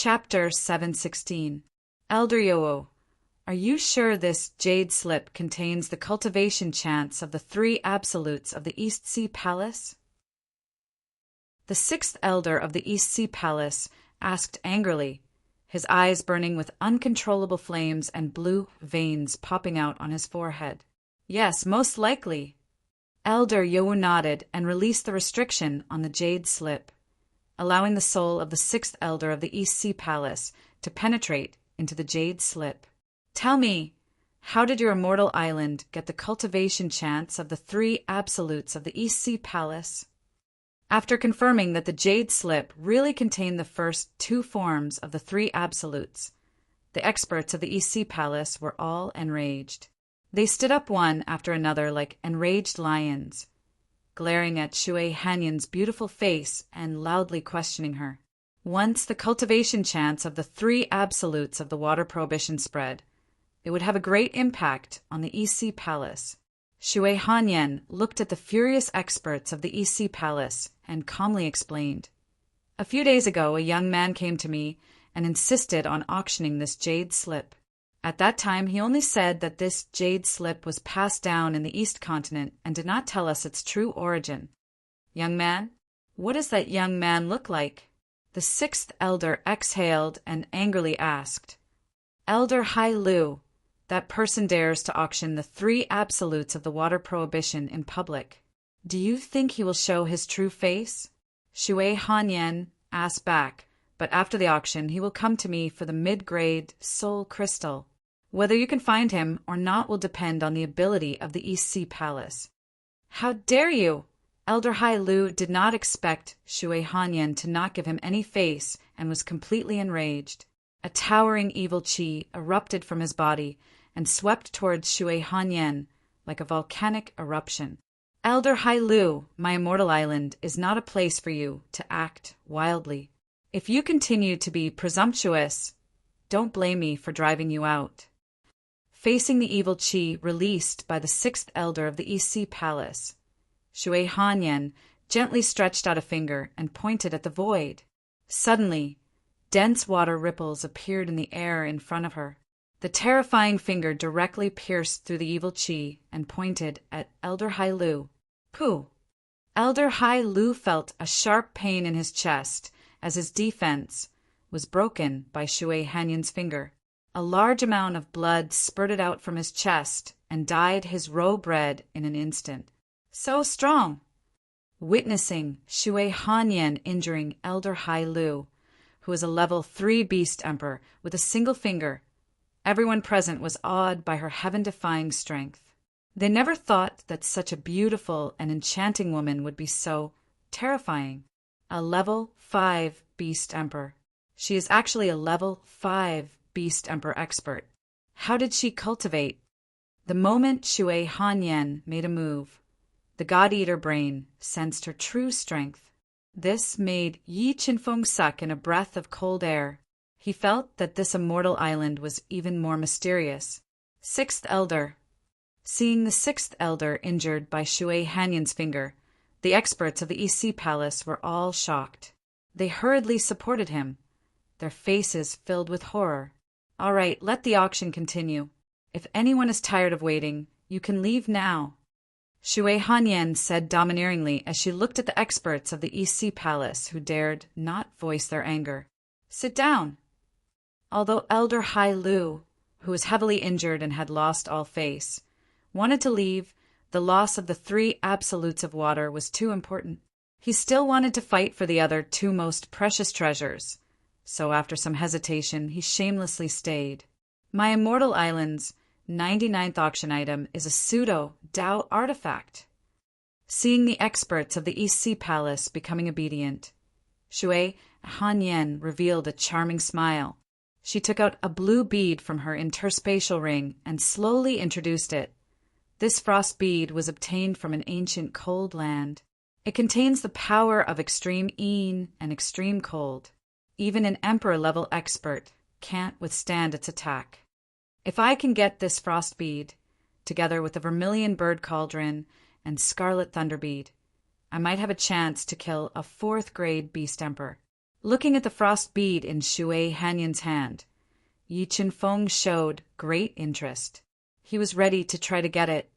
Chapter 716. Elder Yo, are you sure this jade slip contains the cultivation chants of the three absolutes of the East Sea Palace? The sixth elder of the East Sea Palace asked angrily, his eyes burning with uncontrollable flames and blue veins popping out on his forehead. Yes, most likely. Elder Yo nodded and released the restriction on the jade slip, allowing the soul of the sixth elder of the East Sea Palace to penetrate into the jade slip. Tell me, how did your immortal island get the cultivation chants of the three absolutes of the East Sea Palace? After confirming that the jade slip really contained the first two forms of the three absolutes, the experts of the East Sea Palace were all enraged. They stood up one after another like enraged lions, glaring at Shui Hanyan's beautiful face and loudly questioning her. Once the cultivation chants of the three absolutes of the water prohibition spread, it would have a great impact on the East Sea Palace. Shui Hanyan looked at the furious experts of the East Sea Palace and calmly explained. A few days ago, a young man came to me and insisted on auctioning this jade slip. At that time, he only said that this jade slip was passed down in the East Continent and did not tell us its true origin. Young man, what does that young man look like? The sixth elder exhaled and angrily asked. Elder Hai Lu, that person dares to auction the three absolutes of the water prohibition in public. Do you think he will show his true face? Shui Hanyan asked back, but after the auction he will come to me for the mid-grade soul crystal. Whether you can find him or not will depend on the ability of the East Sea Palace. How dare you! Elder Hai Lu did not expect Shui Hanyan to not give him any face and was completely enraged. A towering evil qi erupted from his body and swept towards Shui Hanyan like a volcanic eruption. Elder Hai Lu, my immortal island is not a place for you to act wildly. If you continue to be presumptuous, don't blame me for driving you out. Facing the evil qi released by the sixth elder of the East Sea Palace, Shui Hanyan gently stretched out a finger and pointed at the void. Suddenly, dense water ripples appeared in the air in front of her. The terrifying finger directly pierced through the evil qi and pointed at Elder Hai Lu. Pooh! Elder Hai Lu felt a sharp pain in his chest as his defense was broken by Shui Hanyan's finger. A large amount of blood spurted out from his chest and dyed his robe red in an instant. So strong! Witnessing Shui Hanyan injuring Elder Hai Lu, who was a level 3 beast emperor with a single finger, everyone present was awed by her heaven-defying strength. They never thought that such a beautiful and enchanting woman would be so terrifying. A level 5 beast emperor. She is actually a level 5 beast emperor expert. How did she cultivate? The moment Shui Hanyan made a move, the God-Eater brain sensed her true strength. This made Yi Qinfeng suck in a breath of cold air. He felt that this immortal island was even more mysterious. Sixth elder. Seeing the sixth elder injured by Shui Hanyan's finger, the experts of the East Sea Palace were all shocked. They hurriedly supported him, their faces filled with horror. All right, let the auction continue. If anyone is tired of waiting, you can leave now. Shui Hanyan said domineeringly as she looked at the experts of the East Sea Palace who dared not voice their anger. Sit down. Although Elder Hai Lu, who was heavily injured and had lost all face, wanted to leave, the loss of the three absolutes of water was too important. He still wanted to fight for the other two most precious treasures. So after some hesitation, he shamelessly stayed. My immortal island's 99th auction item is a pseudo-Dao artifact. Seeing the experts of the East Sea Palace becoming obedient, Shui Hanyan revealed a charming smile. She took out a blue bead from her interspatial ring and slowly introduced it. This frost bead was obtained from an ancient cold land. It contains the power of extreme yin and extreme cold. Even an emperor-level expert can't withstand its attack. If I can get this frost bead, together with the vermilion bird cauldron and scarlet thunder bead, I might have a chance to kill a 4th grade beast emperor. Looking at the frost bead in Shui Hanyan's hand, Yi Qinfeng showed great interest. He was ready to try to get it.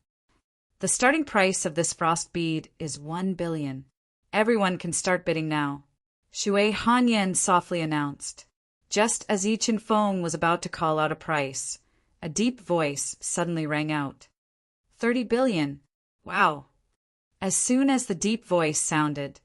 The starting price of this frost bead is 1 billion. Everyone can start bidding now, Shui Hanyan softly announced. Just as Yi Qinfeng was about to call out a price, a deep voice suddenly rang out. 30 billion. Wow. As soon as the deep voice sounded,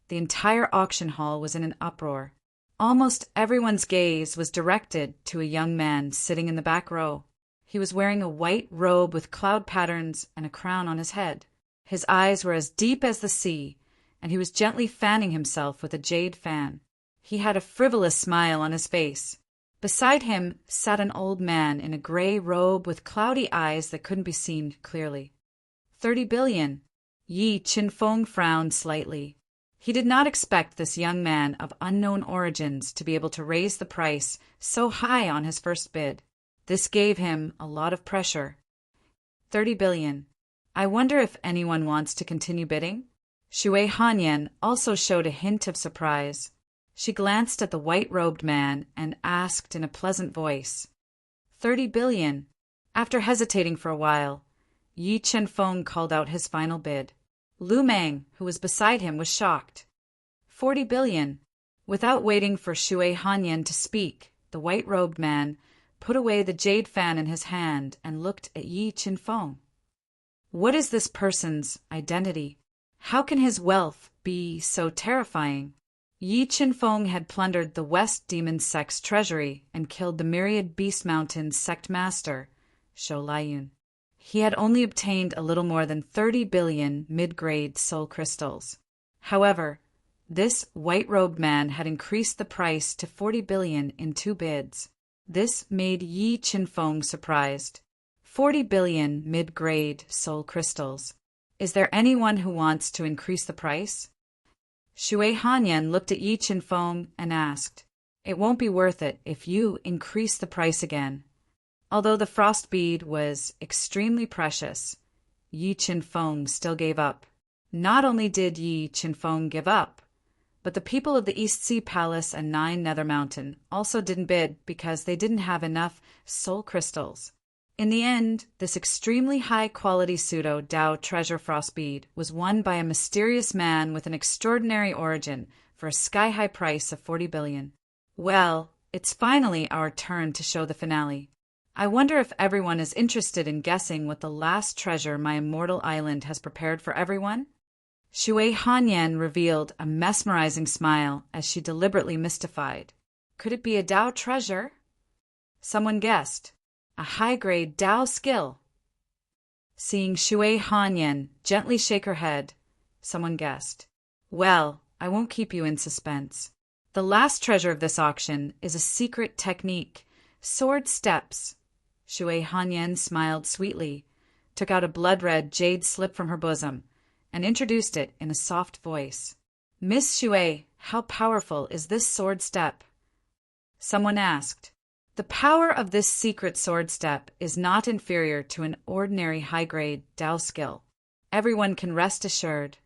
the entire auction hall was in an uproar. Almost everyone's gaze was directed to a young man sitting in the back row. He was wearing a white robe with cloud patterns and a crown on his head. His eyes were as deep as the sea, and he was gently fanning himself with a jade fan. He had a frivolous smile on his face. Beside him sat an old man in a gray robe with cloudy eyes that couldn't be seen clearly. 30 billion. Yi Qinfeng frowned slightly. He did not expect this young man of unknown origins to be able to raise the price so high on his first bid. This gave him a lot of pressure. 30 billion. I wonder if anyone wants to continue bidding? Shui Hanyan also showed a hint of surprise. She glanced at the white-robed man and asked in a pleasant voice. 30 billion. After hesitating for a while, Yi Qinfeng called out his final bid. Lu Meng, who was beside him, was shocked. 40 billion. Without waiting for Shui Hanyan to speak, the white-robed man put away the jade fan in his hand and looked at Yi Qinfeng. What is this person's identity? How can his wealth be so terrifying? Yi Qinfeng had plundered the West Demon Sect's treasury and killed the Myriad Beast Mountain's sect master, Shou Laiyun. He had only obtained a little more than 30 billion mid-grade soul crystals. However, this white-robed man had increased the price to 40 billion in 2 bids. This made Yi Qinfeng surprised. 40 billion mid-grade soul crystals. Is there anyone who wants to increase the price? Shui Hanyan looked at Yi Qinfeng and asked, It won't be worth it if you increase the price again. Although the frost bead was extremely precious, Yi Qinfeng still gave up. Not only did Yi Qinfeng give up, but the people of the East Sea Palace and 9 Nether Mountain also didn't bid because they didn't have enough soul crystals. In the end, this extremely high-quality pseudo-Dao treasure frost bead was won by a mysterious man with an extraordinary origin for a sky-high price of 40 billion. Well, it's finally our turn to show the finale. I wonder if everyone is interested in guessing what the last treasure my immortal island has prepared for everyone? Shui Hanyan revealed a mesmerizing smile as she deliberately mystified. Could it be a Dao treasure? Someone guessed. A high-grade Dao skill. Seeing Shui Hanyan gently shake her head, someone guessed. Well, I won't keep you in suspense. The last treasure of this auction is a secret technique, sword steps. Shui Hanyan smiled sweetly, took out a blood-red jade slip from her bosom, and introduced it in a soft voice. Miss Shui, how powerful is this sword step? Someone asked. The power of this secret sword step is not inferior to an ordinary high-grade Dao skill. Everyone can rest assured.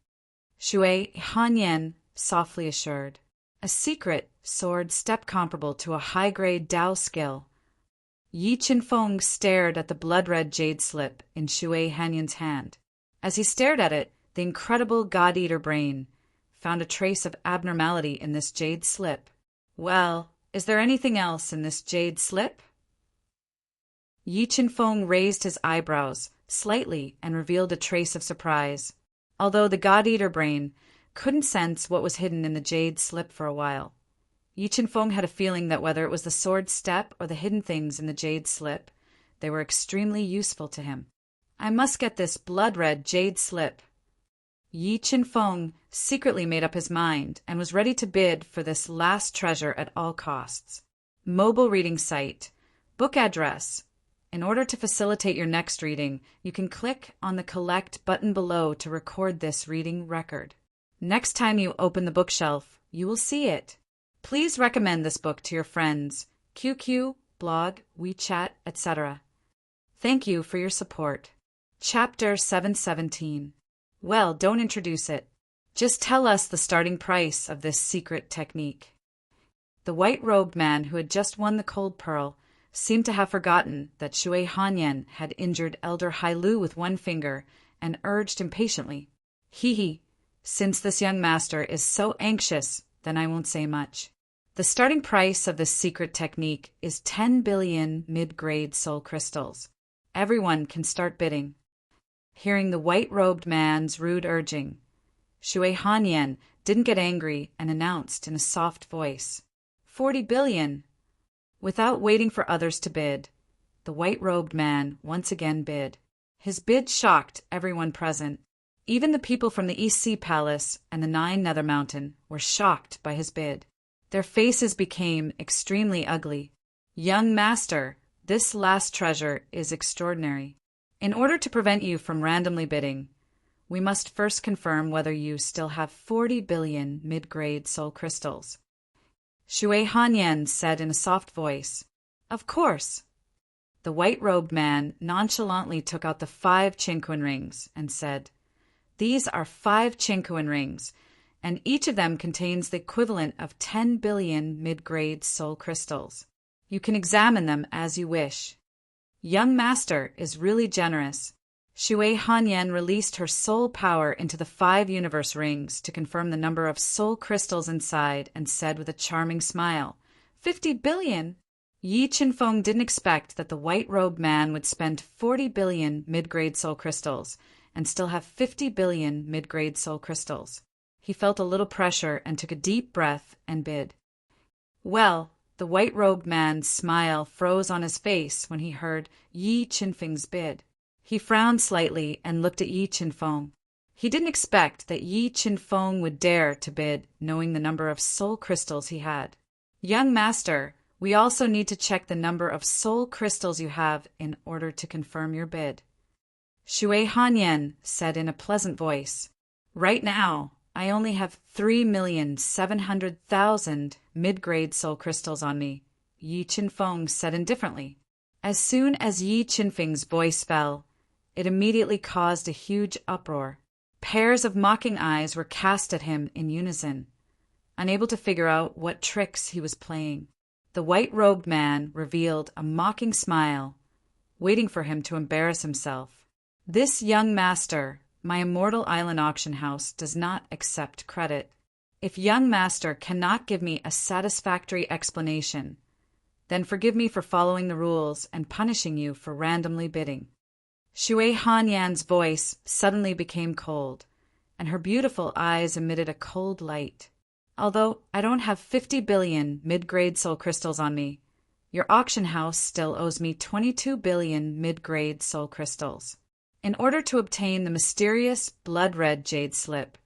Shui Hanyan softly assured. A secret sword step comparable to a high-grade Dao skill. Yi Qinfeng stared at the blood-red jade slip in Shui Hanyan's hand. As he stared at it, the incredible God-Eater brain found a trace of abnormality in this jade slip. Well, is there anything else in this jade slip? Yi Qinfeng raised his eyebrows slightly and revealed a trace of surprise, although the God-Eater brain couldn't sense what was hidden in the jade slip for a while. Yi Qinfeng had a feeling that whether it was the sword step or the hidden things in the jade slip, they were extremely useful to him. I must get this blood-red jade slip. Yi Qinfeng secretly made up his mind and was ready to bid for this last treasure at all costs. Mobile reading site. Book address. In order to facilitate your next reading, you can click on the Collect button below to record this reading record. Next time you open the bookshelf, you will see it. Please recommend this book to your friends, QQ, blog, WeChat, etc. Thank you for your support. Chapter 717. Well, don't introduce it. Just tell us the starting price of this secret technique. The white-robed man who had just won the cold pearl seemed to have forgotten that Shui Hanyan had injured Elder Hai Lu with one finger and urged impatiently, "Hee, since this young master is so anxious, then I won't say much. The starting price of this secret technique is 10 billion mid-grade soul crystals. Everyone can start bidding." Hearing the white-robed man's rude urging, Shui Hanyan didn't get angry and announced in a soft voice, 40 billion. Without waiting for others to bid, the white-robed man once again bid. His bid shocked everyone present. Even the people from the East Sea Palace and the 9 Nether Mountain were shocked by his bid. Their faces became extremely ugly. "Young master, this last treasure is extraordinary. In order to prevent you from randomly bidding, we must first confirm whether you still have 40 billion mid-grade soul crystals." Shui Hanyan said in a soft voice, "Of course." The white-robed man nonchalantly took out the 5 Qinquan rings and said, "These are 5 Qinquan rings, and each of them contains the equivalent of 10 billion mid-grade soul crystals. You can examine them as you wish." Young master is really generous. Shui Hanyan released her soul power into the 5 universe rings to confirm the number of soul crystals inside and said with a charming smile, 50 billion! Yi Qinfeng didn't expect that the white-robed man would spend 40 billion mid-grade soul crystals and still have 50 billion mid-grade soul crystals. He felt a little pressure and took a deep breath and bid. Well, the white-robed man's smile froze on his face when he heard Yi Qinfeng's bid. He frowned slightly and looked at Yi Qinfeng. He didn't expect that Yi Qinfeng would dare to bid, knowing the number of soul crystals he had. "Young master, we also need to check the number of soul crystals you have in order to confirm your bid." Shui Hanyan said in a pleasant voice, "Right now, I only have 3,700,000 mid-grade soul crystals on me," Yi Qinfeng said indifferently. As soon as Yi Qinfeng's voice fell, it immediately caused a huge uproar. Pairs of mocking eyes were cast at him in unison, unable to figure out what tricks he was playing. The white-robed man revealed a mocking smile, waiting for him to embarrass himself. "This young master, my immortal island auction house, does not accept credit. If young master cannot give me a satisfactory explanation, then forgive me for following the rules and punishing you for randomly bidding." Shui Hanyan's voice suddenly became cold, and her beautiful eyes emitted a cold light. "Although I don't have 50 billion mid-grade soul crystals on me, your auction house still owes me 22 billion mid-grade soul crystals." In order to obtain the mysterious blood-red jade slip,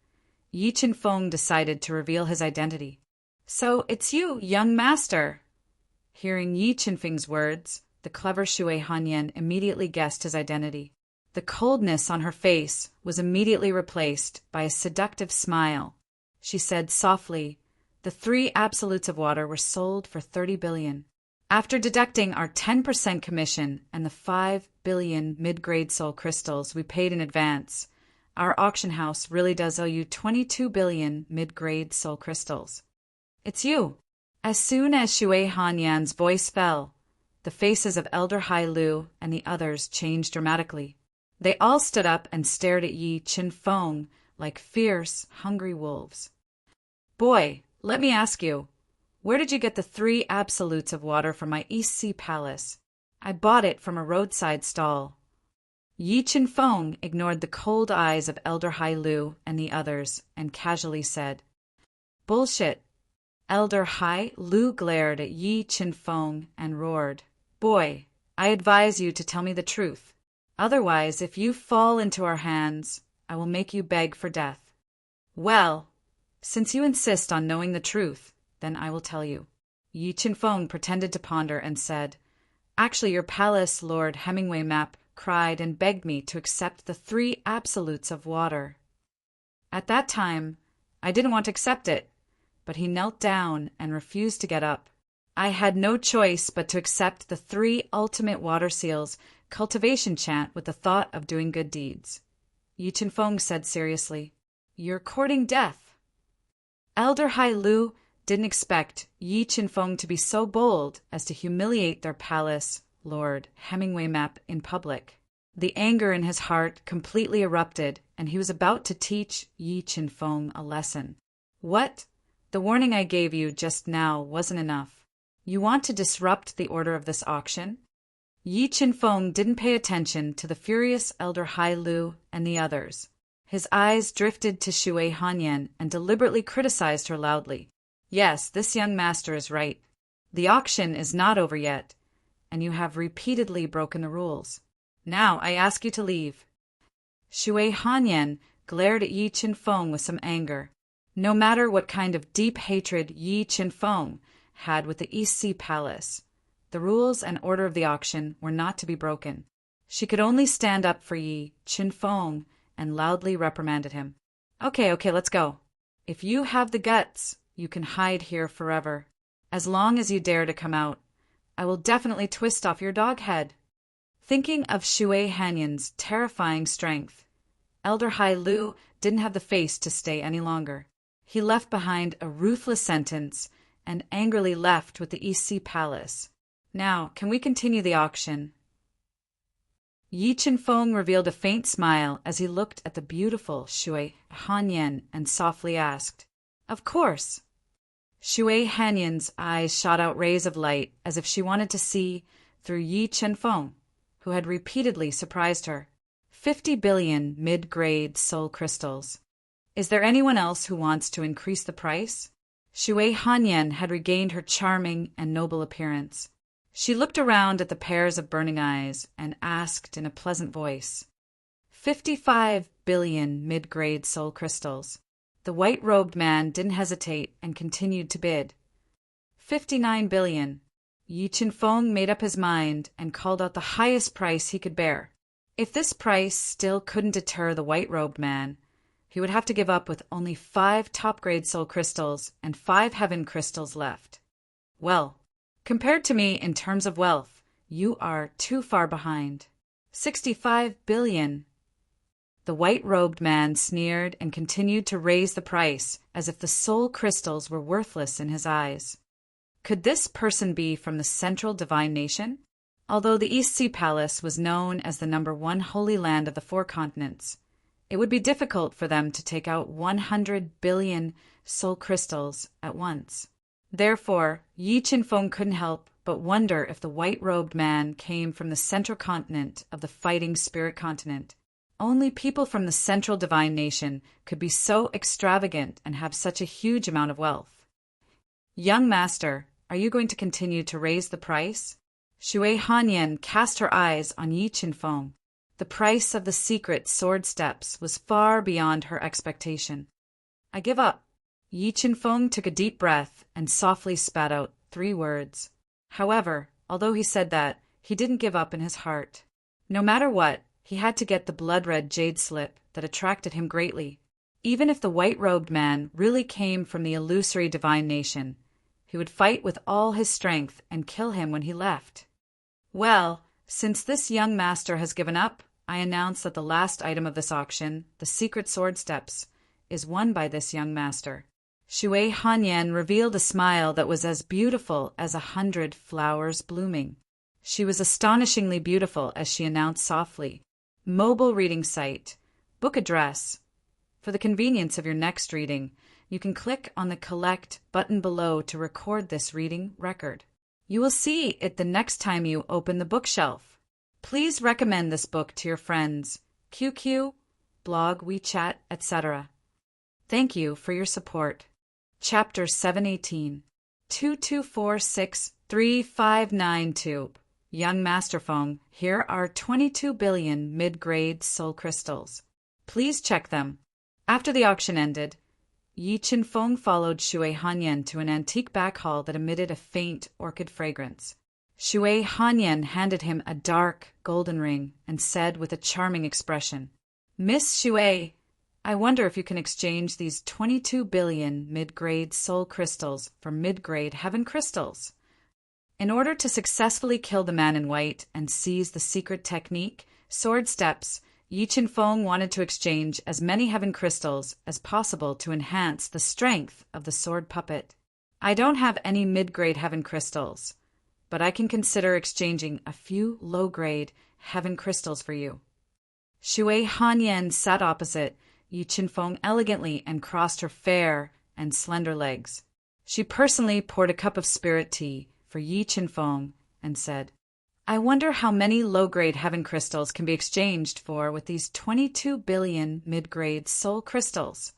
Yi Qinfeng decided to reveal his identity. "So it's you, young master." Hearing Yi Qinfeng's words, the clever Shui Hanyan immediately guessed his identity. The coldness on her face was immediately replaced by a seductive smile. She said softly, "The 3 absolutes of water were sold for 30 billion. After deducting our 10% commission and the 5 billion mid-grade soul crystals we paid in advance, our auction house really does owe you 22 billion mid-grade soul crystals. It's you." As soon as Shui Hanyan's voice fell, the faces of Elder Hai Lu and the others changed dramatically. They all stood up and stared at Yi Qinfeng like fierce, hungry wolves. "Boy, let me ask you, where did you get the 3 absolutes of water from my East Sea Palace? I bought it from a roadside stall." Yi Qinfeng ignored the cold eyes of Elder Hai Lu and the others and casually said, "Bullshit." Elder Hai Lu glared at Yi Qinfeng and roared, "Boy, I advise you to tell me the truth. Otherwise, if you fall into our hands, I will make you beg for death." "Well, since you insist on knowing the truth, then I will tell you." Yi Qinfeng pretended to ponder and said, "Actually, your palace Lord Hemingway Map cried and begged me to accept the 3 absolutes of water. At that time, I didn't want to accept it, but he knelt down and refused to get up. I had no choice but to accept the 3 ultimate water seals cultivation chant with the thought of doing good deeds." Yi Qinfeng said seriously, "You're courting death." Elder Hai Lu didn't expect Yi Qinfeng to be so bold as to humiliate their palace lord Hemingway map in public. The anger in his heart completely erupted, and he was about to teach Yi Qinfeng a lesson. What? The warning I gave you just now wasn't enough. You want to disrupt the order of this auction? Yi Qinfeng didn't pay attention to the furious elder Hai Lu and the others. His eyes drifted to Shui Hanyan and deliberately criticized her loudly. Yes, this young master is right. The auction is not over yet, and you have repeatedly broken the rules. Now I ask you to leave. Shui Hanyan glared at Yi Qinfeng with some anger. No matter what kind of deep hatred Yi Qinfeng had with the East Sea Palace, the rules and order of the auction were not to be broken. She could only stand up for Yi Qinfeng and loudly reprimanded him. Okay, let's go. If you have the guts, you can hide here forever. As long as you dare to come out, I will definitely twist off your dog head. Thinking of Shui Hanyan's terrifying strength, Elder Hai Lu didn't have the face to stay any longer. He left behind a ruthless sentence and angrily left with the East Sea Palace. Now, can we continue the auction? Yi Qinfeng revealed a faint smile as he looked at the beautiful Shui Hanyan and softly asked, Of course. Shui Hanyan's eyes shot out rays of light as if she wanted to see through Yi Qinfeng, who had repeatedly surprised her. 50 billion mid-grade soul crystals. Is there anyone else who wants to increase the price? Shui Hanyan had regained her charming and noble appearance. She looked around at the pairs of burning eyes and asked in a pleasant voice, 55 billion mid-grade soul crystals. The white-robed man didn't hesitate and continued to bid. 59 billion. Yi Qinfeng made up his mind and called out the highest price he could bear. If this price still couldn't deter the white-robed man, he would have to give up with only 5 top-grade soul crystals and 5 heaven crystals left. Well, compared to me in terms of wealth, you are too far behind. 65 billion. The white-robed man sneered and continued to raise the price as if the soul crystals were worthless in his eyes. Could this person be from the Central Divine Nation? Although the East Sea Palace was known as the #1 holy land of the 4 continents, it would be difficult for them to take out 100 billion soul crystals at once. Therefore, Yi Qinfeng couldn't help but wonder if the white-robed man came from the central continent of the fighting spirit continent. Only people from the Central Divine Nation could be so extravagant and have such a huge amount of wealth. Young master, are you going to continue to raise the price? Shui Hanyan cast her eyes on Yi Qinfeng. The price of the secret sword steps was far beyond her expectation. I give up. Yi Qinfeng took a deep breath and softly spat out 3 words. However, although he said that, he didn't give up in his heart. No matter what, he had to get the blood-red jade slip that attracted him greatly. Even if the white-robed man really came from the illusory divine nation, he would fight with all his strength and kill him when he left. Well, since this young master has given up, I announce that the last item of this auction, the secret sword steps, is won by this young master. Shui Hanyan revealed a smile that was as beautiful as 100 flowers blooming. She was astonishingly beautiful as she announced softly, Mobile reading site, book address. For the convenience of your next reading, you can click on the Collect button below to record this reading record. You will see it the next time you open the bookshelf. Please recommend this book to your friends, QQ, blog, WeChat, etc. Thank you for your support. Chapter 718 22463592. Young Master Feng, here are 22 billion mid-grade soul crystals. Please check them. After the auction ended, Yi Qinfeng followed Shui Hanyan to an antique back hall that emitted a faint orchid fragrance. Shui Hanyan handed him a dark golden ring and said with a charming expression, Miss Shui, I wonder if you can exchange these 22 billion mid-grade soul crystals for mid-grade heaven crystals. In order to successfully kill the man in white and seize the secret technique, sword steps, Yi Qinfeng wanted to exchange as many heaven crystals as possible to enhance the strength of the sword puppet. I don't have any mid-grade heaven crystals, but I can consider exchanging a few low-grade heaven crystals for you. Shui Hanyan sat opposite Yi Qinfeng elegantly and crossed her fair and slender legs. She personally poured a cup of spirit tea for Yi Qinfeng and said, I wonder how many low-grade heaven crystals can be exchanged for with these 22 billion mid-grade soul crystals.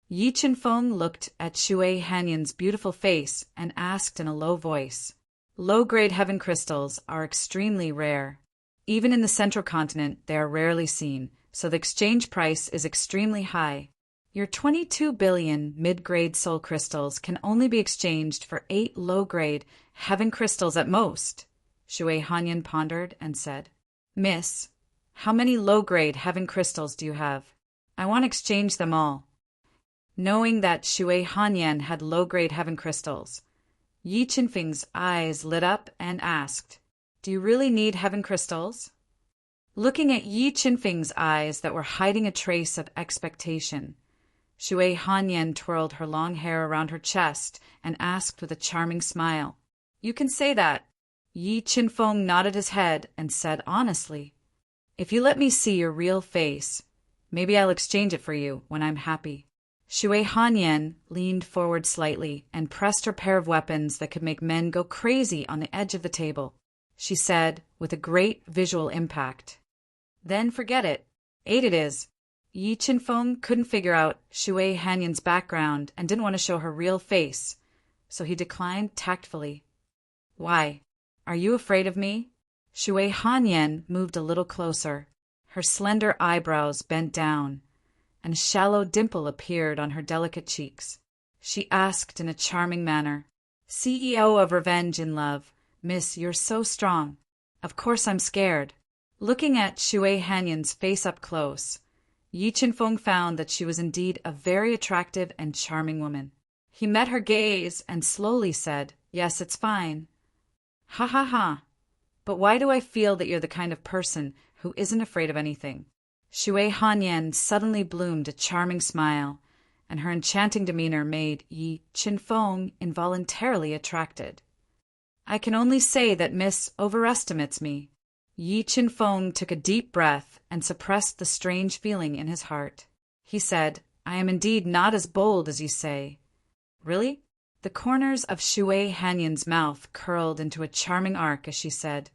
Yi Qinfeng looked at Shui Hanyan's beautiful face and asked in a low voice, Low-grade heaven crystals are extremely rare. Even in the central continent, they are rarely seen, so the exchange price is extremely high. Your 22 billion mid-grade soul crystals can only be exchanged for 8 low-grade heaven crystals at most. Shui Hanyan pondered and said, Miss, how many low-grade heaven crystals do you have? I want to exchange them all. Knowing that Shui Hanyan had low-grade heaven crystals, Yi Qinfeng's eyes lit up and asked, Do you really need heaven crystals? Looking at Yi Qinfeng's eyes that were hiding a trace of expectation, Shui Hanyan twirled her long hair around her chest and asked with a charming smile, You can say that. Yi Qinfeng nodded his head and said honestly, If you let me see your real face, maybe I'll exchange it for you when I'm happy. Shui Hanyan leaned forward slightly and pressed her pair of weapons that could make men go crazy on the edge of the table. She said with a great visual impact, Then forget it. 8 it is. Yi Qinfeng couldn't figure out Shui Hanyan's background and didn't want to show her real face, so he declined tactfully. Why? Are you afraid of me? Shui Hanyan moved a little closer. Her slender eyebrows bent down, and a shallow dimple appeared on her delicate cheeks. She asked in a charming manner, CEO of Revenge in Love, Miss, you're so strong. Of course I'm scared. Looking at Shui Hanyan's face up close, Yi Qinfeng found that she was indeed a very attractive and charming woman. He met her gaze and slowly said, Yes, it's fine. Ha ha ha. But why do I feel that you're the kind of person who isn't afraid of anything? Shui Hanyan suddenly bloomed a charming smile, and her enchanting demeanor made Yi Qinfeng involuntarily attracted. I can only say that Miss overestimates me. Yi Qinfeng took a deep breath and suppressed the strange feeling in his heart. He said, I am indeed not as bold as you say. Really? The corners of Shui Hanyan's mouth curled into a charming arc as she said,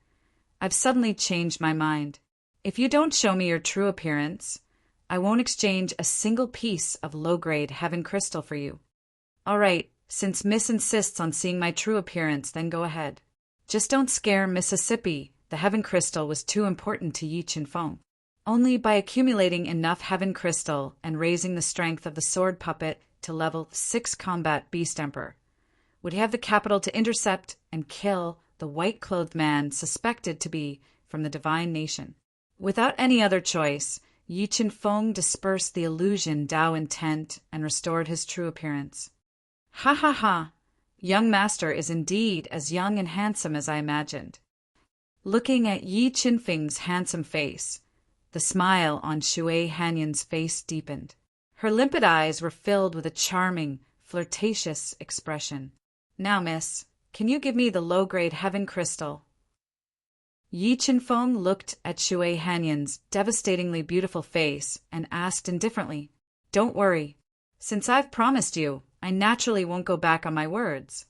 I've suddenly changed my mind. If you don't show me your true appearance, I won't exchange a single piece of low-grade heaven crystal for you. All right, since Miss insists on seeing my true appearance, then go ahead. Just don't scare Mississippi. The heaven crystal was too important to Yi Qinfeng. Only by accumulating enough heaven crystal and raising the strength of the sword puppet to level 6 combat beast emperor would he have the capital to intercept and kill the white-clothed man suspected to be from the divine nation. Without any other choice, Yi Qinfeng dispersed the illusion Dao intent and restored his true appearance. Ha ha ha! Young master is indeed as young and handsome as I imagined. Looking at Yi Qinfeng's handsome face, the smile on Shui Hanyan's face deepened. Her limpid eyes were filled with a charming, flirtatious expression. Now, miss, can you give me the low-grade heaven crystal? Yi Qinfeng looked at Shui Hanyan's devastatingly beautiful face and asked indifferently, Don't worry. Since I've promised you, I naturally won't go back on my words.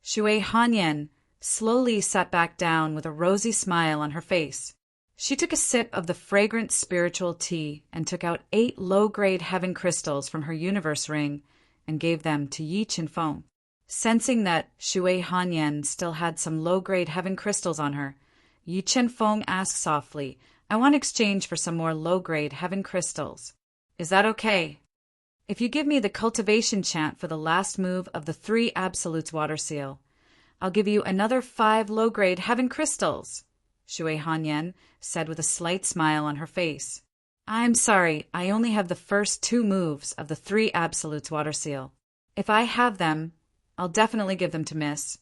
Shui Hanyan slowly sat back down with a rosy smile on her face. She took a sip of the fragrant spiritual tea and took out 8 low-grade heaven crystals from her universe ring and gave them to Yi Qinfeng. Sensing that Shui Hanyan still had some low-grade heaven crystals on her, Yi Qinfeng asked softly, I want to exchange for some more low-grade heaven crystals. Is that okay? If you give me the cultivation chant for the last move of the 3 Absolutes water seal, I'll give you another 5 low-grade heaven crystals, Shui Hanyan said with a slight smile on her face. I'm sorry, I only have the first 2 moves of the 3 Absolutes water seal. If I have them, I'll definitely give them to Miss,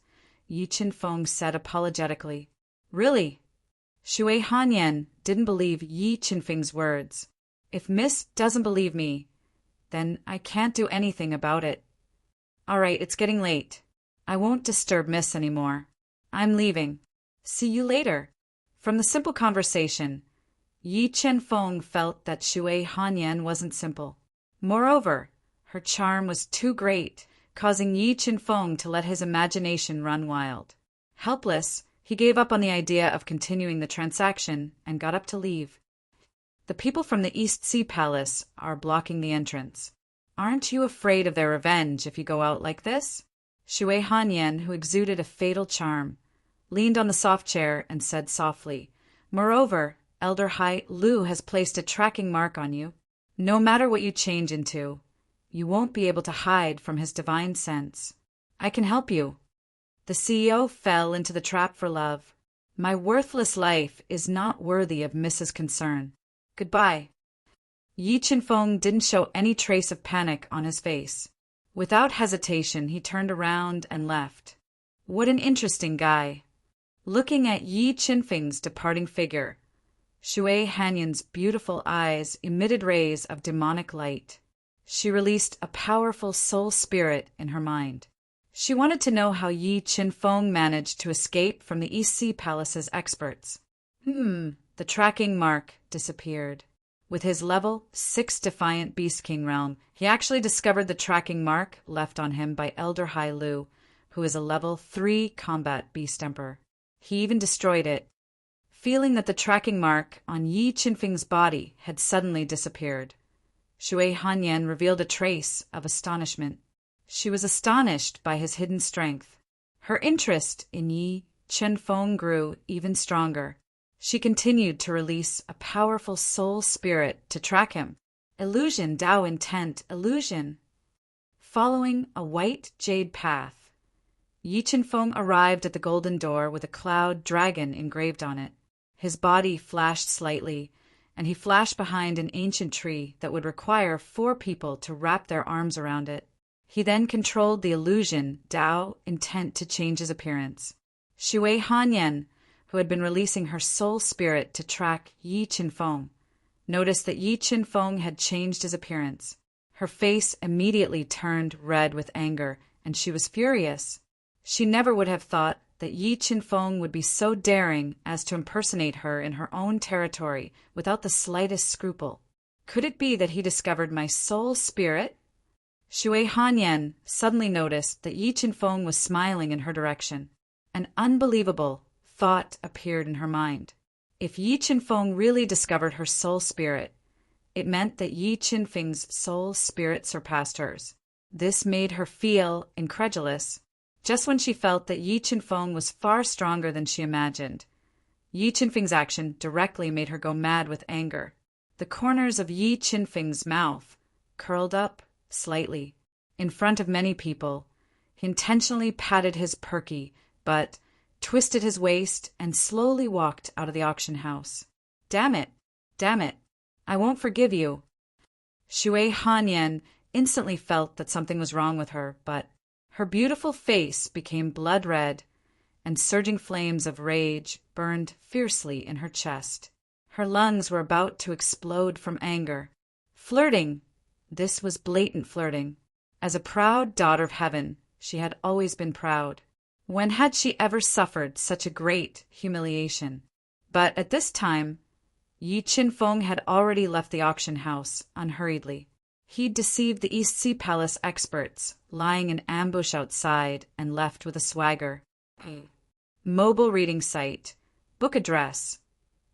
Yi Qinfeng said apologetically. Really? Shui Hanyan didn't believe Yi Qinfeng's words. If Miss doesn't believe me, then I can't do anything about it. All right, it's getting late. I won't disturb Miss anymore. I'm leaving. See you later. From the simple conversation, Yi Chen-feng felt that Shui Hanyan wasn't simple. Moreover, her charm was too great, causing Yi Chen-feng to let his imagination run wild. Helpless, he gave up on the idea of continuing the transaction and got up to leave. The people from the East Sea Palace are blocking the entrance. Aren't you afraid of their revenge if you go out like this? Shui Hanyan, who exuded a fatal charm, leaned on the soft chair and said softly, Moreover, Elder Hai Lu has placed a tracking mark on you. No matter what you change into, you won't be able to hide from his divine sense. I can help you. The CEO fell into the trap for love. My worthless life is not worthy of Mrs. Concern. Goodbye. Yi Chen-feng didn't show any trace of panic on his face. Without hesitation, he turned around and left. What an interesting guy. Looking at Yi Chen-feng's departing figure, Shui Hanyan's beautiful eyes emitted rays of demonic light. She released a powerful soul spirit in her mind. She wanted to know how Yi Chen-feng managed to escape from the East Sea Palace's experts. The tracking mark disappeared. With his level 6 Defiant Beast King realm, he actually discovered the tracking mark left on him by Elder Hai Lu, who is a level 3 Combat Beast Emperor. He even destroyed it. Feeling that the tracking mark on Yi Chen-feng's body had suddenly disappeared, Shui Hanyan revealed a trace of astonishment. She was astonished by his hidden strength. Her interest in Yi Chen-feng grew even stronger. She continued to release a powerful soul spirit to track him. Illusion, Dao intent, illusion. Following a white jade path, Yi Chen-feng arrived at the golden door with a cloud dragon engraved on it. His body flashed slightly, and he flashed behind an ancient tree that would require 4 people to wrap their arms around it. He then controlled the illusion, Dao intent, to change his appearance. Shui Hanyan, who had been releasing her soul spirit to track Yi Chen-feng, noticed that Yi Chen-feng had changed his appearance. Her face immediately turned red with anger, and she was furious. She never would have thought that Yi Chen-feng would be so daring as to impersonate her in her own territory without the slightest scruple. Could it be that he discovered my soul spirit? Shui Hanyan suddenly noticed that Yi Chen-feng was smiling in her direction. An unbelievable thought appeared in her mind. If Yi Chen-feng really discovered her soul spirit, it meant that Yi Chen-feng's soul spirit surpassed hers. This made her feel incredulous. Just when she felt that Yi Chen-feng was far stronger than she imagined, Yi Chen-feng's action directly made her go mad with anger. The corners of Yi Chen-feng's mouth curled up slightly. In front of many people, he intentionally patted his perky, but twisted his waist and slowly walked out of the auction house. Damn it! Damn it! I won't forgive you. Shui Hanyan instantly felt that something was wrong with her, but her beautiful face became blood red, and surging flames of rage burned fiercely in her chest. Her lungs were about to explode from anger. Flirting! This was blatant flirting. As a proud daughter of heaven, she had always been proud. When had she ever suffered such a great humiliation? But at this time, Yi Chen-feng had already left the auction house unhurriedly. He'd deceived the East Sea Palace experts, lying in ambush outside, and left with a swagger. Mobile reading site. Book address.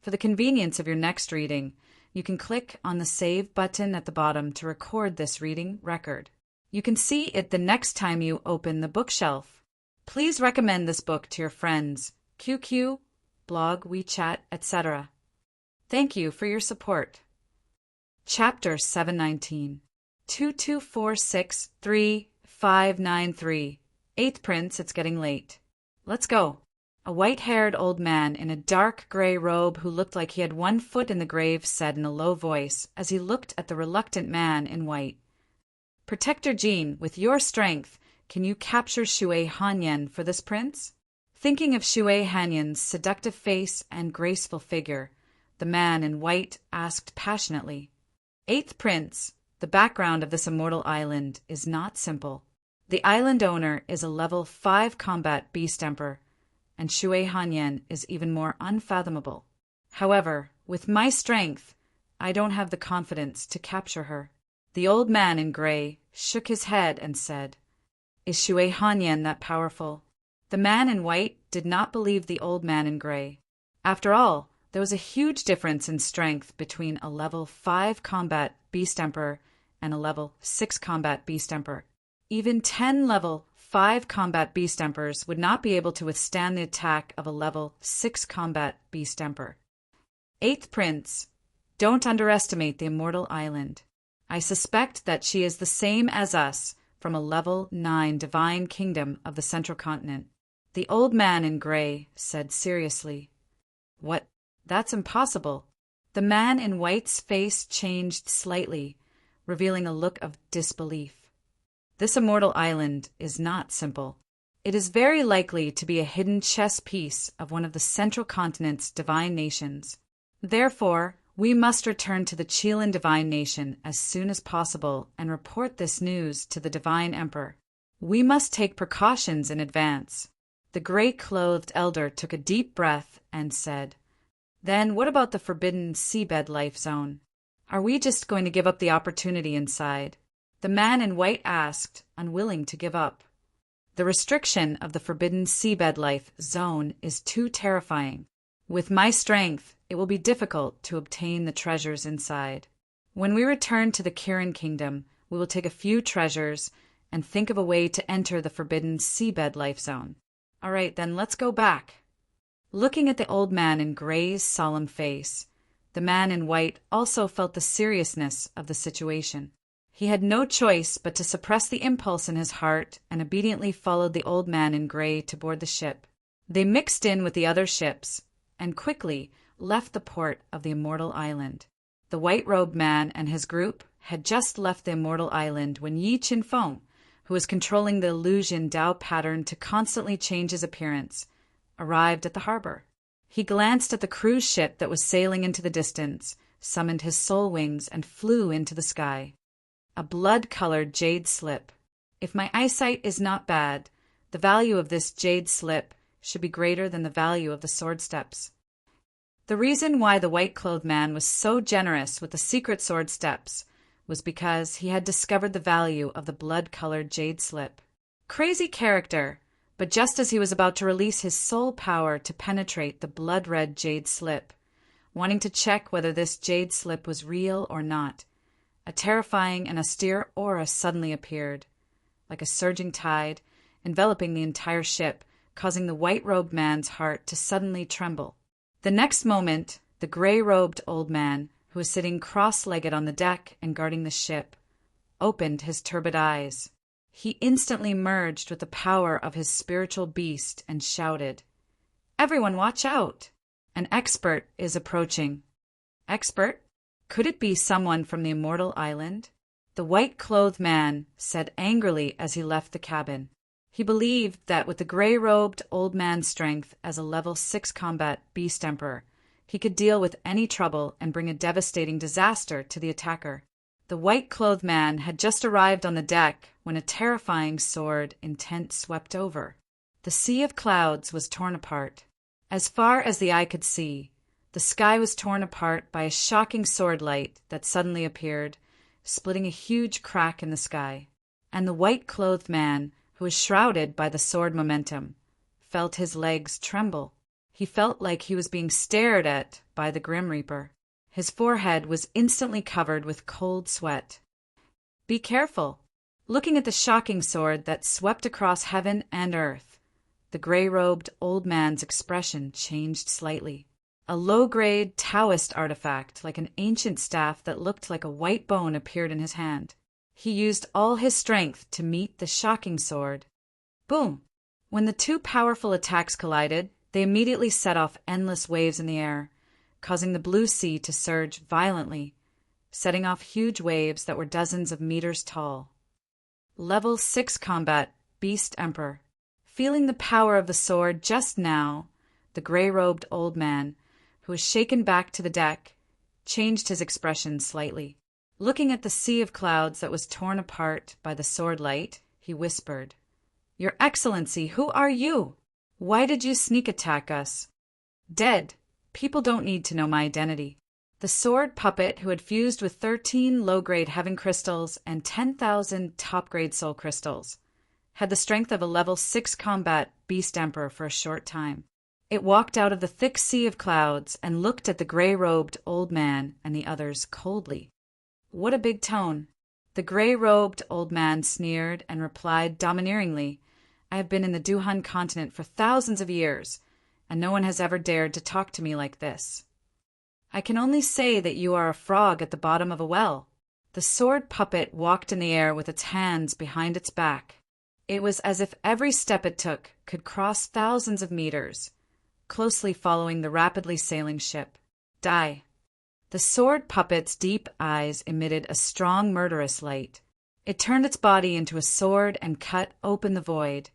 For the convenience of your next reading, you can click on the Save button at the bottom to record this reading record. You can see it the next time you open the bookshelf. Please recommend this book to your friends, QQ, blog, WeChat, etc. Thank you for your support. Chapter 719. 22463-593. 8th Prince, it's getting late. Let's go. A white-haired old man in a dark gray robe who looked like he had one foot in the grave said in a low voice as he looked at the reluctant man in white. Protector Jean, with your strength, can you capture Shui Hanyan for this prince? Thinking of Shui Hanyan's seductive face and graceful figure, the man in white asked passionately. 8th Prince, the background of this immortal island is not simple. The island owner is a level 5 combat beast emperor, and Shui Hanyan is even more unfathomable. However, with my strength, I don't have the confidence to capture her. The old man in gray shook his head and said, "Is Shui Hanyan that powerful?" The man in white did not believe the old man in gray. After all, there was a huge difference in strength between a level 5 combat beast emperor and a level 6 combat beast emperor. Even 10 level 5 combat beast emperors would not be able to withstand the attack of a level 6 combat beast emperor. Eighth Prince, don't underestimate the Immortal Island. I suspect that she is the same as us from a level 9 divine kingdom of the Central Continent. The old man in gray said seriously. What? That's impossible. The man in white's face changed slightly, revealing a look of disbelief. This immortal island is not simple. It is very likely to be a hidden chess piece of one of the Central Continent's divine nations. Therefore, we must return to the Chilean divine nation as soon as possible and report this news to the divine emperor. We must take precautions in advance. The gray-clothed elder took a deep breath and said, "Then what about the forbidden seabed life zone? Are we just going to give up the opportunity inside?" The man in white asked, unwilling to give up. The restriction of the forbidden seabed life zone is too terrifying. With my strength, it will be difficult to obtain the treasures inside. When we return to the Kirin Kingdom, we will take a few treasures and think of a way to enter the forbidden seabed life zone. All right, then let's go back. Looking at the old man in gray's solemn face, the man in white also felt the seriousness of the situation. He had no choice but to suppress the impulse in his heart and obediently followed the old man in gray to board the ship. They mixed in with the other ships and quickly left the port of the Immortal Island. The white-robed man and his group had just left the Immortal Island when Yi Qinfeng, who was controlling the illusion Dao pattern to constantly change his appearance, arrived at the harbor. He glanced at the cruise ship that was sailing into the distance, summoned his soul wings, and flew into the sky. A blood-colored jade slip. If my eyesight is not bad, the value of this jade slip should be greater than the value of the sword steps. The reason why the white-clothed man was so generous with the secret sword steps was because he had discovered the value of the blood-colored jade slip. Crazy character, but just as he was about to release his soul power to penetrate the blood-red jade slip, wanting to check whether this jade slip was real or not, a terrifying and austere aura suddenly appeared, like a surging tide, enveloping the entire ship, causing the white-robed man's heart to suddenly tremble. The next moment, the gray-robed old man, who was sitting cross-legged on the deck and guarding the ship, opened his turbid eyes. He instantly merged with the power of his spiritual beast and shouted, "Everyone watch out! An expert is approaching." Expert? Could it be someone from the Immortal Island? The white-clothed man said angrily as he left the cabin. He believed that with the gray-robed old man's strength as a level 6 combat beast emperor, he could deal with any trouble and bring a devastating disaster to the attacker. The white-clothed man had just arrived on the deck when a terrifying sword intent swept over. The sea of clouds was torn apart. As far as the eye could see, the sky was torn apart by a shocking sword light that suddenly appeared, splitting a huge crack in the sky. And the white-clothed man, who was shrouded by the sword momentum, felt his legs tremble. He felt like he was being stared at by the Grim Reaper. His forehead was instantly covered with cold sweat. Be careful! Looking at the shocking sword that swept across heaven and earth, the gray-robed old man's expression changed slightly. A low-grade Taoist artifact, like an ancient staff that looked like a white bone, appeared in his hand. He used all his strength to meet the shocking sword. Boom! When the two powerful attacks collided, they immediately set off endless waves in the air, causing the blue sea to surge violently, setting off huge waves that were dozens of meters tall. Level 6 combat, Beast Emperor. Feeling the power of the sword just now, the gray-robed old man, who was shaken back to the deck, changed his expression slightly. Looking at the sea of clouds that was torn apart by the sword light, he whispered. "Your Excellency, who are you? Why did you sneak attack us?" "Dead. People don't need to know my identity." The sword puppet, who had fused with 13 low-grade heaven crystals and 10,000 top-grade soul crystals, had the strength of a level 6 combat beast emperor for a short time. It walked out of the thick sea of clouds and looked at the gray-robed old man and the others coldly. "What a big tone." The gray-robed old man sneered and replied domineeringly, "I have been in the Duhan continent for thousands of years, and no one has ever dared to talk to me like this. I can only say that you are a frog at the bottom of a well." The sword puppet walked in the air with its hands behind its back. It was as if every step it took could cross thousands of meters, closely following the rapidly sailing ship. "Die." The sword puppet's deep eyes emitted a strong murderous light. It turned its body into a sword and cut open the void,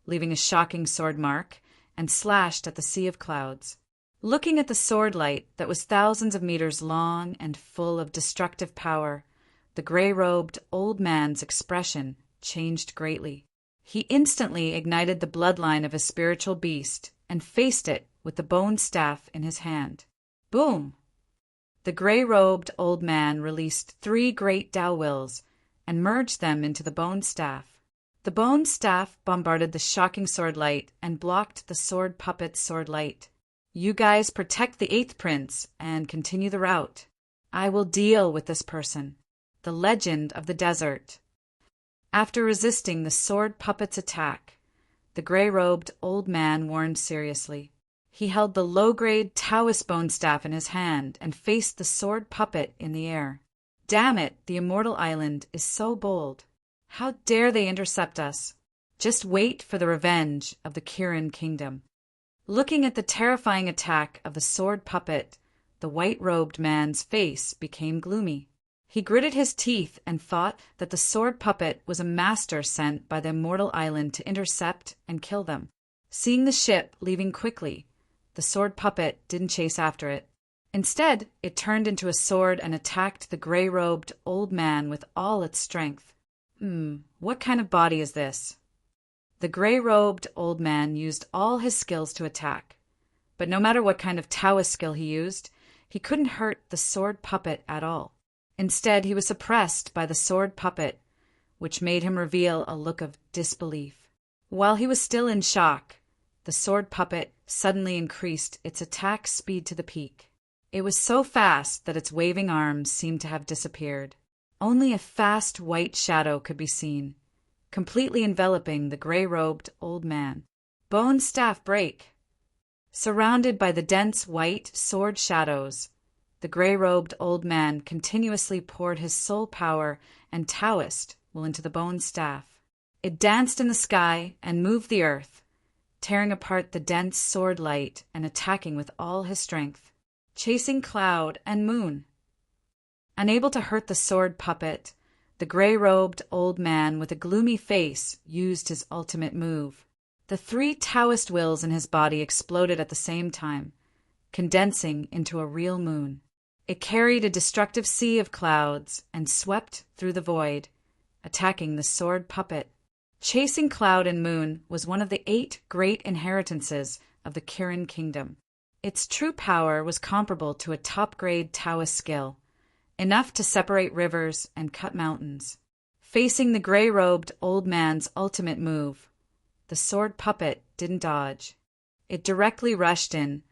leaving a shocking sword mark, and slashed at the sea of clouds. Looking at the sword light that was thousands of meters long and full of destructive power, the gray-robed old man's expression changed greatly. He instantly ignited the bloodline of his spiritual beast and faced it with the bone staff in his hand. Boom! The gray-robed old man released 3 great Tao wills and merged them into the bone staff. The bone staff bombarded the shocking sword light and blocked the sword puppet's sword light. "You guys protect the 8th prince and continue the route. I will deal with this person." The legend of the desert. After resisting the sword puppet's attack, the gray-robed old man warned seriously. He held the low-grade Taoist bone staff in his hand and faced the sword puppet in the air. "Damn it, the Immortal Island is so bold. How dare they intercept us? Just wait for the revenge of the Kirin Kingdom." Looking at the terrifying attack of the sword puppet, the white-robed man's face became gloomy. He gritted his teeth and thought that the sword puppet was a master sent by the Immortal Island to intercept and kill them. Seeing the ship leaving quickly, the sword puppet didn't chase after it. Instead, it turned into a sword and attacked the gray-robed old man with all its strength. What kind of body is this? The gray-robed old man used all his skills to attack, but no matter what kind of Taoist skill he used, he couldn't hurt the sword puppet at all. Instead, he was suppressed by the sword puppet, which made him reveal a look of disbelief. While he was still in shock, the sword puppet suddenly increased its attack speed to the peak. It was so fast that its waving arms seemed to have disappeared. Only a fast white shadow could be seen, completely enveloping the gray-robed old man. Bone staff break. Surrounded by the dense white sword shadows, the gray-robed old man continuously poured his soul power and Taoist will into the bone staff. It danced in the sky and moved the earth, tearing apart the dense sword light and attacking with all his strength, chasing cloud and moon. Unable to hurt the sword puppet, the gray-robed old man with a gloomy face used his ultimate move. The 3 Taoist wills in his body exploded at the same time, condensing into a real moon. It carried a destructive sea of clouds and swept through the void, attacking the sword puppet. Chasing cloud and moon was one of the 8 great inheritances of the Kirin Kingdom. Its true power was comparable to a top-grade Taoist skill, enough to separate rivers and cut mountains. Facing the gray-robed old man's ultimate move, the sword puppet didn't dodge. It directly rushed in,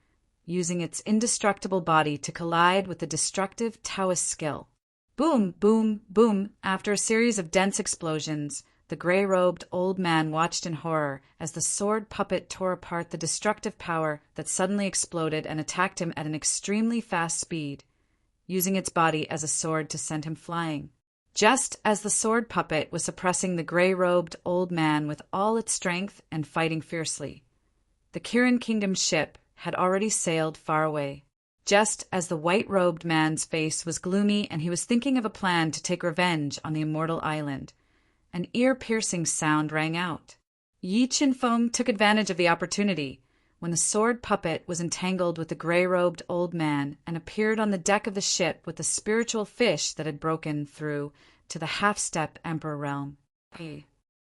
using its indestructible body to collide with the destructive Taoist skill. Boom, boom, boom. After a series of dense explosions, the gray-robed old man watched in horror as the sword puppet tore apart the destructive power that suddenly exploded and attacked him at an extremely fast speed, using its body as a sword to send him flying. Just as the sword puppet was suppressing the gray-robed old man with all its strength and fighting fiercely, the Kirin Kingdom ship had already sailed far away. Just as the white-robed man's face was gloomy and he was thinking of a plan to take revenge on the Immortal Island, an ear-piercing sound rang out. Yi Qinfeng took advantage of the opportunity when the sword puppet was entangled with the gray-robed old man and appeared on the deck of the ship with the spiritual fish that had broken through to the half-step emperor realm.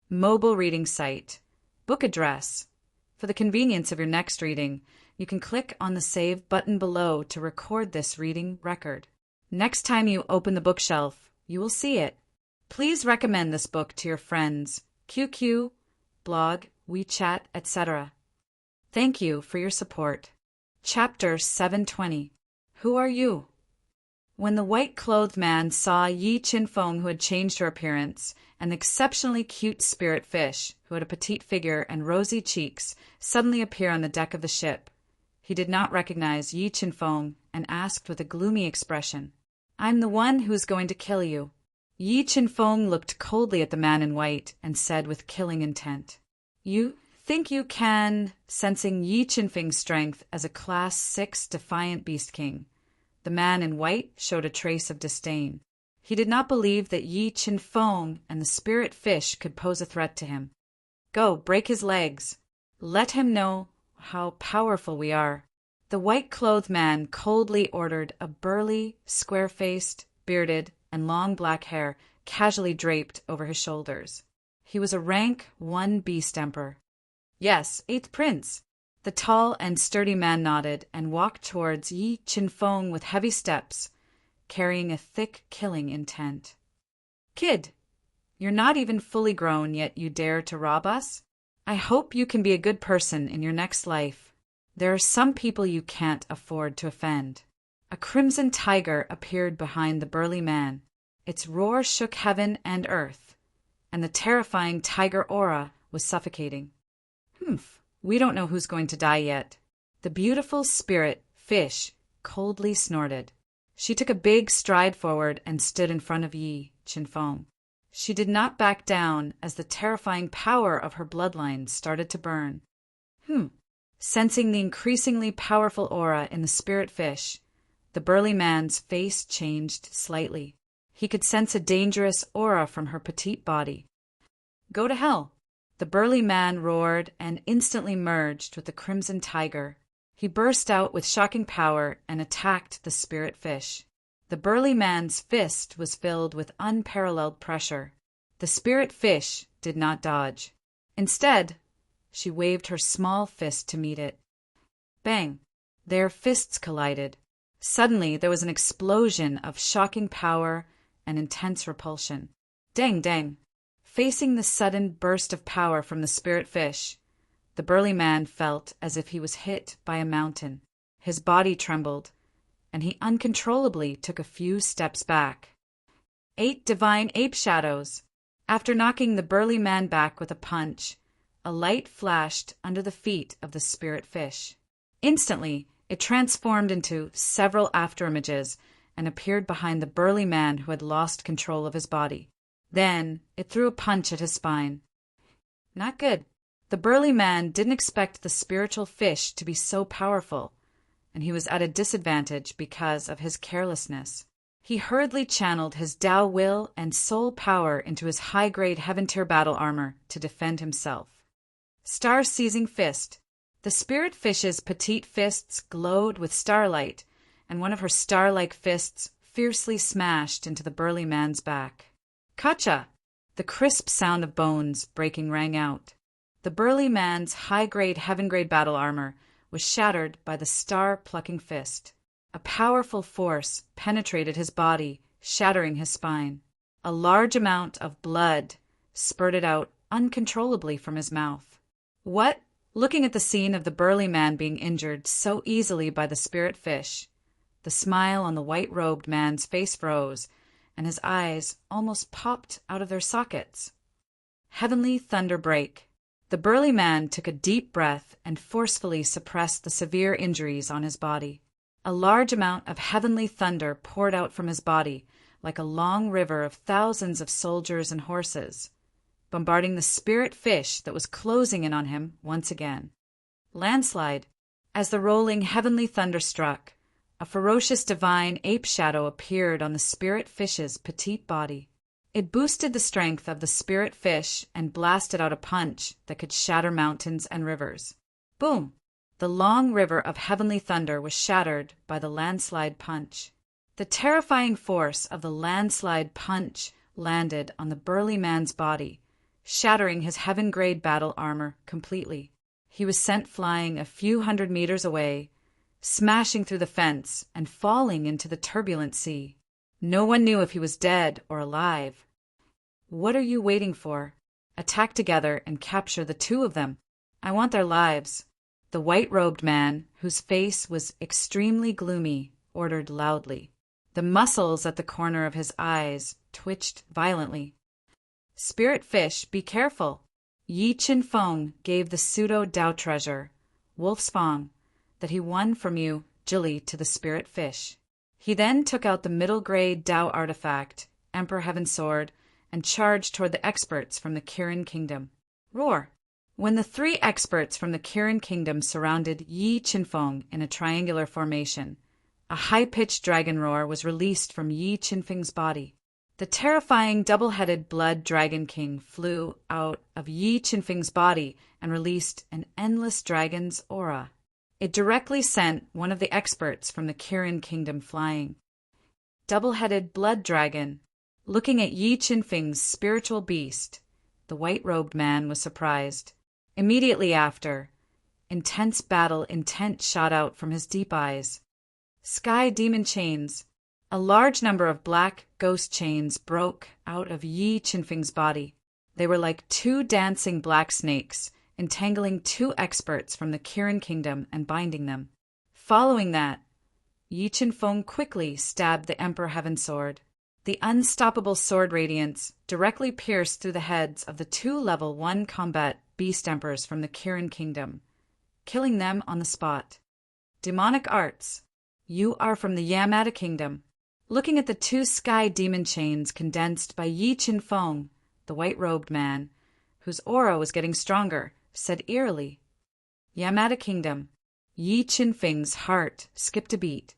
mobile reading site, book address. For the convenience of your next reading, you can click on the Save button below to record this reading record. Next time you open the bookshelf, you will see it. Please recommend this book to your friends, QQ, blog, WeChat, etc. Thank you for your support. Chapter 720. Who are you? When the white-clothed man saw Yi Chin-fong, who had changed her appearance, and the exceptionally cute spirit fish, who had a petite figure and rosy cheeks, suddenly appear on the deck of the ship, he did not recognize Yi Chin-fong and asked with a gloomy expression, "I'm the one who is going to kill you." Yi Chin-fong looked coldly at the man in white and said with killing intent, "You think you can," sensing Yi Chin-fong's strength as a Class 6 defiant beast king. The man in white showed a trace of disdain. He did not believe that Yi Chin-fong and the spirit fish could pose a threat to him. "Go, break his legs. Let him know how powerful we are." The white-clothed man coldly ordered, a burly, square-faced, bearded, and long black hair casually draped over his shoulders. He was a rank 1 beast emperor. "Yes, 8th prince." The tall and sturdy man nodded and walked towards Yi Chin-fong with heavy steps, carrying a thick killing intent. "Kid, you're not even fully grown, yet you dare to rob us? I hope you can be a good person in your next life. There are some people you can't afford to offend." A crimson tiger appeared behind the burly man. Its roar shook heaven and earth, and the terrifying tiger aura was suffocating. "Humph. We don't know who's going to die yet." The beautiful spirit fish coldly snorted. She took a big stride forward and stood in front of Yi Chin-fong. She did not back down as the terrifying power of her bloodline started to burn. Sensing the increasingly powerful aura in the spirit fish, the burly man's face changed slightly. He could sense a dangerous aura from her petite body. "Go to hell!" The burly man roared and instantly merged with the crimson tiger. He burst out with shocking power and attacked the spirit fish. The burly man's fist was filled with unparalleled pressure. The spirit fish did not dodge. Instead, she waved her small fist to meet it. Bang! Their fists collided. Suddenly, there was an explosion of shocking power and intense repulsion. Dang, dang! Facing the sudden burst of power from the spirit fish, the burly man felt as if he was hit by a mountain. His body trembled, and he uncontrollably took a few steps back. 8 divine ape shadows! After knocking the burly man back with a punch, a light flashed under the feet of the spirit fish. Instantly, it transformed into several afterimages and appeared behind the burly man who had lost control of his body. Then it threw a punch at his spine. Not good. The burly man didn't expect the spiritual fish to be so powerful, and he was at a disadvantage because of his carelessness. He hurriedly channeled his Tao will and soul power into his high-grade heaven-tier battle armor to defend himself. Star-seizing fist. The spirit fish's petite fists glowed with starlight, and one of her star-like fists fiercely smashed into the burly man's back. Kacha! The crisp sound of bones breaking rang out. The burly man's high-grade heaven-grade battle armor was shattered by the star-plucking fist. A powerful force penetrated his body, shattering his spine. A large amount of blood spurted out uncontrollably from his mouth. What? Looking at the scene of the burly man being injured so easily by the spirit fish, the smile on the white-robed man's face froze, and his eyes almost popped out of their sockets. Heavenly thunder break. The burly man took a deep breath and forcefully suppressed the severe injuries on his body. A large amount of heavenly thunder poured out from his body like a long river of thousands of soldiers and horses, bombarding the spirit fish that was closing in on him once again. Landslide. As the rolling heavenly thunder struck, a ferocious divine ape shadow appeared on the spirit fish's petite body. It boosted the strength of the spirit fish and blasted out a punch that could shatter mountains and rivers. Boom! The long river of heavenly thunder was shattered by the landslide punch. The terrifying force of the landslide punch landed on the burly man's body, shattering his heaven-grade battle armor completely. He was sent flying a few hundred meters away, smashing through the fence and falling into the turbulent sea. No one knew if he was dead or alive. What are you waiting for? Attack together and capture the two of them. I want their lives. The white-robed man, whose face was extremely gloomy, ordered loudly. The muscles at the corner of his eyes twitched violently. Spirit fish, be careful. Yi Chin-feng gave the pseudo-Dao treasure, Wolf's Fang, that he won from you, Jili, to the spirit fish. He then took out the middle-grade Dao artifact, Emperor Heaven Sword, and charged toward the experts from the Kirin Kingdom. Roar! When the three experts from the Kirin Kingdom surrounded Yi Chin-feng in a triangular formation, a high-pitched dragon roar was released from Yi Chin-feng's body. The terrifying double-headed Blood Dragon King flew out of Yi Chin-feng's body and released an endless dragon's aura. It directly sent one of the experts from the Kirin Kingdom flying. Double-headed Blood Dragon. Looking at Yi Chin-feng's spiritual beast, the white-robed man was surprised. Immediately after, intense battle intent shot out from his deep eyes. Sky demon chains. A large number of black ghost chains broke out of Yi Chin-feng's body. They were like two dancing black snakes, entangling two experts from the Kirin Kingdom and binding them. Following that, Yi Chin-feng quickly stabbed the Emperor Heaven Sword. The unstoppable sword radiance directly pierced through the heads of the two level 1 combat beast emperors from the Kirin Kingdom, killing them on the spot. Demonic arts. You are from the Yamada Kingdom. Looking at the two sky demon chains condensed by Yi Chin-feng, the white-robed man, whose aura was getting stronger, said eerily, Yamada Kingdom. Yi Chin-feng's heart skipped a beat.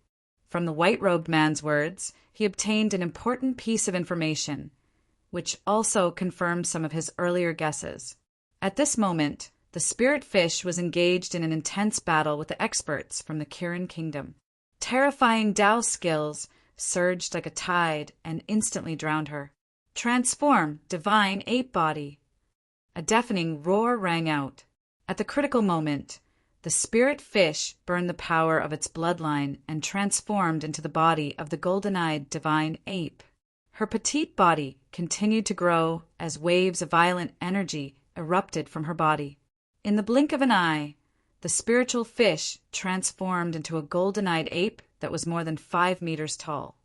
From the white-robed man's words, he obtained an important piece of information, which also confirmed some of his earlier guesses. At this moment, the spirit fish was engaged in an intense battle with the experts from the Kirin Kingdom. Terrifying Dao skills surged like a tide and instantly drowned her. Transform, divine ape body. A deafening roar rang out. At the critical moment, the spirit fish burned the power of its bloodline and transformed into the body of the golden-eyed divine ape. Her petite body continued to grow as waves of violent energy erupted from her body. In the blink of an eye, the spiritual fish transformed into a golden-eyed ape that was more than 5 meters tall.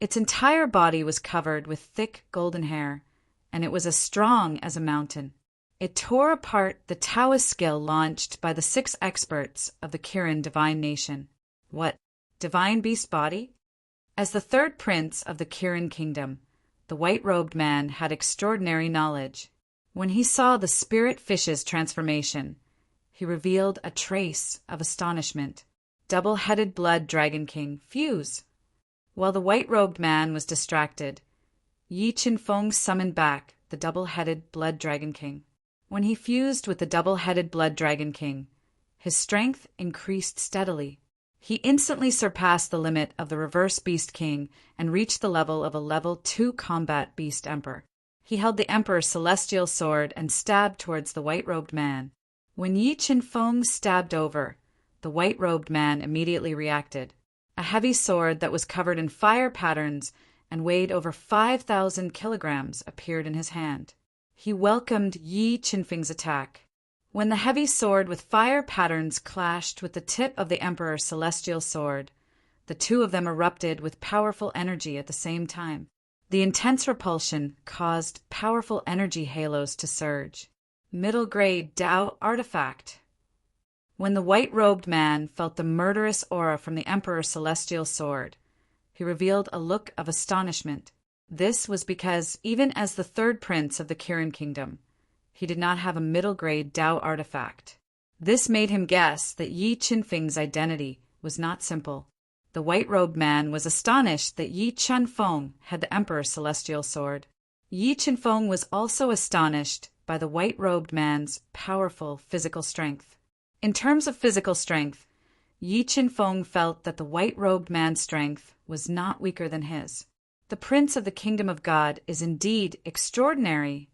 Its entire body was covered with thick golden hair, and it was as strong as a mountain. It tore apart the Taoist skill launched by the 6 experts of the Kirin Divine Nation. What? Divine beast body? As the third prince of the Kirin Kingdom, the white-robed man had extraordinary knowledge. When he saw the spirit fish's transformation, he revealed a trace of astonishment. Double-headed Blood Dragon King, fuse! While the white-robed man was distracted, Yi Chin-feng summoned back the double-headed Blood Dragon King. When he fused with the double-headed Blood Dragon King, his strength increased steadily. He instantly surpassed the limit of the Reverse Beast King and reached the level of a level 2 combat Beast Emperor. He held the Emperor's celestial sword and stabbed towards the white-robed man. When Yi Chin-feng stabbed over, the white-robed man immediately reacted. A heavy sword that was covered in fire patterns and weighed over 5,000 kilograms appeared in his hand. He welcomed Yi Chin-feng's attack. When the heavy sword with fire patterns clashed with the tip of the Emperor's celestial sword, the two of them erupted with powerful energy at the same time. The intense repulsion caused powerful energy halos to surge. Middle-grade Dao artifact. When the white-robed man felt the murderous aura from the Emperor's celestial sword, he revealed a look of astonishment. This was because, even as the third prince of the Kirin Kingdom, he did not have a middle-grade Dao artifact. This made him guess that Yi Chin-feng's identity was not simple. The white-robed man was astonished that Yi Chin-feng had the Emperor's celestial sword. Yi Chin-feng was also astonished by the white-robed man's powerful physical strength. In terms of physical strength, Yi Chin-feng felt that the white-robed man's strength was not weaker than his. The Prince of the Kingdom of God is indeed extraordinary.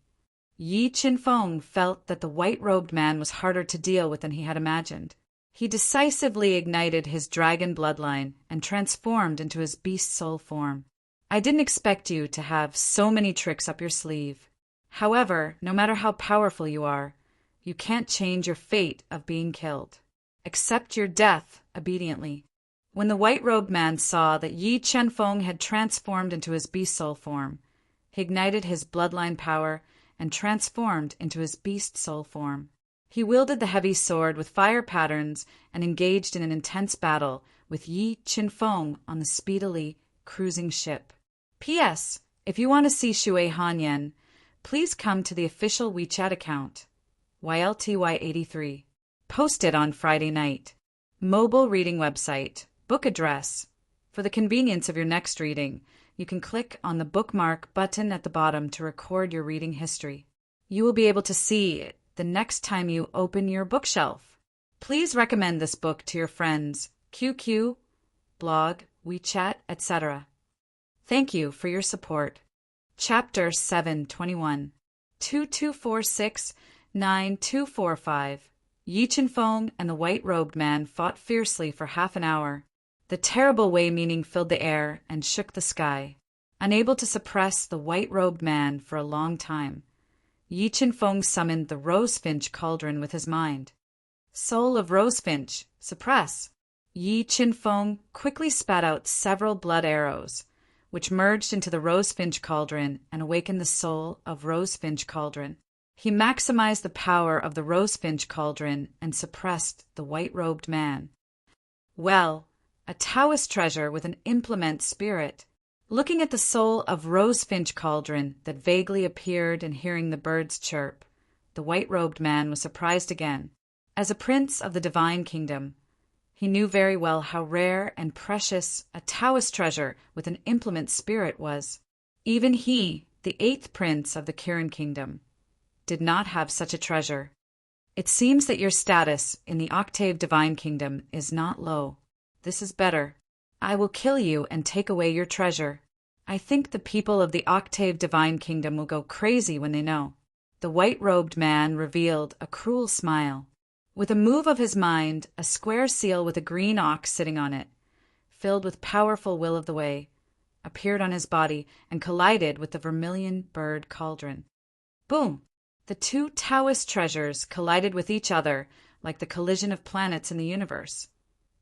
Yi Qinfeng felt that the white-robed man was harder to deal with than he had imagined. He decisively ignited his dragon bloodline and transformed into his beast soul form. I didn't expect you to have so many tricks up your sleeve. However, no matter how powerful you are, you can't change your fate of being killed. Accept your death obediently. When the white-robed man saw that Yi Qinfeng had transformed into his beast soul form, he ignited his bloodline power and transformed into his beast soul form. He wielded the heavy sword with fire patterns and engaged in an intense battle with Yi Qinfeng on the speedily cruising ship. P.S. If you want to see Shui Hanyan, please come to the official WeChat account, YLTY83. Posted on Friday night. Mobile reading website. Book address. For the convenience of your next reading, you can click on the bookmark button at the bottom to record your reading history. You will be able to see it the next time you open your bookshelf. Please recommend this book to your friends, QQ, blog, WeChat, etc. Thank you for your support. Chapter 721 2246-9245. Yi Qinfeng and the white-robed man fought fiercely for half an hour. The terrible Wei meaning filled the air and shook the sky. Unable to suppress the white-robed man for a long time, Yi Qinfeng summoned the rosefinch cauldron with his mind. Soul of rosefinch, suppress! Yi Qinfeng quickly spat out several blood arrows, which merged into the rosefinch cauldron and awakened the soul of rosefinch cauldron. He maximized the power of the rosefinch cauldron and suppressed the white-robed man. Well, a Taoist treasure with an implement spirit. Looking at the soul of rosefinch cauldron that vaguely appeared and hearing the birds chirp, the white-robed man was surprised again. As a prince of the divine kingdom, he knew very well how rare and precious a Taoist treasure with an implement spirit was. Even he, the 8th prince of the Kirin kingdom, did not have such a treasure. It seems that your status in the octave divine kingdom is not low. This is better. I will kill you and take away your treasure. I think the people of the octave divine kingdom will go crazy when they know. The white-robed man revealed a cruel smile. With a move of his mind, a square seal with a green ox sitting on it, filled with powerful will of the way, appeared on his body and collided with the vermilion bird cauldron. Boom! The two Taoist treasures collided with each other like the collision of planets in the universe,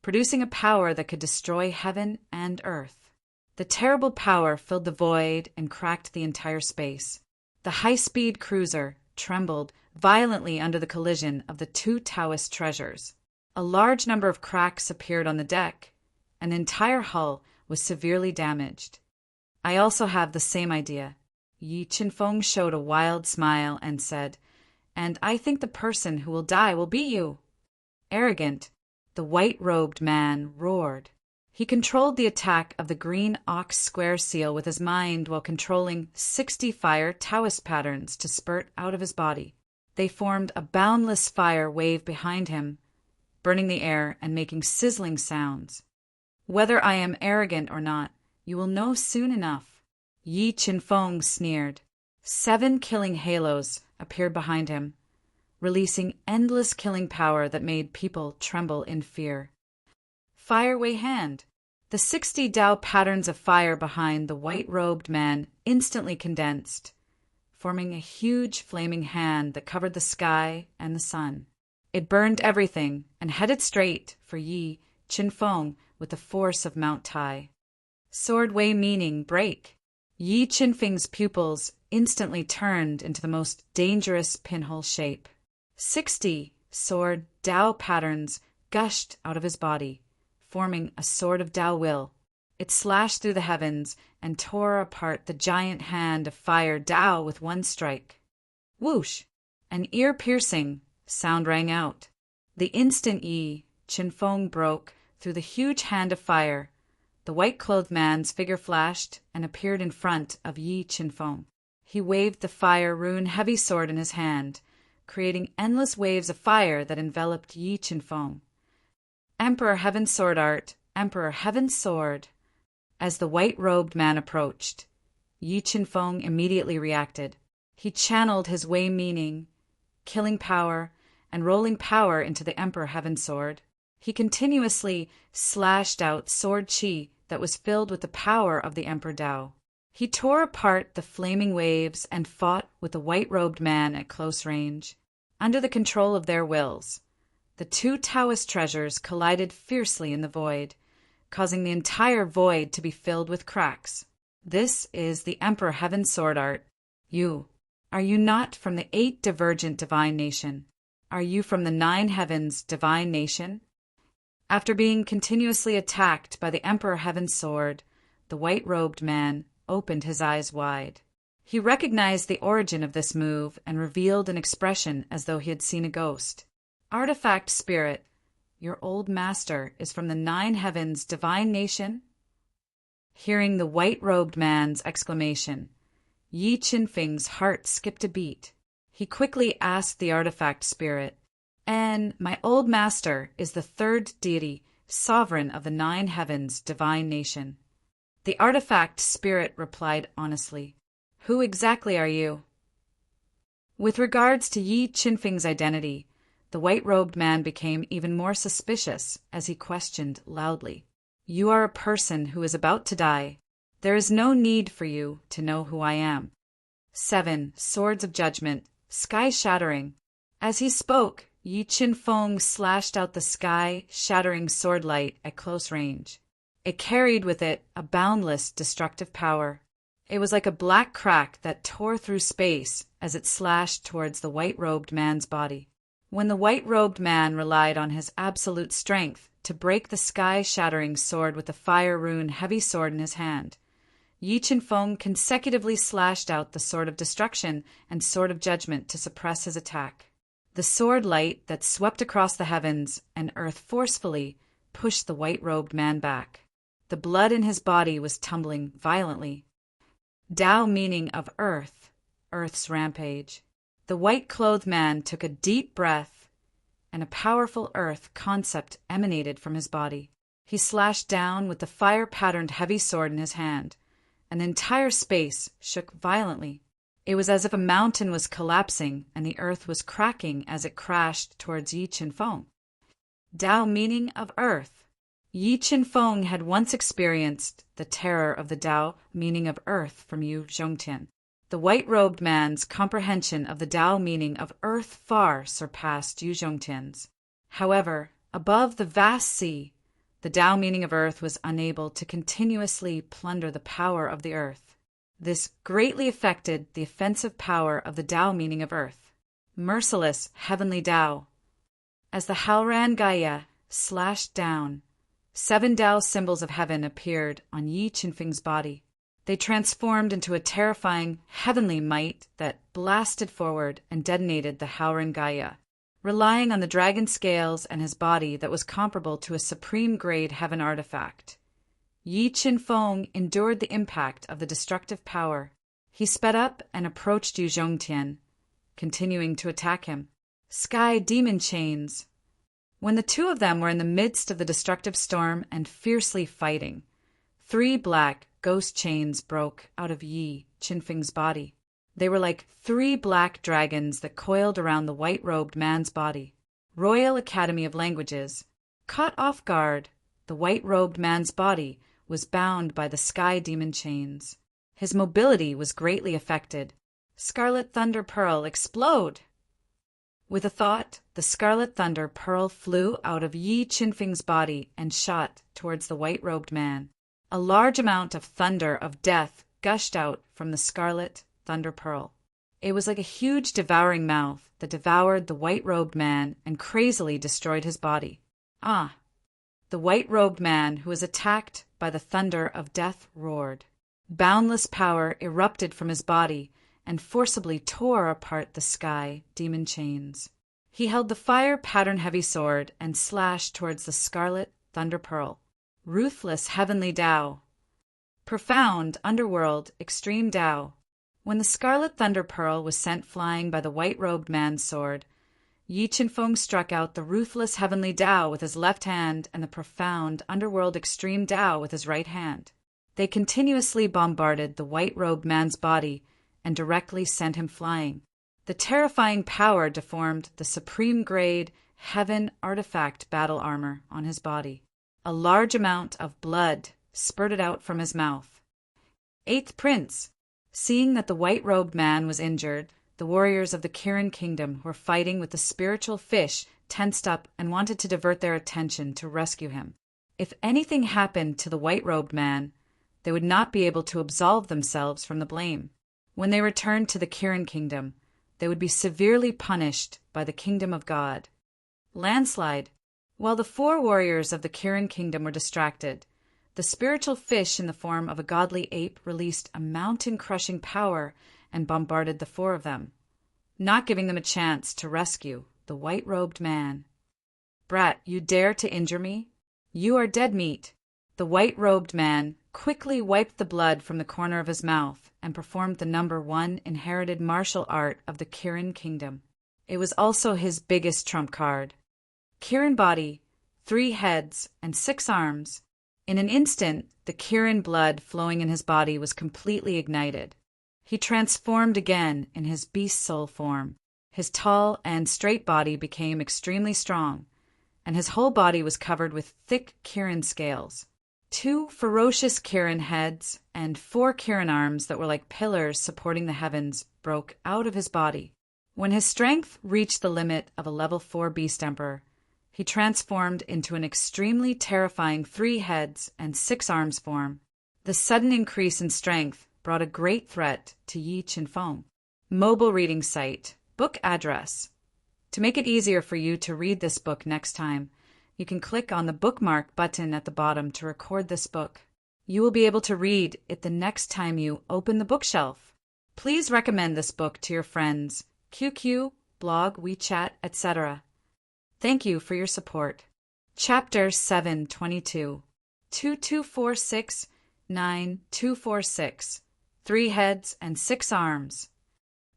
producing a power that could destroy heaven and earth. The terrible power filled the void and cracked the entire space. The high-speed cruiser trembled violently under the collision of the two Taoist treasures. A large number of cracks appeared on the deck. An entire hull was severely damaged. I also have the same idea. Yi Qinfeng showed a wild smile and said, "And I think the person who will die will be you." Arrogant, the white-robed man roared. He controlled the attack of the green ox square seal with his mind while controlling 60 fire Taoist patterns to spurt out of his body. They formed a boundless fire wave behind him, burning the air and making sizzling sounds. Whether I am arrogant or not, you will know soon enough. Yi Qinfeng sneered. 7 killing halos appeared behind him, releasing endless killing power that made people tremble in fear. Fire Wei Hand. The 60 Tao patterns of fire behind the white-robed man instantly condensed, forming a huge flaming hand that covered the sky and the sun. It burned everything and headed straight for Yi Qinfeng with the force of Mount Tai. Sword Wei meaning break. Yi Qinfeng's pupils instantly turned into the most dangerous pinhole shape. 60 sword Tao patterns gushed out of his body, forming a sword of Tao will. It slashed through the heavens and tore apart the giant hand of fire Tao with one strike. Whoosh! An ear-piercing sound rang out. The instant Yi Qinfeng broke through the huge hand of fire, the white-clothed man's figure flashed and appeared in front of Yi Qinfeng. He waved the fire rune heavy sword in his hand, creating endless waves of fire that enveloped Yi Qinfeng. Emperor Heaven Sword Art, Emperor Heaven Sword. As the white-robed man approached, Yi Qinfeng immediately reacted. He channeled his Wei meaning, killing power, and rolling power into the Emperor Heaven Sword. He continuously slashed out sword qi that was filled with the power of the Emperor Tao. He tore apart the flaming waves and fought with the white-robed man at close range. Under the control of their wills, the two Taoist treasures collided fiercely in the void, causing the entire void to be filled with cracks. This is the Emperor Heaven Sword art. Are you not from the 8 divergent divine nation? Are you from the 9 heavens divine nation? After being continuously attacked by the Emperor Heaven Sword, the white-robed man opened his eyes wide. He recognized the origin of this move and revealed an expression as though he had seen a ghost. Artifact Spirit, your old master is from the 9 heavens divine nation? Hearing the white-robed man's exclamation, Yi Qinfeng's heart skipped a beat. He quickly asked the artifact spirit, "And my old master is the 3rd deity, sovereign of the 9 heavens, divine nation." The artifact spirit replied honestly, "Who exactly are you?" With regards to Yi Qinfeng's identity, the white-robed man became even more suspicious as he questioned loudly, "You are a person who is about to die. There is no need for you to know who I am." 7 Swords of Judgment, sky-shattering. As he spoke, Yi Qinfeng slashed out the sky-shattering swordlight at close range. It carried with it a boundless destructive power. It was like a black crack that tore through space as it slashed towards the white-robed man's body. When the white-robed man relied on his absolute strength to break the sky-shattering sword with the fire rune heavy sword in his hand, Yi Qinfeng consecutively slashed out the Sword of Destruction and Sword of Judgment to suppress his attack. The sword light that swept across the heavens and earth forcefully pushed the white-robed man back. The blood in his body was tumbling violently. Tao meaning of earth, earth's rampage. The white-clothed man took a deep breath, and a powerful earth concept emanated from his body. He slashed down with the fire-patterned heavy sword in his hand, and the entire space shook violently. It was as if a mountain was collapsing and the earth was cracking as it crashed towards Yi Qinfeng. Tao meaning of earth. Yi Qinfeng had once experienced the terror of the Tao meaning of earth from Yu Zhongtian. The white-robed man's comprehension of the Tao meaning of earth far surpassed Yu Zhongtian's. However, above the vast sea, the Tao meaning of earth was unable to continuously plunder the power of the earth. This greatly affected the offensive power of the Tao meaning of earth. Merciless heavenly Tao. As the Halran Gaia slashed down, 7 Tao symbols of heaven appeared on Yi Qinfeng's body. They transformed into a terrifying heavenly might that blasted forward and detonated the Halran Gaia. Relying on the dragon scales and his body that was comparable to a supreme-grade heaven artifact, Yi Qinfeng endured the impact of the destructive power. He sped up and approached Yu Zhongtian, continuing to attack him. Sky demon chains. When the two of them were in the midst of the destructive storm and fiercely fighting, 3 black ghost chains broke out of Yi Qinfeng's body. They were like 3 black dragons that coiled around the white-robed man's body. Royal Academy of Languages. Caught off guard, the white-robed man's body was bound by the sky demon chains. His mobility was greatly affected. Scarlet Thunder Pearl, explode! With a thought, the Scarlet Thunder Pearl flew out of Yi Qinfeng's body and shot towards the white-robed man. A large amount of thunder of death gushed out from the Scarlet Thunder Pearl. It was like a huge devouring mouth that devoured the white-robed man and crazily destroyed his body. Ah! The white-robed man who was attacked by the thunder of death roared. Boundless power erupted from his body and forcibly tore apart the sky demon chains. He held the fire-pattern heavy sword and slashed towards the Scarlet Thunder Pearl. Ruthless heavenly Tao. Profound underworld extreme Tao. When the Scarlet Thunder Pearl was sent flying by the white-robed man's sword, Yi Qinfeng struck out the ruthless heavenly Tao with his left hand and the profound underworld extreme Tao with his right hand. They continuously bombarded the white-robed man's body and directly sent him flying. The terrifying power deformed the supreme-grade heaven artifact battle armor on his body. A large amount of blood spurted out from his mouth. Eighth Prince. Seeing that the white-robed man was injured, the warriors of the Kirin kingdom who were fighting with the spiritual fish tensed up and wanted to divert their attention to rescue him. If anything happened to the white-robed man, they would not be able to absolve themselves from the blame. When they returned to the Kirin kingdom, they would be severely punished by the kingdom of God. Landslide. While the 4 warriors of the Kirin kingdom were distracted, the spiritual fish in the form of a godly ape released a mountain-crushing power and bombarded the 4 of them, not giving them a chance to rescue the white-robed man. Brat, you dare to injure me? You are dead meat. The white-robed man quickly wiped the blood from the corner of his mouth and performed the number 1 inherited martial art of the Kirin kingdom. It was also his biggest trump card. Kirin body, 3 heads, and 6 arms. In an instant, the Kirin blood flowing in his body was completely ignited. He transformed again in his beast soul form. His tall and straight body became extremely strong, and his whole body was covered with thick Kirin scales. 2 ferocious Kirin heads and 4 Kirin arms that were like pillars supporting the heavens broke out of his body. When his strength reached the limit of a level 4 beast emperor, he transformed into an extremely terrifying 3 heads and 6 arms form. The sudden increase in strength brought a great threat to Yi Qinfeng. Mobile reading site, book address. To make it easier for you to read this book next time, you can click on the bookmark button at the bottom to record this book. You will be able to read it the next time you open the bookshelf. Please recommend this book to your friends, QQ, blog, WeChat, etc. Thank you for your support. Chapter 722. 2246-9246. 3 heads and 6 arms.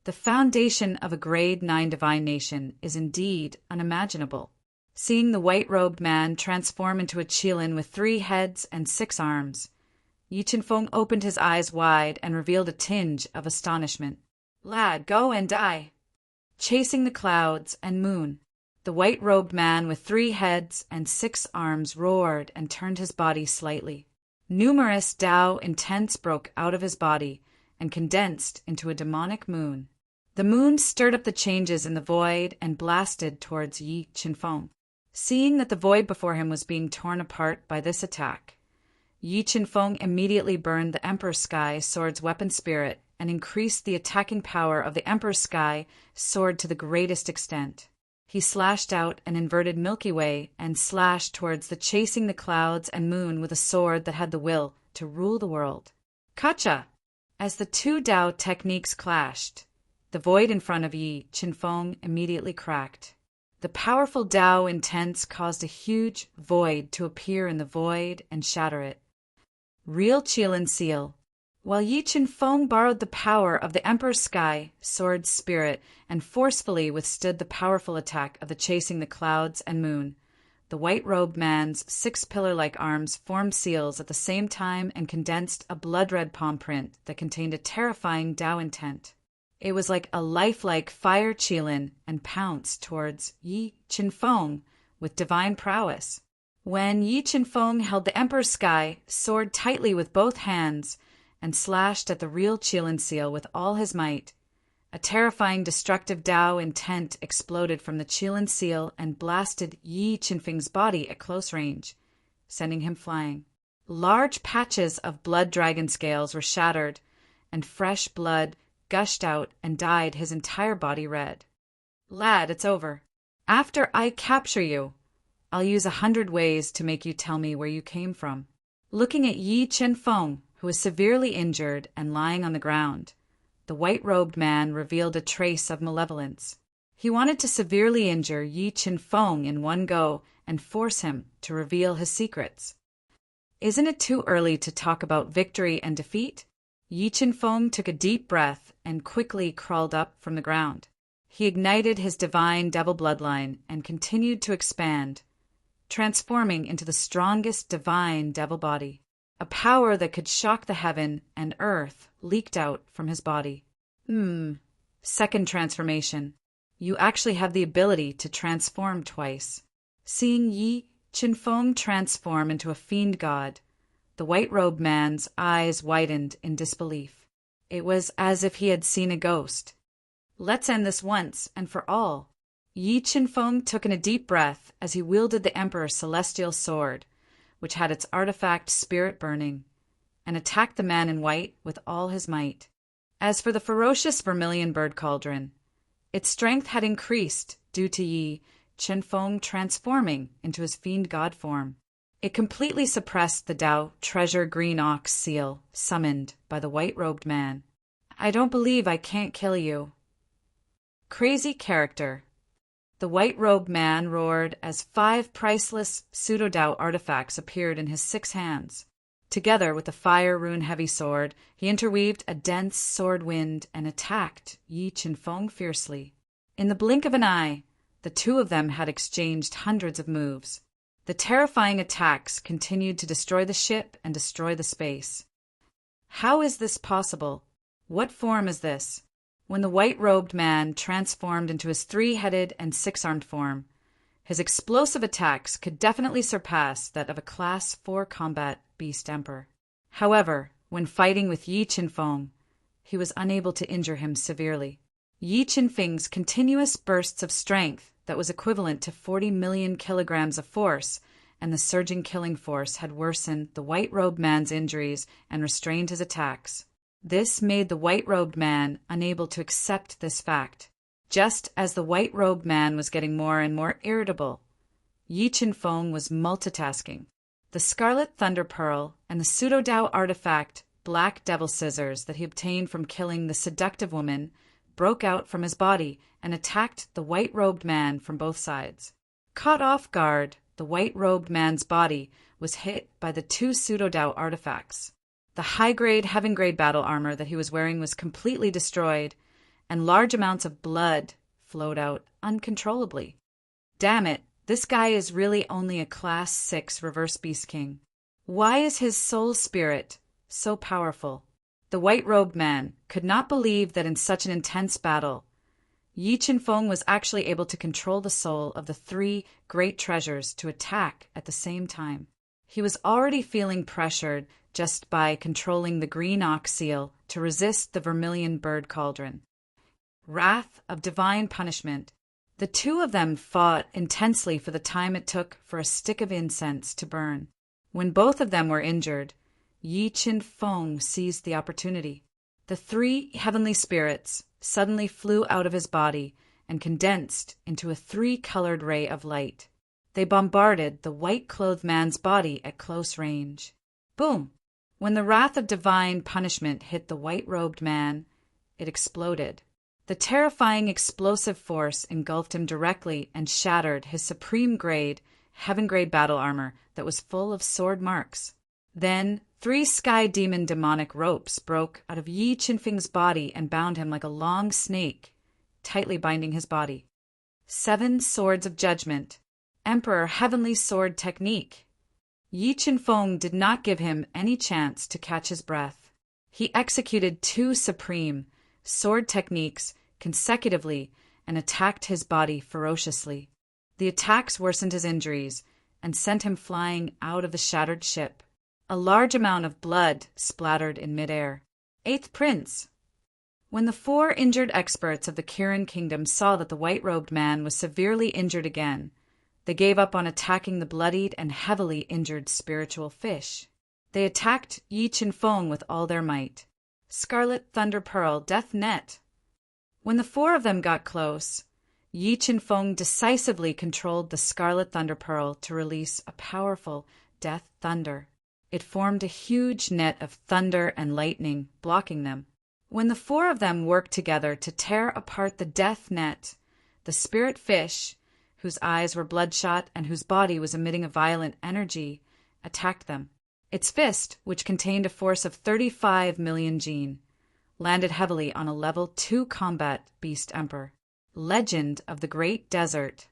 The foundation of a grade 9 divine nation is indeed unimaginable. Seeing the white-robed man transform into a Qilin with 3 heads and 6 arms, Yi Qinfeng opened his eyes wide and revealed a tinge of astonishment. Lad, go and die. Chasing the clouds and moon, the white-robed man with 3 heads and 6 arms roared and turned his body slightly. Numerous Tao intents broke out of his body and condensed into a demonic moon. The moon stirred up the changes in the void and blasted towards Yi Qinfeng. Seeing that the void before him was being torn apart by this attack, Yi Qinfeng immediately burned the Emperor's Sky sword's weapon spirit and increased the attacking power of the Emperor's Sky sword to the greatest extent. He slashed out an inverted Milky Way and slashed towards the chasing the clouds and moon with a sword that had the will to rule the world. Kacha! As the 2 Tao techniques clashed, the void in front of Yi Qinfeng immediately cracked. The powerful Tao intents caused a huge void to appear in the void and shatter it. Real Qilin seal. While Yi Qinfeng borrowed the power of the Emperor's Sky sword spirit and forcefully withstood the powerful attack of the chasing the clouds and moon, the white-robed man's 6 pillar-like arms formed seals at the same time and condensed a blood-red palm print that contained a terrifying Tao intent. It was like a lifelike fire Qilin and pounced towards Yi Qinfeng with divine prowess. When Yi Qinfeng held the Emperor's Sky sword tightly with both hands and slashed at the real Qilin seal with all his might, a terrifying destructive Tao intent exploded from the Qilin seal and blasted Yi Qinfeng's body at close range, sending him flying. Large patches of blood dragon scales were shattered, and fresh blood gushed out and dyed his entire body red. Lad, it's over. After I capture you, I'll use 100 ways to make you tell me where you came from. Looking at Yi Qinfeng, who was severely injured and lying on the ground, the white-robed man revealed a trace of malevolence. He wanted to severely injure Yi Qinfeng in one go and force him to reveal his secrets. Isn't it too early to talk about victory and defeat? Yi Qinfeng took a deep breath and quickly crawled up from the ground. He ignited his divine devil bloodline and continued to expand, transforming into the strongest divine devil body. A power that could shock the heaven and earth leaked out from his body. Second transformation. You actually have the ability to transform twice. Seeing Yi Qinfeng transform into a fiend god, the white-robed man's eyes widened in disbelief. It was as if he had seen a ghost. Let's end this once and for all. Yi Qinfeng took in a deep breath as he wielded the Emperor's celestial sword, which had its artifact spirit burning, and attacked the man in white with all his might. As for the ferocious vermilion bird cauldron, its strength had increased due to Yi Qinfeng transforming into his fiend god form. It completely suppressed the Dao treasure green ox seal summoned by the white-robed man. I don't believe I can't kill you. Crazy character. The white-robed man roared as 5 priceless pseudo-Dao artifacts appeared in his 6 hands. Together with the fire rune-heavy sword, he interweaved a dense sword wind and attacked Yi Qinfeng fiercely. In the blink of an eye, the two of them had exchanged hundreds of moves. The terrifying attacks continued to destroy the ship and destroy the space. How is this possible? What form is this? When the white-robed man transformed into his 3-headed and 6-armed form, his explosive attacks could definitely surpass that of a Class 4 combat beast emperor. However, when fighting with Yi Qinfeng, he was unable to injure him severely. Yi Qinfeng's continuous bursts of strength that was equivalent to 40 million kilograms of force, and the surging killing force had worsened the white-robed man's injuries and restrained his attacks. This made the white-robed man unable to accept this fact. Just as the white-robed man was getting more and more irritable, Yi Qinfeng was multitasking. The Scarlet Thunder Pearl and the pseudo-Dao artifact Black Devil Scissors that he obtained from killing the seductive woman broke out from his body and attacked the white-robed man from both sides. Caught off guard, the white-robed man's body was hit by the 2 pseudo-Dao artifacts. The high-grade, heaven-grade battle armor that he was wearing was completely destroyed, and large amounts of blood flowed out uncontrollably. Damn it, this guy is really only a Class 6 Reverse Beast King. Why is his soul spirit so powerful? The white-robed man could not believe that in such an intense battle, Yi Qinfeng was actually able to control the soul of the 3 great treasures to attack at the same time. He was already feeling pressured just by controlling the green ox seal to resist the vermilion bird cauldron. Wrath of divine punishment. The two of them fought intensely for the time it took for a stick of incense to burn. When both of them were injured, Yi Qinfeng seized the opportunity. The 3 heavenly spirits suddenly flew out of his body and condensed into a 3-colored ray of light. They bombarded the white-clothed man's body at close range. Boom! When the wrath of divine punishment hit the white-robed man, it exploded. The terrifying explosive force engulfed him directly and shattered his supreme-grade, heaven-grade battle armor that was full of sword marks. Then 3 sky demon demonic ropes broke out of Yi Qinfeng's body and bound him like a long snake, tightly binding his body. 7 swords of judgment. Emperor heavenly sword technique. Yi Qinfeng did not give him any chance to catch his breath. He executed 2 supreme sword techniques consecutively and attacked his body ferociously. The attacks worsened his injuries and sent him flying out of the shattered ship. A large amount of blood splattered in midair. 8th Prince. When the 4 injured experts of the Kirin Kingdom saw that the white-robed man was severely injured again, they gave up on attacking the bloodied and heavily injured spiritual fish. They attacked Yi Qinfeng with all their might. Scarlet Thunder Pearl Death Net. When the 4 of them got close, Yi Qinfeng decisively controlled the Scarlet Thunder Pearl to release a powerful death thunder. It formed a huge net of thunder and lightning, blocking them. When the 4 of them worked together to tear apart the death net, the spirit fish, whose eyes were bloodshot and whose body was emitting a violent energy, attacked them. Its fist, which contained a force of 35 million Jin, landed heavily on a level 2 combat beast emperor. Legend of the Great Desert.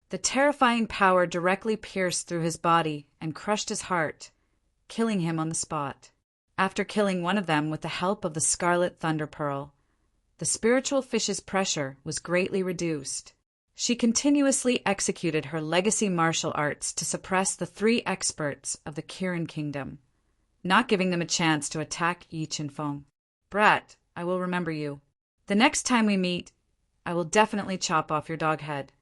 The terrifying power directly pierced through his body and crushed his heart, killing him on the spot. After killing one of them with the help of the Scarlet Thunder Pearl, the spiritual fish's pressure was greatly reduced. She continuously executed her legacy martial arts to suppress the three experts of the Kirin kingdom, not giving them a chance to attack Yi Qinfeng. Brat, I will remember you. The next time we meet, I will definitely chop off your dog head.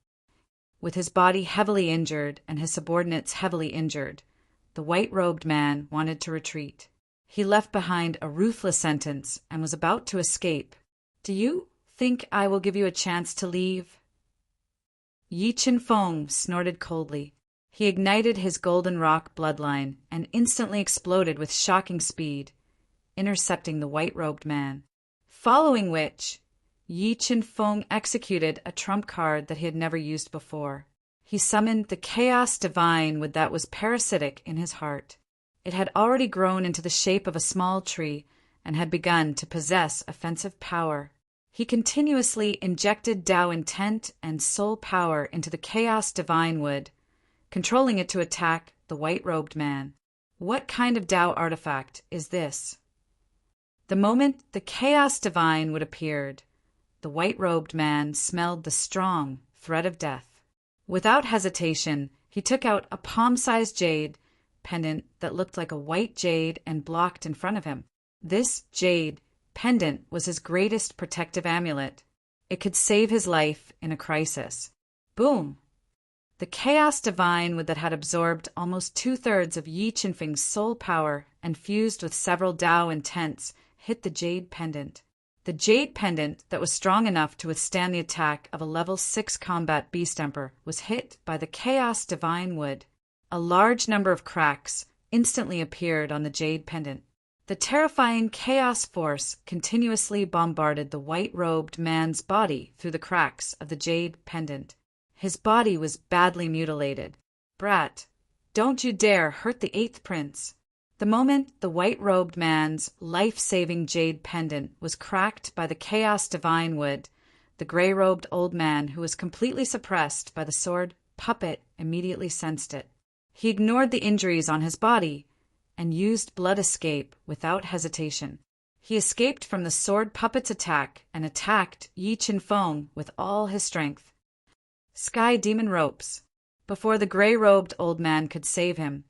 With his body heavily injured and his subordinates heavily injured, the white-robed man wanted to retreat. He left behind a ruthless sentence and was about to escape. Do you think I will give you a chance to leave? Yi Qinfeng snorted coldly. He ignited his golden rock bloodline and instantly exploded with shocking speed, intercepting the white-robed man. Following which, Yi Qinfeng executed a trump card that he had never used before. He summoned the chaos divine wood that was parasitic in his heart. It had already grown into the shape of a small tree and had begun to possess offensive power. He continuously injected Tao intent and soul power into the chaos divine wood, controlling it to attack the white-robed man. What kind of Tao artifact is this? The moment the chaos divine wood appeared, the white-robed man smelled the strong threat of death. Without hesitation, he took out a palm-sized jade pendant that looked like a white jade and blocked in front of him. This jade pendant was his greatest protective amulet. It could save his life in a crisis. Boom! The chaos divine wood that had absorbed almost 2/3 of Yi Qinfeng's soul power and fused with several Tao intents hit the jade pendant. The jade pendant that was strong enough to withstand the attack of a level 6 combat beast emperor was hit by the chaos divine wood. A large number of cracks instantly appeared on the jade pendant. The terrifying chaos force continuously bombarded the white-robed man's body through the cracks of the jade pendant. His body was badly mutilated. Brat, don't you dare hurt the 8th prince. The moment the white-robed man's life-saving jade pendant was cracked by the chaos divine wood, the gray-robed old man, who was completely suppressed by the sword puppet, immediately sensed it. He ignored the injuries on his body and used blood escape without hesitation. He escaped from the sword puppet's attack and attacked Yi Qinfeng with all his strength. Sky demon ropes. Before the gray-robed old man could save him,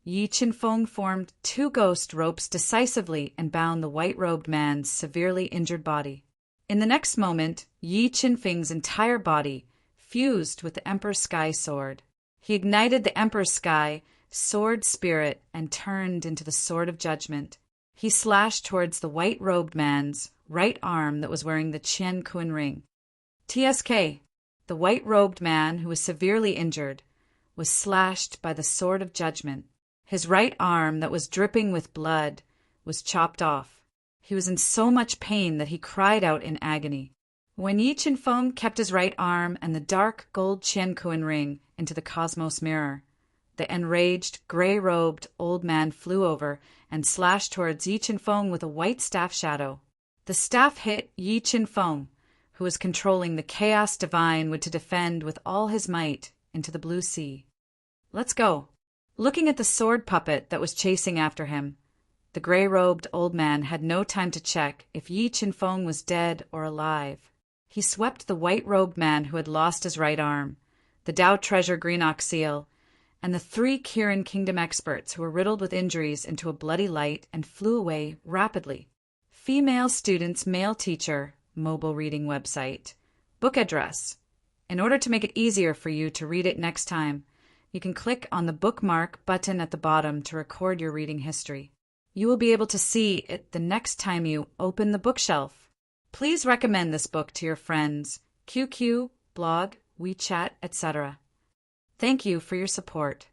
Yi Qinfeng formed 2 ghost ropes decisively and bound the white-robed man's severely injured body. In the next moment, Yi Qinfeng's entire body fused with the Emperor's Sky sword. He ignited the Emperor's Sky sword spirit and turned into the Sword of Judgment. He slashed towards the white-robed man's right arm that was wearing the Qian Kun ring. TSK, the white-robed man, who was severely injured, was slashed by the Sword of Judgment. His right arm, that was dripping with blood, was chopped off. He was in so much pain that he cried out in agony. When Yi Qinfeng kept his right arm and the dark gold Qian Kun ring into the cosmos mirror, the enraged, gray-robed old man flew over and slashed towards Yi Qinfeng with a white staff shadow. The staff hit Yi Qinfeng, who was controlling the chaos divine wood to defend with all his might into the blue sea. Let's go. Looking at the sword puppet that was chasing after him, the gray-robed old man had no time to check if Yi Qinfeng was dead or alive. He swept the white-robed man who had lost his right arm, the Tao treasure Greenock seal, and the 3 Kirin Kingdom experts who were riddled with injuries into a bloody light and flew away rapidly. Female students, male teacher, mobile reading website, book address. In order to make it easier for you to read it next time, you can click on the bookmark button at the bottom to record your reading history. You will be able to see it the next time you open the bookshelf. Please recommend this book to your friends, QQ, blog, WeChat, etc. Thank you for your support.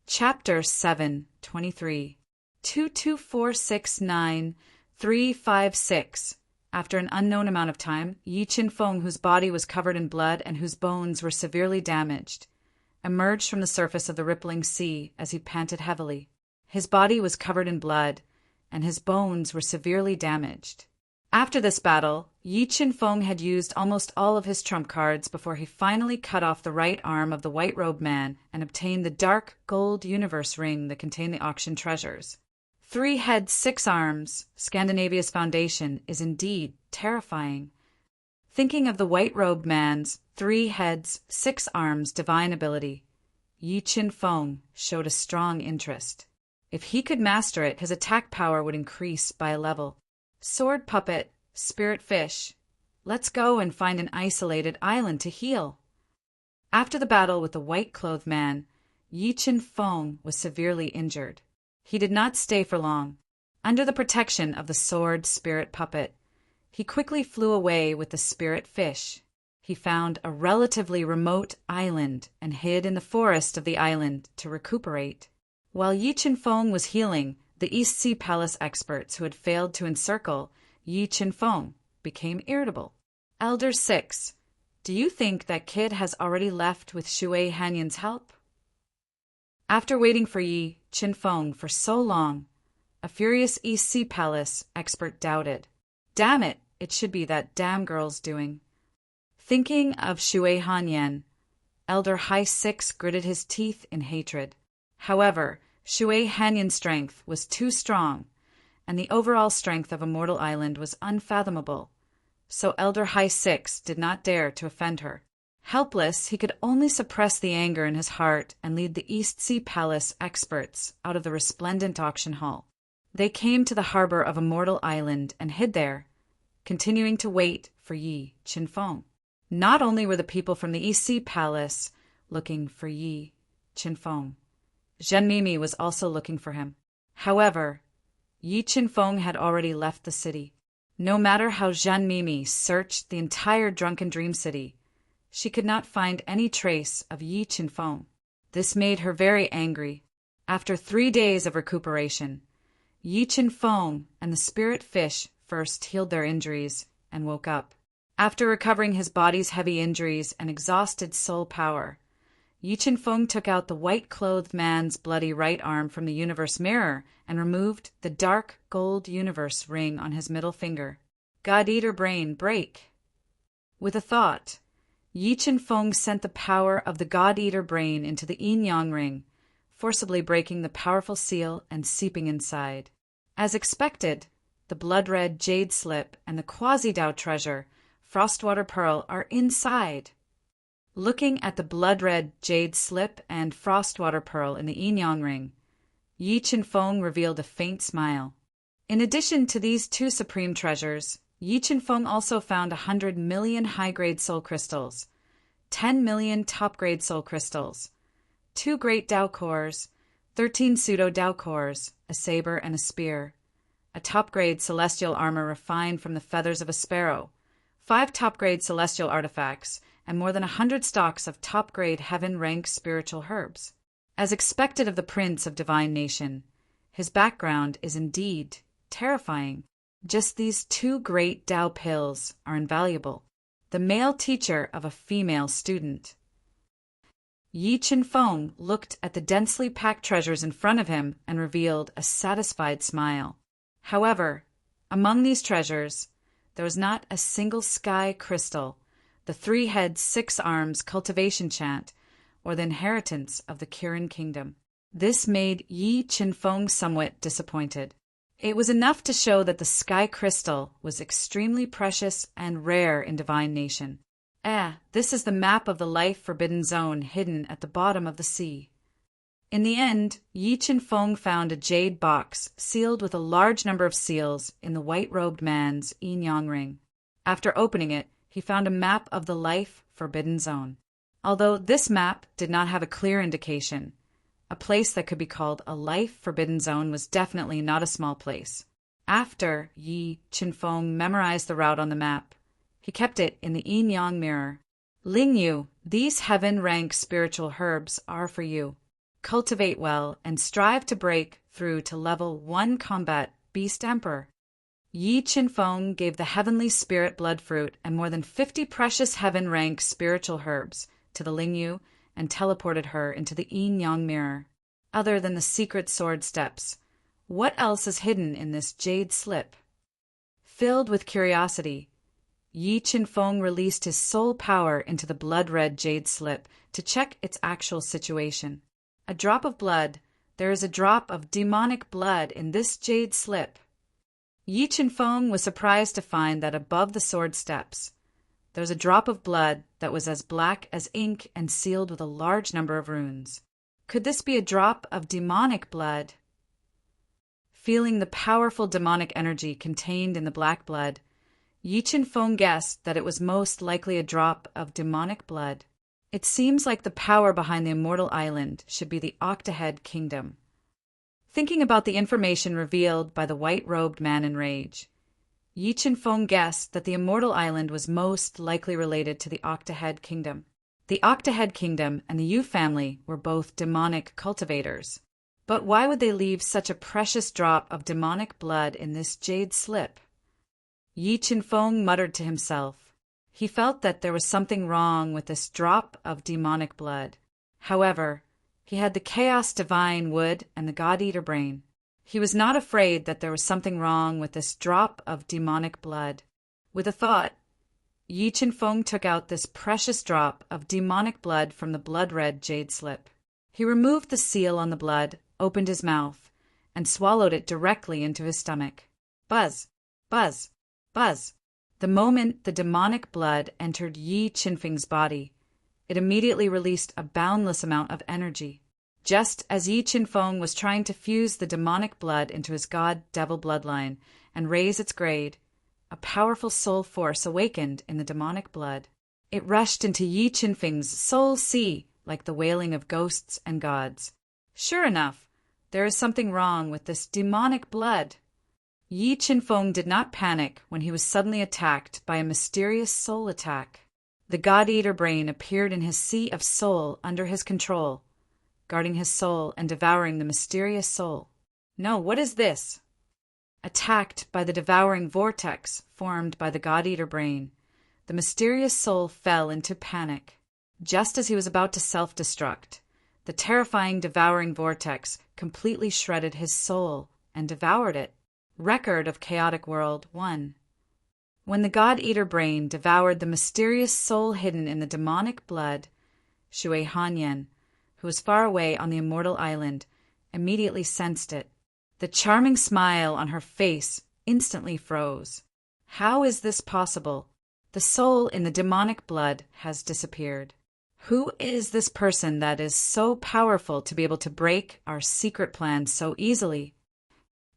Chapter 723 22469-356. After an unknown amount of time, Yi Qinfeng, whose body was covered in blood and whose bones were severely damaged, emerged from the surface of the rippling sea as he panted heavily. His body was covered in blood, and his bones were severely damaged. After this battle, Yi Qinfeng had used almost all of his trump cards before he finally cut off the right arm of the white-robed man and obtained the dark gold universe ring that contained the auction treasures. 3 heads, 6 arms, Scandinavia's foundation is indeed terrifying, Thinking of the white-robed man's 3 heads, 6 arms divine ability, Yi Chin Feng showed a strong interest. If he could master it, his attack power would increase by a level. Sword puppet, spirit fish, let's go and find an isolated island to heal. After the battle with the white-clothed man, Yi Chin Feng was severely injured. He did not stay for long. Under the protection of the sword spirit puppet, he quickly flew away with the spirit fish. He found a relatively remote island and hid in the forest of the island to recuperate. While Yi Chin Feng was healing, the East Sea Palace experts who had failed to encircle Yi Chin Feng became irritable. Elder 6, do you think that kid has already left with Shui Hanyan's help? After waiting for Yi Chin Feng for so long, a furious East Sea Palace expert doubted. Damn it, it should be that damn girl's doing. Thinking of Shui Hanyan, Elder High 6 gritted his teeth in hatred. However, Shui Hanyan's strength was too strong, and the overall strength of Immortal Island was unfathomable, so Elder High 6 did not dare to offend her. Helpless, he could only suppress the anger in his heart and lead the East Sea Palace experts out of the resplendent auction hall. They came to the harbor of Immortal Island and hid there, continuing to wait for Yi Chin Feng. Not only were the people from the East Sea Palace looking for Yi Chin Feng, Zhen Mimi was also looking for him. However, Yi Chin Feng had already left the city. No matter how Zhen Mimi searched the entire Drunken Dream City, she could not find any trace of Yi Chin Feng. This made her very angry. After 3 days of recuperation, Yi Chin Feng and the spirit fish first healed their injuries and woke up. After recovering his body's heavy injuries and exhausted soul power, Yi Chin Feng took out the white-clothed man's bloody right arm from the universe mirror and removed the dark gold universe ring on his middle finger. God-Eater brain, break! With a thought, Yi Chin Feng sent the power of the God-Eater brain into the yin-yang ring, forcibly breaking the powerful seal and seeping inside. As expected, the blood-red jade slip and the quasi-Dao treasure, Frostwater Pearl, are inside. Looking at the blood-red jade slip and Frostwater Pearl in the yin-yang ring, Yi Chin Feng revealed a faint smile. In addition to these 2 supreme treasures, Yi Chin Feng also found 100 million high-grade soul crystals, 10 million top-grade soul crystals, 2 great Dao cores, 13 pseudo-Dao cores, a saber and a spear, a top-grade celestial armor refined from the feathers of a sparrow, 5 top-grade celestial artifacts, and more than 100 stalks of top-grade heaven-rank spiritual herbs. As expected of the Prince of Divine Nation, his background is indeed terrifying. Just these 2 great Dao pills are invaluable. The male teacher of a female student. Yi Chin Feng looked at the densely packed treasures in front of him and revealed a satisfied smile. However, among these treasures, there was not a single sky crystal, the 3 heads 6 arms cultivation chant, or the inheritance of the Kirin kingdom. This made Yi Chin Feng somewhat disappointed. It was enough to show that the sky crystal was extremely precious and rare in Divine Nation. This is the map of the life forbidden zone hidden at the bottom of the sea. In the end, Yi Chin Feng found a jade box sealed with a large number of seals in the white-robed man's yin-yang ring. After opening it, he found a map of the life forbidden zone. Although this map did not have a clear indication, a place that could be called a life forbidden zone was definitely not a small place. After Yi Chin Feng memorized the route on the map, he kept it in the yin-yang mirror. Lingyu, these heaven-rank spiritual herbs are for you. Cultivate well and strive to break through to level 1 combat Beast Emperor. Yi Chin Feng gave the heavenly spirit blood fruit and more than 50 precious heaven-rank spiritual herbs to the Lingyu and teleported her into the yin-yang mirror. Other than the secret sword steps, what else is hidden in this jade slip? Filled with curiosity, Yi Chin Feng released his soul power into the blood-red jade slip to check its actual situation. A drop of blood. There is a drop of demonic blood in this jade slip. Yi Chin Feng was surprised to find that above the sword steps, there was a drop of blood that was as black as ink and sealed with a large number of runes. Could this be a drop of demonic blood? Feeling the powerful demonic energy contained in the black blood, Yi Chen-feng guessed that it was most likely a drop of demonic blood. It seems like the power behind the Immortal Island should be the Octahead Kingdom. Thinking about the information revealed by the white-robed man in rage, Yi Chen-feng guessed that the Immortal Island was most likely related to the Octahead Kingdom. The Octahead Kingdom and the Yu family were both demonic cultivators. But why would they leave such a precious drop of demonic blood in this jade slip? Yi Chen-feng muttered to himself. He felt that there was something wrong with this drop of demonic blood. However, he had the Chaos Divine Wood and the God-Eater Brain. He was not afraid that there was something wrong with this drop of demonic blood. With a thought, Yi Chen-feng took out this precious drop of demonic blood from the blood-red jade slip. He removed the seal on the blood, opened his mouth, and swallowed it directly into his stomach. Buzz! Buzz! Buzz! The moment the demonic blood entered Yi Chen-feng's body, it immediately released a boundless amount of energy. Just as Yi Chen-feng was trying to fuse the demonic blood into his god-devil bloodline and raise its grade, a powerful soul force awakened in the demonic blood. It rushed into Yi Chen-feng's soul sea like the wailing of ghosts and gods. Sure enough, there is something wrong with this demonic blood. Yi Chen-feng did not panic when he was suddenly attacked by a mysterious soul attack. The God-Eater Brain appeared in his sea of soul under his control, guarding his soul and devouring the mysterious soul. No, what is this? Attacked by the devouring vortex formed by the God-Eater Brain, the mysterious soul fell into panic. Just as he was about to self-destruct, the terrifying devouring vortex completely shredded his soul and devoured it. Record of Chaotic World 1. When the God-Eater Brain devoured the mysterious soul hidden in the demonic blood, Shui Hanyan, who was far away on the Immortal Island, immediately sensed it. The charming smile on her face instantly froze. How is this possible? The soul in the demonic blood has disappeared. Who is this person that is so powerful to be able to break our secret plan so easily?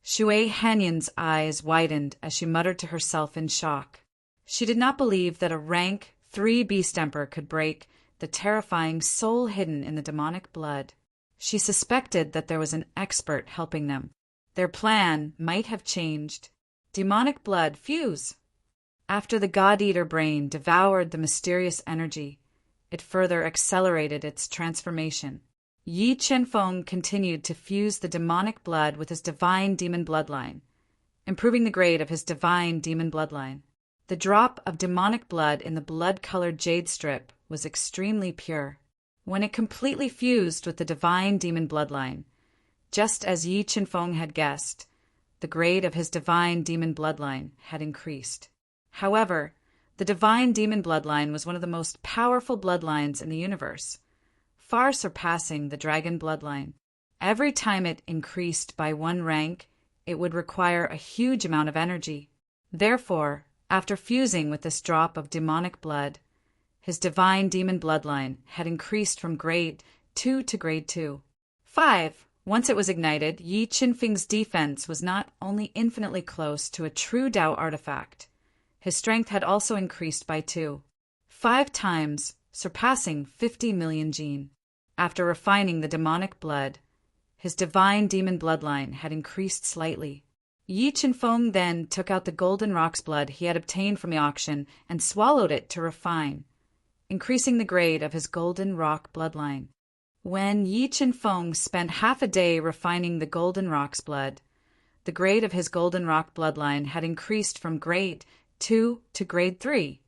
Shui Hanyan's eyes widened as she muttered to herself in shock. She did not believe that a rank 3 Beast Emperor could break the terrifying soul hidden in the demonic blood. She suspected that there was an expert helping them. Their plan might have changed. Demonic blood fuse. After the God-Eater Brain devoured the mysterious energy, it further accelerated its transformation. Yi Chen-feng continued to fuse the demonic blood with his divine demon bloodline, improving the grade of his divine demon bloodline. The drop of demonic blood in the blood-colored jade strip was extremely pure. When it completely fused with the divine demon bloodline, just as Yi Chen-feng had guessed, the grade of his divine demon bloodline had increased. However, the divine demon bloodline was one of the most powerful bloodlines in the universe, far surpassing the dragon bloodline. Every time it increased by 1 rank, it would require a huge amount of energy. Therefore, after fusing with this drop of demonic blood, his divine demon bloodline had increased from grade 2 to grade 2. 5. Once it was ignited, Yi Chen-feng's defense was not only infinitely close to a true Dao artifact, his strength had also increased by 2. 5 times, surpassing 50 million jin. After refining the demonic blood, his divine demon bloodline had increased slightly. Yi Chen-feng then took out the golden rock's blood he had obtained from the auction and swallowed it to refine, increasing the grade of his golden rock bloodline. When Yi Chen-feng spent half a day refining the golden rock's blood, the grade of his golden rock bloodline had increased from grade 2 to grade 3,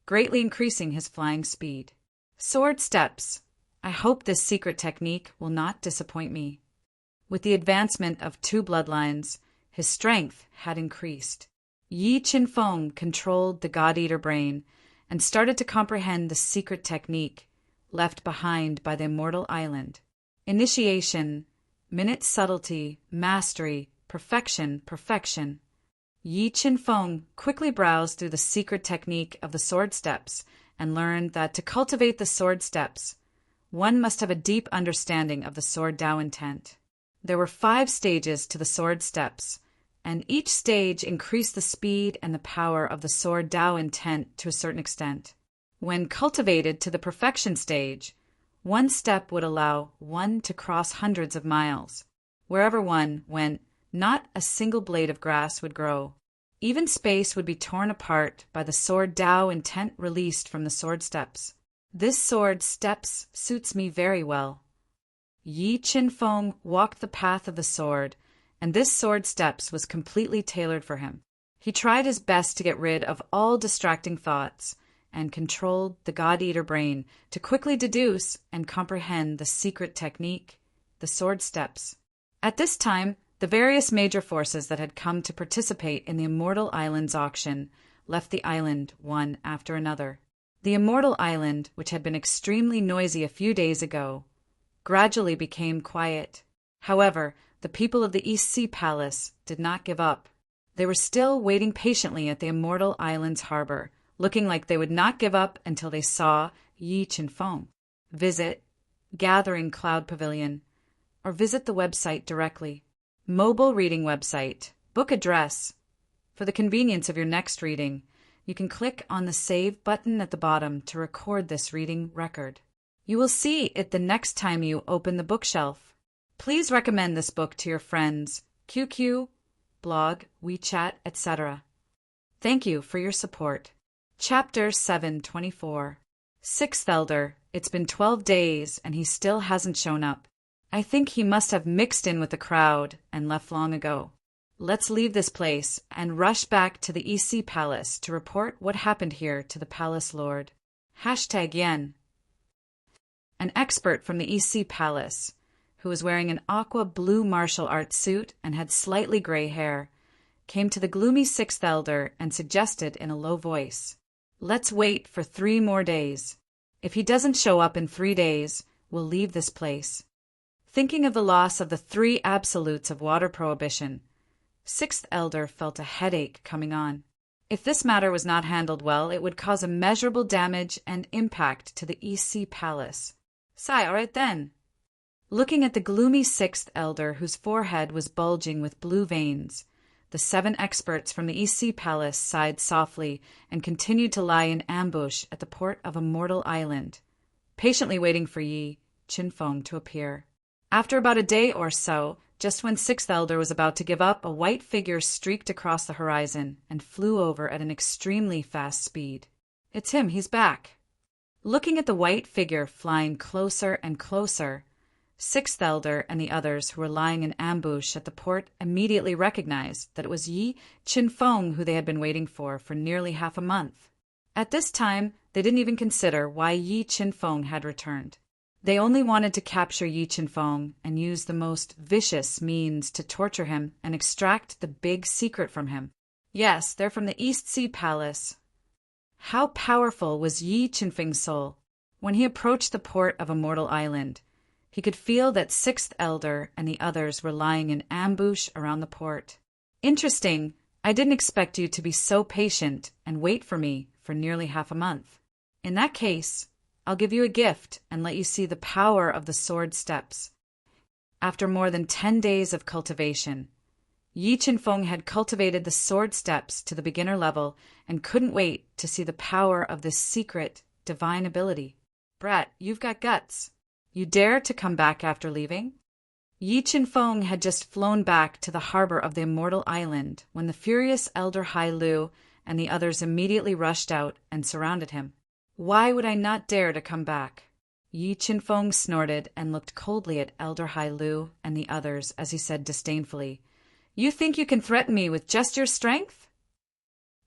greatly increasing his flying speed. Sword steps. I hope this secret technique will not disappoint me. With the advancement of 2 bloodlines, his strength had increased. Yi Chen-feng controlled the God-Eater Brain and started to comprehend the secret technique left behind by the Immortal Island. Initiation, minute subtlety, mastery, perfection, perfection. Yi Qinfeng quickly browsed through the secret technique of the sword steps and learned that to cultivate the sword steps, one must have a deep understanding of the sword Dao intent. There were 5 stages to the sword steps, and each stage increased the speed and the power of the sword Dao intent to a certain extent. When cultivated to the perfection stage, one step would allow one to cross hundreds of miles. Wherever one went, not a single blade of grass would grow. Even space would be torn apart by the sword Dao intent released from the sword steps. This sword steps suits me very well. Yi Qinfeng walked the path of the sword, and this sword steps was completely tailored for him. He tried his best to get rid of all distracting thoughts and controlled the God-Eater brain to quickly deduce and comprehend the secret technique, the sword steps. At this time, the various major forces that had come to participate in the Immortal Islands auction left the island one after another. The Immortal Island, which had been extremely noisy a few days ago, gradually became quiet. However, the people of the East Sea Palace did not give up. They were still waiting patiently at the Immortal Islands harbor, looking like they would not give up until they saw Yi Qinfeng. Visit Gathering Cloud Pavilion, or visit the website directly. Mobile reading website. Book address. For the convenience of your next reading, you can click on the Save button at the bottom to record this reading record. You will see it the next time you open the bookshelf. Please recommend this book to your friends, QQ, blog, WeChat, etc. Thank you for your support. Chapter 724. Sixth Elder. It's been 12 days and he still hasn't shown up. I think he must have mixed in with the crowd and left long ago. Let's leave this place and rush back to the East Sea Palace to report what happened here to the Palace Lord. #Yen. An expert from the East Sea Palace, who was wearing an aqua blue martial arts suit and had slightly gray hair, came to the gloomy Sixth Elder and suggested in a low voice, "Let's wait for 3 more days. If he doesn't show up in 3 days, we'll leave this place." Thinking of the loss of the 3 absolutes of water prohibition, Sixth Elder felt a headache coming on. If this matter was not handled well, it would cause immeasurable damage and impact to the East Sea Palace. All right then. Looking at the gloomy Sixth Elder, whose forehead was bulging with blue veins, the 7 experts from the East Sea Palace sighed softly and continued to lie in ambush at the port of Immortal Island, patiently waiting for Yi Qinfeng to appear. After about a day or so, just when Sixth Elder was about to give up, a white figure streaked across the horizon and flew over at an extremely fast speed. It's him, he's back. Looking at the white figure flying closer and closer, Sixth Elder and the others who were lying in ambush at the port immediately recognized that it was Yi Qinfeng who they had been waiting for nearly half a month. At this time, they didn't even consider why Yi Qinfeng had returned. They only wanted to capture Yi Qinfeng and use the most vicious means to torture him and extract the big secret from him. Yes, they're from the East Sea Palace. How powerful was Yi Qinfeng's soul? When he approached the port of Immortal Island, he could feel that Sixth Elder and the others were lying in ambush around the port. Interesting. I didn't expect you to be so patient and wait for me for nearly half a month. In that case, I'll give you a gift and let you see the power of the sword steps. After more than 10 days of cultivation, Yi Qinfeng had cultivated the sword steps to the beginner level and couldn't wait to see the power of this secret, divine ability. Brat, you've got guts. You dare to come back after leaving? Yi Qinfeng had just flown back to the harbor of the Immortal Island when the furious Elder Hai Lu and the others immediately rushed out and surrounded him. Why would I not dare to come back? Yi Qinfeng snorted and looked coldly at Elder Hai Lu and the others as he said disdainfully, "You think you can threaten me with just your strength?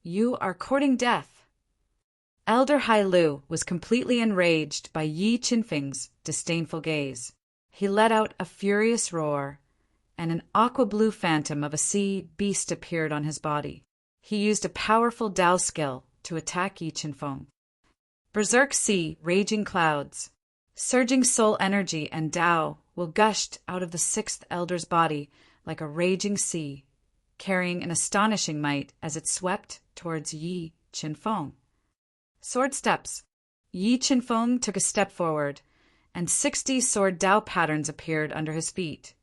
You are courting death." Elder Hai Lu was completely enraged by Yi Qinfeng's disdainful gaze. He let out a furious roar, and an aqua-blue phantom of a sea beast appeared on his body. He used a powerful Dao skill to attack Yi Qinfeng. Berserk Sea, raging clouds. Surging soul energy and Dao will gushed out of the Sixth Elder's body like a raging sea, carrying an astonishing might as it swept towards Yi Qinfeng. Sword steps. Yi Qinfeng took a step forward, and 60 sword Dao patterns appeared under his feet,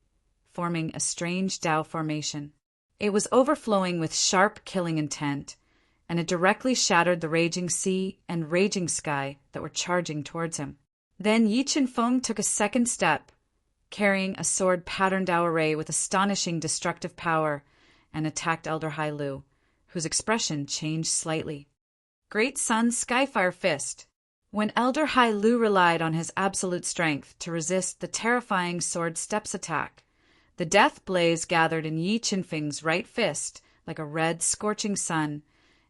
forming a strange Dao formation. It was overflowing with sharp killing intent, and it directly shattered the raging sea and raging sky that were charging towards him. Then Yi Qinfeng took a second step, carrying a sword pattern Dao array with astonishing destructive power, and attacked Elder Hai Lu, whose expression changed slightly. Great Sun Skyfire Fist. When Elder Hai Lu relied on his absolute strength to resist the terrifying sword steps attack, the death blaze gathered in Yi Qinfeng's right fist like a red, scorching sun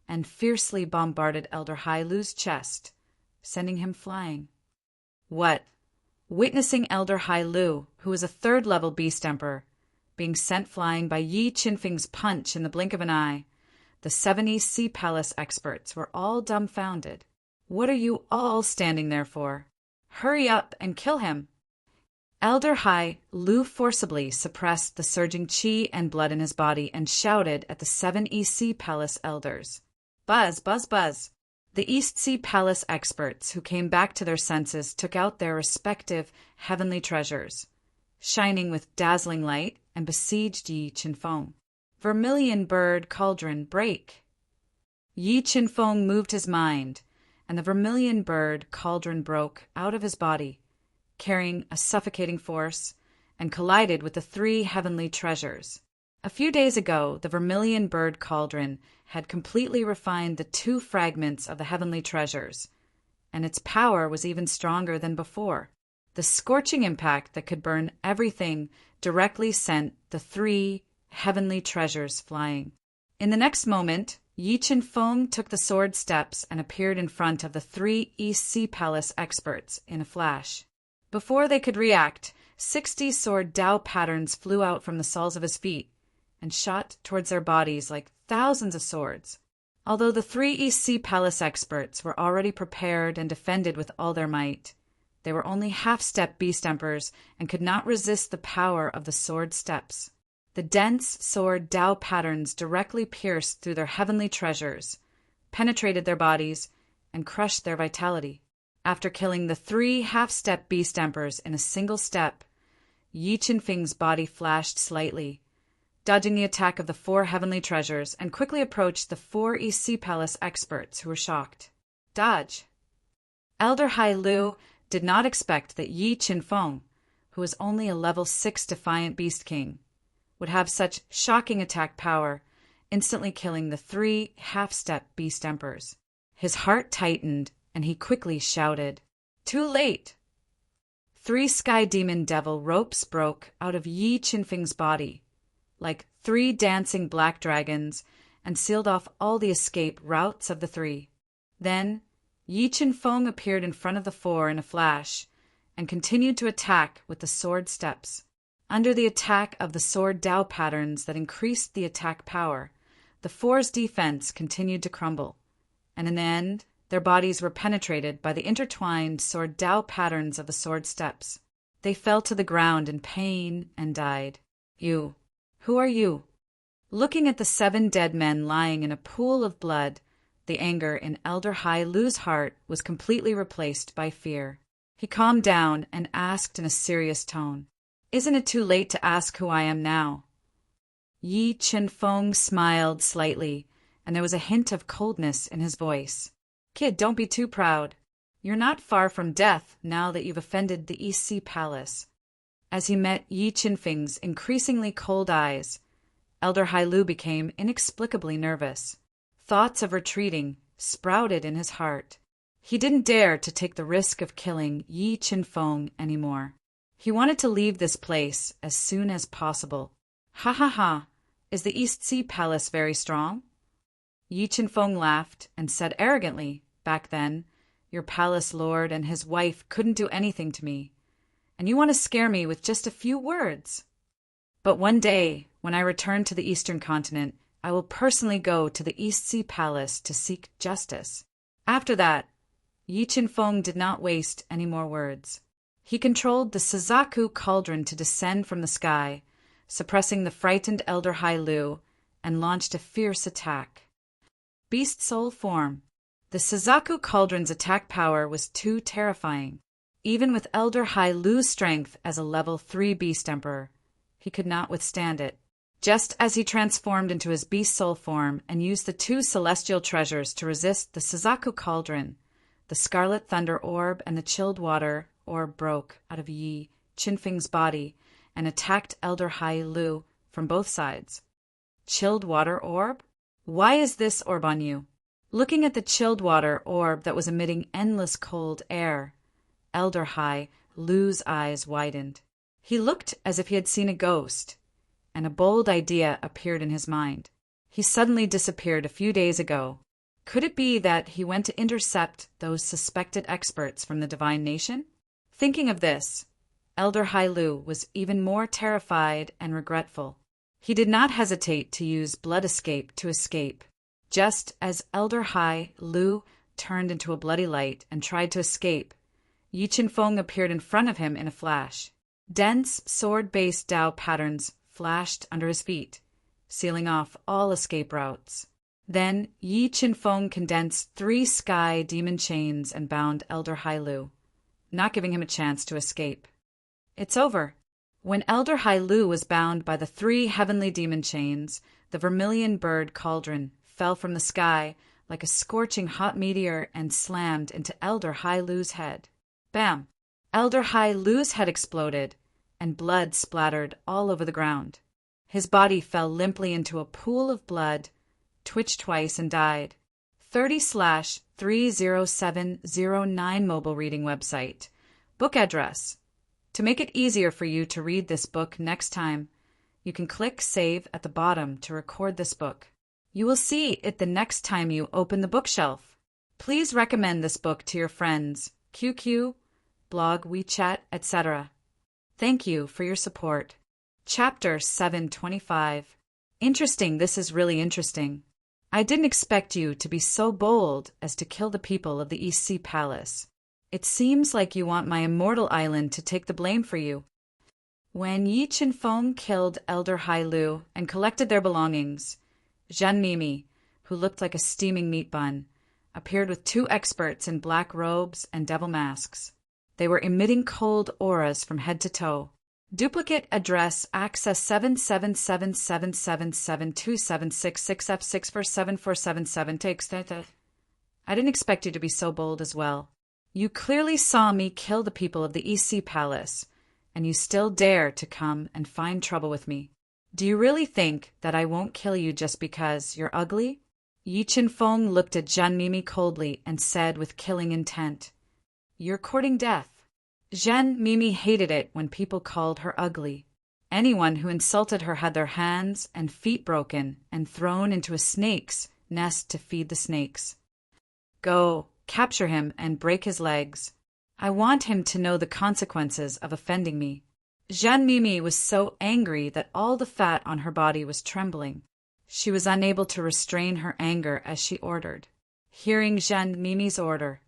and fiercely bombarded Elder Hai Lu's chest, sending him flying. What? Witnessing Elder Hai Lu, who was a third-level Beast Emperor, being sent flying by Yi Qinfeng's punch in the blink of an eye, the 70 Sea Palace experts were all dumbfounded. What are you all standing there for? Hurry up and kill him! Elder Hai Lu forcibly suppressed the surging qi and blood in his body and shouted at the 7 East Sea Palace elders. Buzz, buzz, buzz! The East Sea Palace experts who came back to their senses took out their respective heavenly treasures, shining with dazzling light, and besieged Yi Qinfeng. Vermilion bird cauldron break! Yi Qinfeng moved his mind, and the vermilion bird cauldron broke out of his body, carrying a suffocating force, and collided with the 3 heavenly treasures. A few days ago, the vermilion bird cauldron had completely refined the 2 fragments of the heavenly treasures, and its power was even stronger than before. The scorching impact that could burn everything directly sent the 3 heavenly treasures flying. In the next moment, Yi Qinfeng took the sword steps and appeared in front of the 3 East Sea Palace experts in a flash. Before they could react, 60 sword Dao patterns flew out from the soles of his feet and shot towards their bodies like thousands of swords. Although the 3 East Sea Palace experts were already prepared and defended with all their might, they were only half-step Beast Emperors and could not resist the power of the sword steps. The dense sword Dao patterns directly pierced through their heavenly treasures, penetrated their bodies, and crushed their vitality. After killing the 3 half-step Beast Emperors in a single step, Yi Qinfeng's body flashed slightly, dodging the attack of the 4 heavenly treasures, and quickly approached the 4 East Sea Palace experts who were shocked. Dodge! Elder Hai Lu did not expect that Yi Qinfeng, who was only a level 6 Defiant Beast King, would have such shocking attack power, instantly killing the 3 half-step Beast Emperors. His heart tightened, and he quickly shouted, "Too late!" 3 Sky Demon Devil ropes broke out of Yi Qinfeng's body, like 3 dancing black dragons, and sealed off all the escape routes of the 3. Then, Yi Qinfeng appeared in front of the 4 in a flash, and continued to attack with the sword steps. Under the attack of the sword Dao patterns that increased the attack power, the 4's defense continued to crumble, and in the end, their bodies were penetrated by the intertwined sword Dao patterns of the sword steps. They fell to the ground in pain and died. You, who are you? Looking at the 7 dead men lying in a pool of blood, the anger in Elder Hai Lu's heart was completely replaced by fear. He calmed down and asked in a serious tone, "Isn't it too late to ask who I am now?" Yi Qinfeng smiled slightly, and there was a hint of coldness in his voice. "Kid, don't be too proud. You're not far from death now that you've offended the East Sea Palace." As he met Yi Qinfeng's increasingly cold eyes, Elder Hai Lu became inexplicably nervous. Thoughts of retreating sprouted in his heart. He didn't dare to take the risk of killing Yi Qinfeng anymore. He wanted to leave this place as soon as possible. "Ha ha ha! Is the East Sea Palace very strong?" Yi Qinfeng laughed and said arrogantly, "Back then, your palace lord and his wife couldn't do anything to me, and you want to scare me with just a few words. But one day, when I return to the Eastern continent, I will personally go to the East Sea Palace to seek justice." After that, Yi Qinfeng did not waste any more words. He controlled the Suzaku cauldron to descend from the sky, suppressing the frightened Elder Hai Lu and launched a fierce attack. Beast Soul Form. The Suzaku Cauldron's attack power was too terrifying. Even with Elder Hai Lu's strength as a level 3 Beast Emperor, he could not withstand it. Just as he transformed into his Beast Soul form and used the 2 celestial treasures to resist the Suzaku Cauldron, the Scarlet Thunder Orb and the Chilled Water Orb broke out of Yi Qinfeng's body and attacked Elder Hai Lu from both sides. Chilled Water Orb? Why is this orb on you? Looking at the chilled water orb that was emitting endless cold air, Elder Hai Lu's eyes widened. He looked as if he had seen a ghost, and a bold idea appeared in his mind. He suddenly disappeared a few days ago. Could it be that he went to intercept those suspected experts from the Divine Nation? Thinking of this, Elder Hai Lu was even more terrified and regretful. He did not hesitate to use Blood Escape to escape. Just as Elder Hai Lu turned into a bloody light and tried to escape, Yi Qinfeng appeared in front of him in a flash. Dense, sword-based Dao patterns flashed under his feet, sealing off all escape routes. Then Yi Qinfeng condensed 3 sky demon chains and bound Elder Hai Lu, not giving him a chance to escape. It's over. When Elder Hai Lu was bound by the 3 heavenly demon chains, the vermilion bird cauldron fell from the sky like a scorching hot meteor and slammed into Elder Hai Lu's head. Bam! Elder Hai Lu's head exploded, and blood splattered all over the ground. His body fell limply into a pool of blood, twitched twice, and died. 30/30709 mobile reading website. Book address. To make it easier for you to read this book next time, you can click Save at the bottom to record this book. You will see it the next time you open the bookshelf. Please recommend this book to your friends, QQ, blog, WeChat, etc. Thank you for your support. Chapter 725. Interesting, this is really interesting. I didn't expect you to be so bold as to kill the people of the East Sea Palace. It seems like you want my immortal island to take the blame for you. When Yi Qinfeng killed Elder Hai Lu and collected their belongings, Zhen Mimi, who looked like a steaming meat bun, appeared with 2 experts in black robes and devil masks. They were emitting cold auras from head to toe. Duplicate address access 77777727666F647474777 takes. I didn't expect you to be so bold as well. You clearly saw me kill the people of the East Sea Palace, and you still dare to come and find trouble with me. Do you really think that I won't kill you just because you're ugly? Yi Qinfeng looked at Zhen Mimi coldly and said with killing intent, You're courting death. Zhen Mimi hated it when people called her ugly. Anyone who insulted her had their hands and feet broken and thrown into a snake's nest to feed the snakes. Go, capture him and break his legs. I want him to know the consequences of offending me. Zhen Mimi was so angry that all the fat on her body was trembling. She was unable to restrain her anger as she ordered. Hearing Zhen Mimi's order,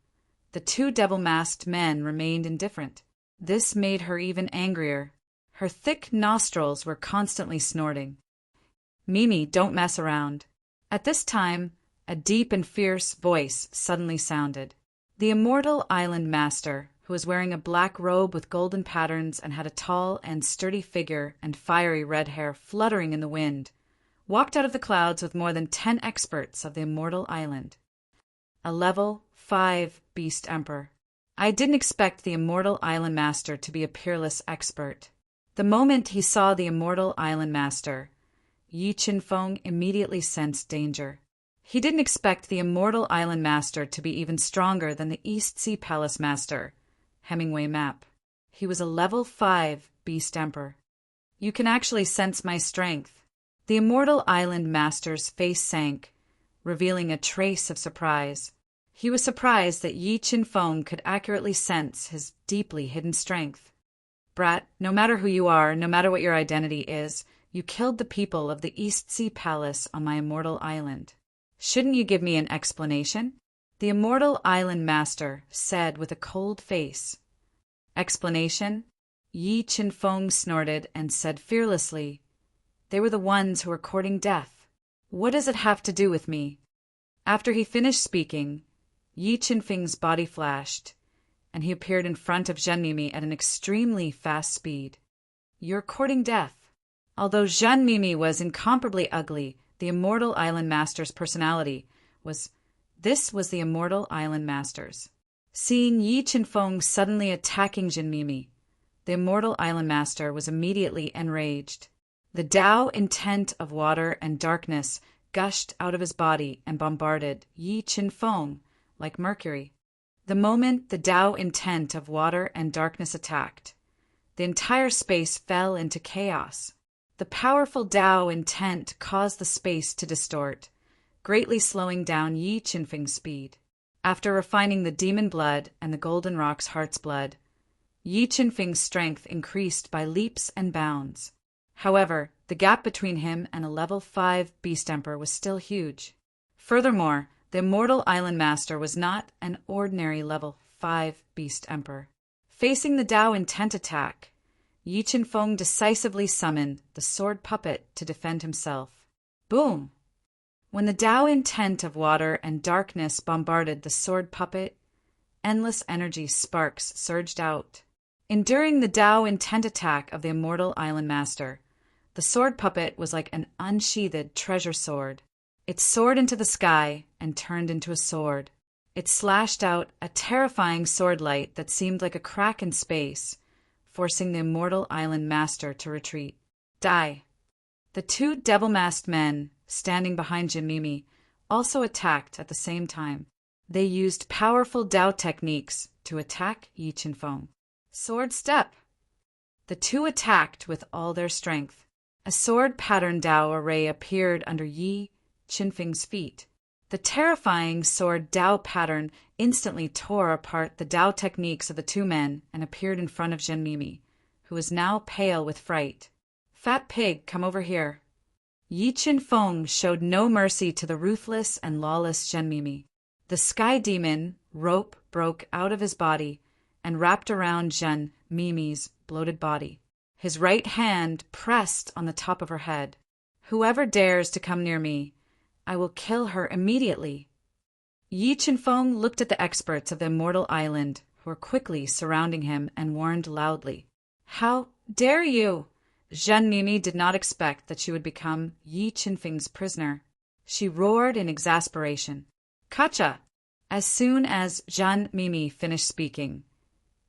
the 2 devil-masked men remained indifferent. This made her even angrier. Her thick nostrils were constantly snorting. Mimi, don't mess around. At this time, a deep and fierce voice suddenly sounded. The immortal island master, who was wearing a black robe with golden patterns and had a tall and sturdy figure and fiery red hair fluttering in the wind, walked out of the clouds with more than 10 experts of the immortal island. A level 5 Beast Emperor. I didn't expect the immortal island master to be a peerless expert. The moment he saw the immortal island master, Yi Qinfeng immediately sensed danger. He didn't expect the immortal island master to be even stronger than the East Sea Palace master, Hemingway Map. He was a level 5 Beast Emperor. You can actually sense my strength. The immortal island master's face sank, revealing a trace of surprise. He was surprised that Yi Qinfeng could accurately sense his deeply hidden strength. Brat, no matter who you are, no matter what your identity is, you killed the people of the East Sea Palace on my immortal island. Shouldn't you give me an explanation? The immortal island master said with a cold face. Explanation? Yi Qinfeng snorted and said fearlessly, They were the ones who were courting death. What does it have to do with me? After he finished speaking, Yi Qinfeng's body flashed, and he appeared in front of Zhen Mimi at an extremely fast speed. You're courting death. Although Zhen Mimi was incomparably ugly, the Immortal Island Master's personality was... This was the Immortal Island Master's. Seeing Yi Qinfeng suddenly attacking Zhen Mimi, the Immortal Island Master was immediately enraged. The Tao intent of water and darkness gushed out of his body and bombarded Yi Qinfeng like mercury. The moment the Tao intent of water and darkness attacked, the entire space fell into chaos. The powerful Tao intent caused the space to distort, greatly slowing down Yi Qinfeng's speed. After refining the demon blood and the golden rock's heart's blood, Yi Qinfeng's strength increased by leaps and bounds. However, the gap between him and a level 5 Beast Emperor was still huge. Furthermore, the Immortal Island Master was not an ordinary level 5 Beast Emperor. Facing the Tao intent attack, Yi Qinfeng decisively summoned the sword puppet to defend himself. Boom! When the Tao intent of water and darkness bombarded the sword puppet, endless energy sparks surged out. Enduring the Tao intent attack of the Immortal Island Master, the sword puppet was like an unsheathed treasure sword. It soared into the sky and turned into a sword. It slashed out a terrifying sword light that seemed like a crack in space, forcing the Immortal Island Master to retreat. Die! The two devil-masked men, standing behind Zhen Mimi, also attacked at the same time. They used powerful Tao techniques to attack Yi Qinfeng. Sword step! The two attacked with all their strength. A sword-patterned Tao array appeared under Yi Qinfeng's feet. The terrifying sword Tao pattern instantly tore apart the Tao techniques of the two men and appeared in front of Zhen Mimi, who was now pale with fright. Fat pig, come over here. Yi Qinfeng showed no mercy to the ruthless and lawless Zhen Mimi. The sky demon rope broke out of his body and wrapped around Zhen Mimi's bloated body. His right hand pressed on the top of her head. Whoever dares to come near me, I will kill her immediately. Yi Qinfeng looked at the experts of the Immortal Island, who were quickly surrounding him, and warned loudly. How dare you! Zhen Mimi did not expect that she would become Yi Qinfeng's prisoner. She roared in exasperation. Kacha! As soon as Zhen Mimi finished speaking,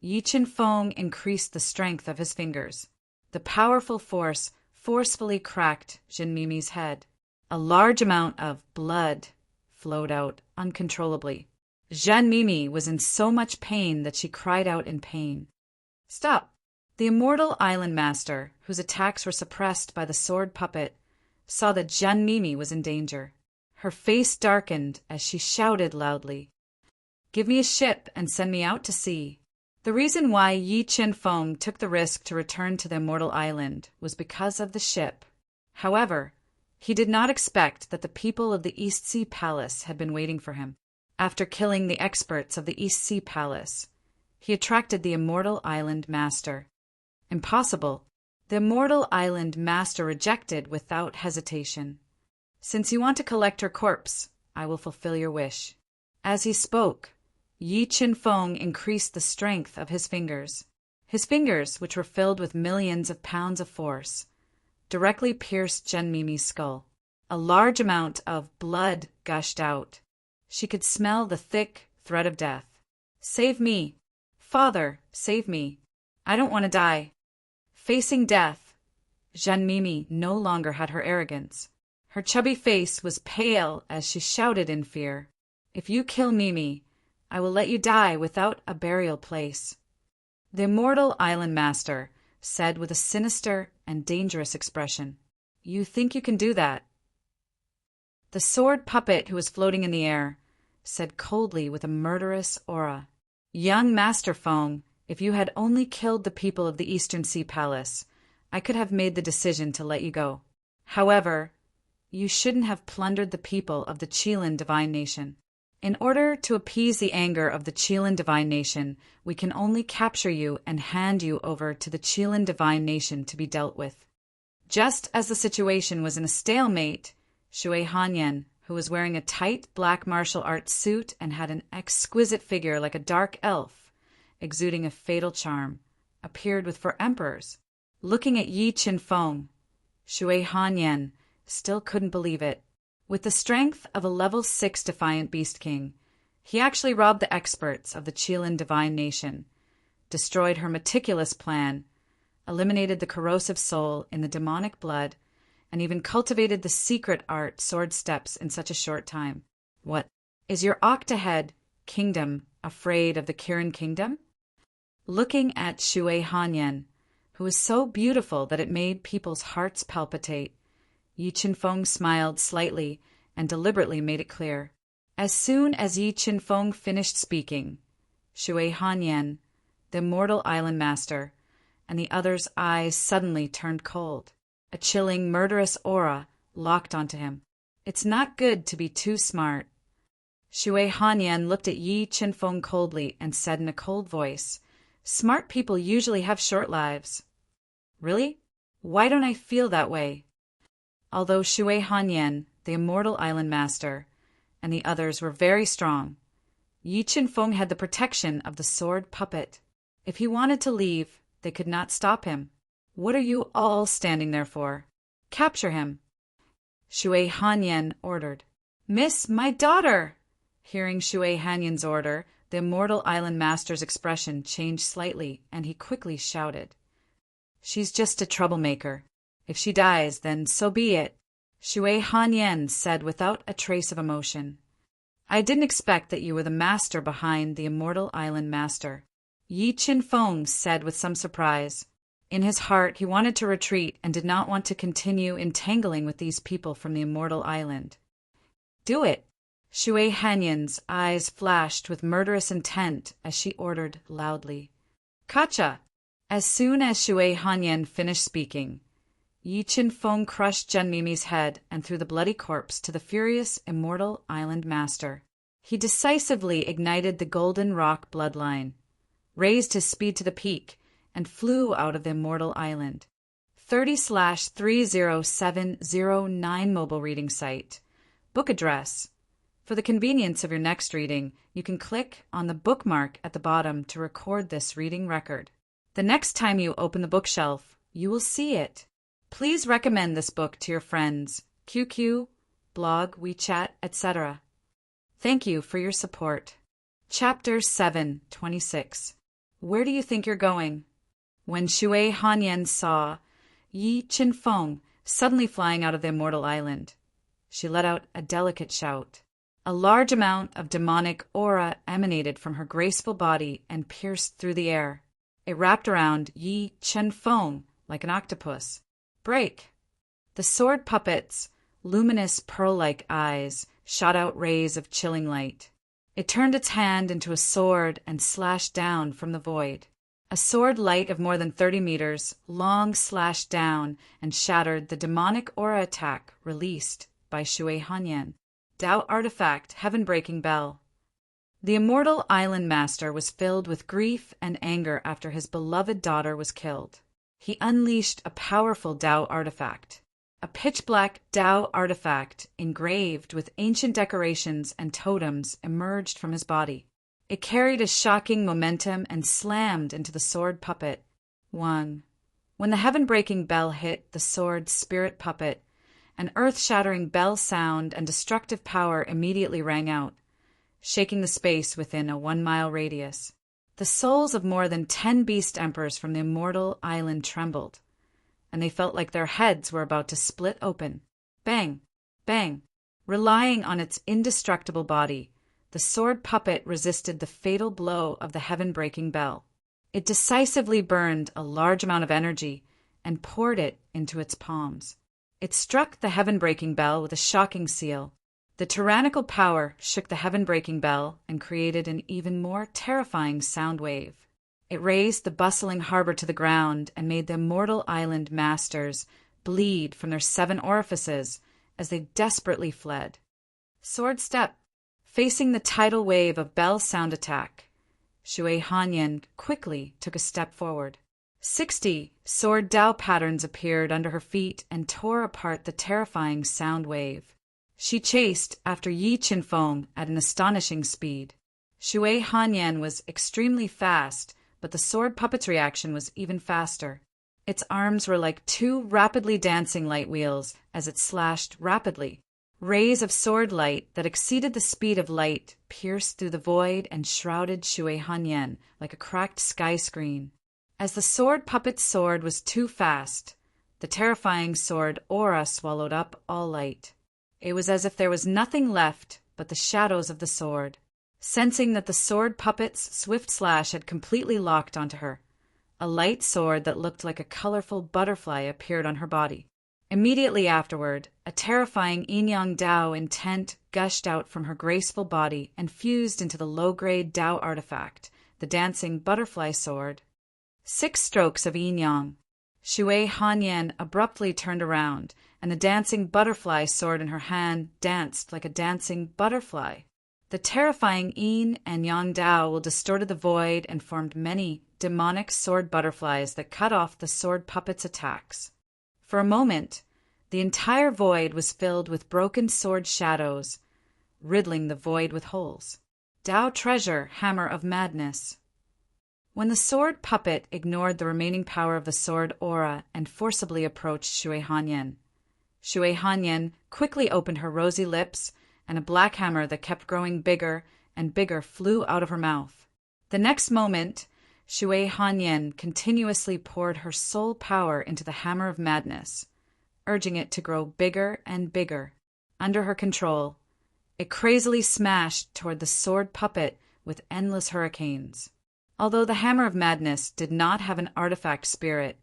Yi Qinfeng increased the strength of his fingers. The powerful force forcefully cracked Zhen Mimi's head. A large amount of blood flowed out uncontrollably. Zhen Mimi was in so much pain that she cried out in pain. Stop! The Immortal Island Master, whose attacks were suppressed by the sword puppet, saw that Zhen Mimi was in danger. Her face darkened as she shouted loudly, Give me a ship and send me out to sea. The reason why Yi Qinfeng took the risk to return to the Immortal Island was because of the ship. However, he did not expect that the people of the East Sea Palace had been waiting for him. After killing the experts of the East Sea Palace, he attracted the Immortal Island Master. Impossible. The Immortal Island Master rejected without hesitation. Since you want to collect her corpse, I will fulfill your wish. As he spoke, Yi Qinfeng increased the strength of his fingers. His fingers, which were filled with millions of pounds of force, directly pierced Zhen Mimi's skull. A large amount of blood gushed out. She could smell the thick threat of death. Save me! Father, save me! I don't want to die. Facing death, Zhen Mimi no longer had her arrogance. Her chubby face was pale as she shouted in fear. If you kill Mimi, I will let you die without a burial place. The Immortal Island Master said with a sinister and dangerous expression, You think you can do that? The sword puppet, who was floating in the air, said coldly with a murderous aura, Young Master Feng, if you had only killed the people of the Eastern Sea Palace, I could have made the decision to let you go. However, you shouldn't have plundered the people of the Qilin Divine Nation. In order to appease the anger of the Qilin Divine Nation, we can only capture you and hand you over to the Qilin Divine Nation to be dealt with. Just as the situation was in a stalemate, Shui Hanyan, who was wearing a tight black martial arts suit and had an exquisite figure like a dark elf, exuding a fatal charm, appeared with 4 emperors. Looking at Yi Qinfeng, Shui Hanyan still couldn't believe it. With the strength of a level 6 Defiant Beast King, he actually robbed the experts of the Qilin Divine Nation, destroyed her meticulous plan, eliminated the corrosive soul in the demonic blood, and even cultivated the secret art sword steps in such a short time. What, is your octahead kingdom afraid of the Kirin kingdom? Looking at Shui Hanyan, who was so beautiful that it made people's hearts palpitate, Yi Qinfeng smiled slightly and deliberately made it clear. As soon as Yi Qinfeng finished speaking, Shui Hanyan, the immortal island master, and the other's eyes suddenly turned cold. A chilling, murderous aura locked onto him. It's not good to be too smart. Shui Hanyan looked at Yi Qinfeng coldly and said in a cold voice, "Smart people usually have short lives." Really? Why don't I feel that way? Although Shui Hanyan, the immortal island master, and the others were very strong, Yi Qinfeng had the protection of the sword puppet. If he wanted to leave, they could not stop him. What are you all standing there for? Capture him. Shui Hanyan ordered. "Miss, my daughter!" Hearing Shui Hanyan's order, the immortal island master's expression changed slightly, and he quickly shouted, "She's just a troublemaker. If she dies, then so be it," Shui Hanyan said without a trace of emotion. "I didn't expect that you were the master behind the immortal island master," Yi Qinfeng said with some surprise. In his heart, he wanted to retreat and did not want to continue entangling with these people from the immortal island. "Do it!" Shui Hanyan's eyes flashed with murderous intent as she ordered loudly. "Kacha!" As soon as Shui Hanyan finished speaking, Yi Qinfeng crushed Zhenmimi's head and threw the bloody corpse to the furious immortal island master. He decisively ignited the golden rock bloodline, raised his speed to the peak, and flew out of the immortal island. 30/30709 mobile reading site. Book address. For the convenience of your next reading, you can click on the bookmark at the bottom to record this reading record. The next time you open the bookshelf, you will see it. Please recommend this book to your friends, QQ, blog, WeChat, etc. Thank you for your support. Chapter 7:26. Where do you think you're going? When Shui Hanyan saw Yi Qinfeng suddenly flying out of the immortal island, she let out a delicate shout. A large amount of demonic aura emanated from her graceful body and pierced through the air. It wrapped around Yi Qinfeng like an octopus. "Break!" The sword puppet's luminous pearl-like eyes shot out rays of chilling light. It turned its hand into a sword and slashed down from the void. A sword light of more than 30 meters long slashed down and shattered the demonic aura attack released by Shui Hanyan. Tao Artifact Heaven-Breaking Bell. The immortal island master was filled with grief and anger after his beloved daughter was killed. He unleashed a powerful Tao artifact, a pitch-black Tao artifact engraved with ancient decorations and totems emerged from his body. It carried a shocking momentum and slammed into the sword puppet. When the heaven-breaking bell hit the sword spirit puppet, an earth-shattering bell sound and destructive power immediately rang out, shaking the space within a 1-mile radius. The souls of more than 10 beast emperors from the immortal island trembled, and they felt like their heads were about to split open. Bang! Bang! Relying on its indestructible body, the sword puppet resisted the fatal blow of the heaven-breaking bell. It decisively burned a large amount of energy and poured it into its palms. It struck the heaven-breaking bell with a shocking seal. The tyrannical power shook the heaven-breaking bell and created an even more terrifying sound wave. It razed the bustling harbor to the ground and made the immortal island masters bleed from their 7 orifices as they desperately fled. Sword step. Facing the tidal wave of bell sound attack, Shui Hanyan quickly took a step forward. 60 sword Tao patterns appeared under her feet and tore apart the terrifying sound wave. She chased after Yi Qinfeng at an astonishing speed. Shui Hanyan was extremely fast, but the sword puppet's reaction was even faster. Its arms were like two rapidly dancing light wheels as it slashed rapidly. Rays of sword light that exceeded the speed of light pierced through the void and shrouded Shui Hanyan like a cracked sky screen. As the sword puppet's sword was too fast, the terrifying sword aura swallowed up all light. It was as if there was nothing left but the shadows of the sword. Sensing that the sword puppet's swift slash had completely locked onto her, a light sword that looked like a colorful butterfly appeared on her body. Immediately afterward, a terrifying yin-yang Dao intent gushed out from her graceful body and fused into the low-grade Dao artifact, the dancing butterfly sword. 6 strokes of yin-yang. Shui Hanyan abruptly turned around, and the dancing butterfly sword in her hand danced like a dancing butterfly. The terrifying yin and yang Dao distorted the void and formed many demonic sword butterflies that cut off the sword puppet's attacks. For a moment, the entire void was filled with broken sword shadows, riddling the void with holes. Dao treasure, hammer of madness. When the sword puppet ignored the remaining power of the sword aura and forcibly approached Shui Hanyan quickly opened her rosy lips, and a black hammer that kept growing bigger and bigger flew out of her mouth. The next moment, Shui Hanyan continuously poured her soul power into the hammer of madness, urging it to grow bigger and bigger. Under her control, it crazily smashed toward the sword puppet with endless hurricanes. Although the hammer of madness did not have an artifact spirit,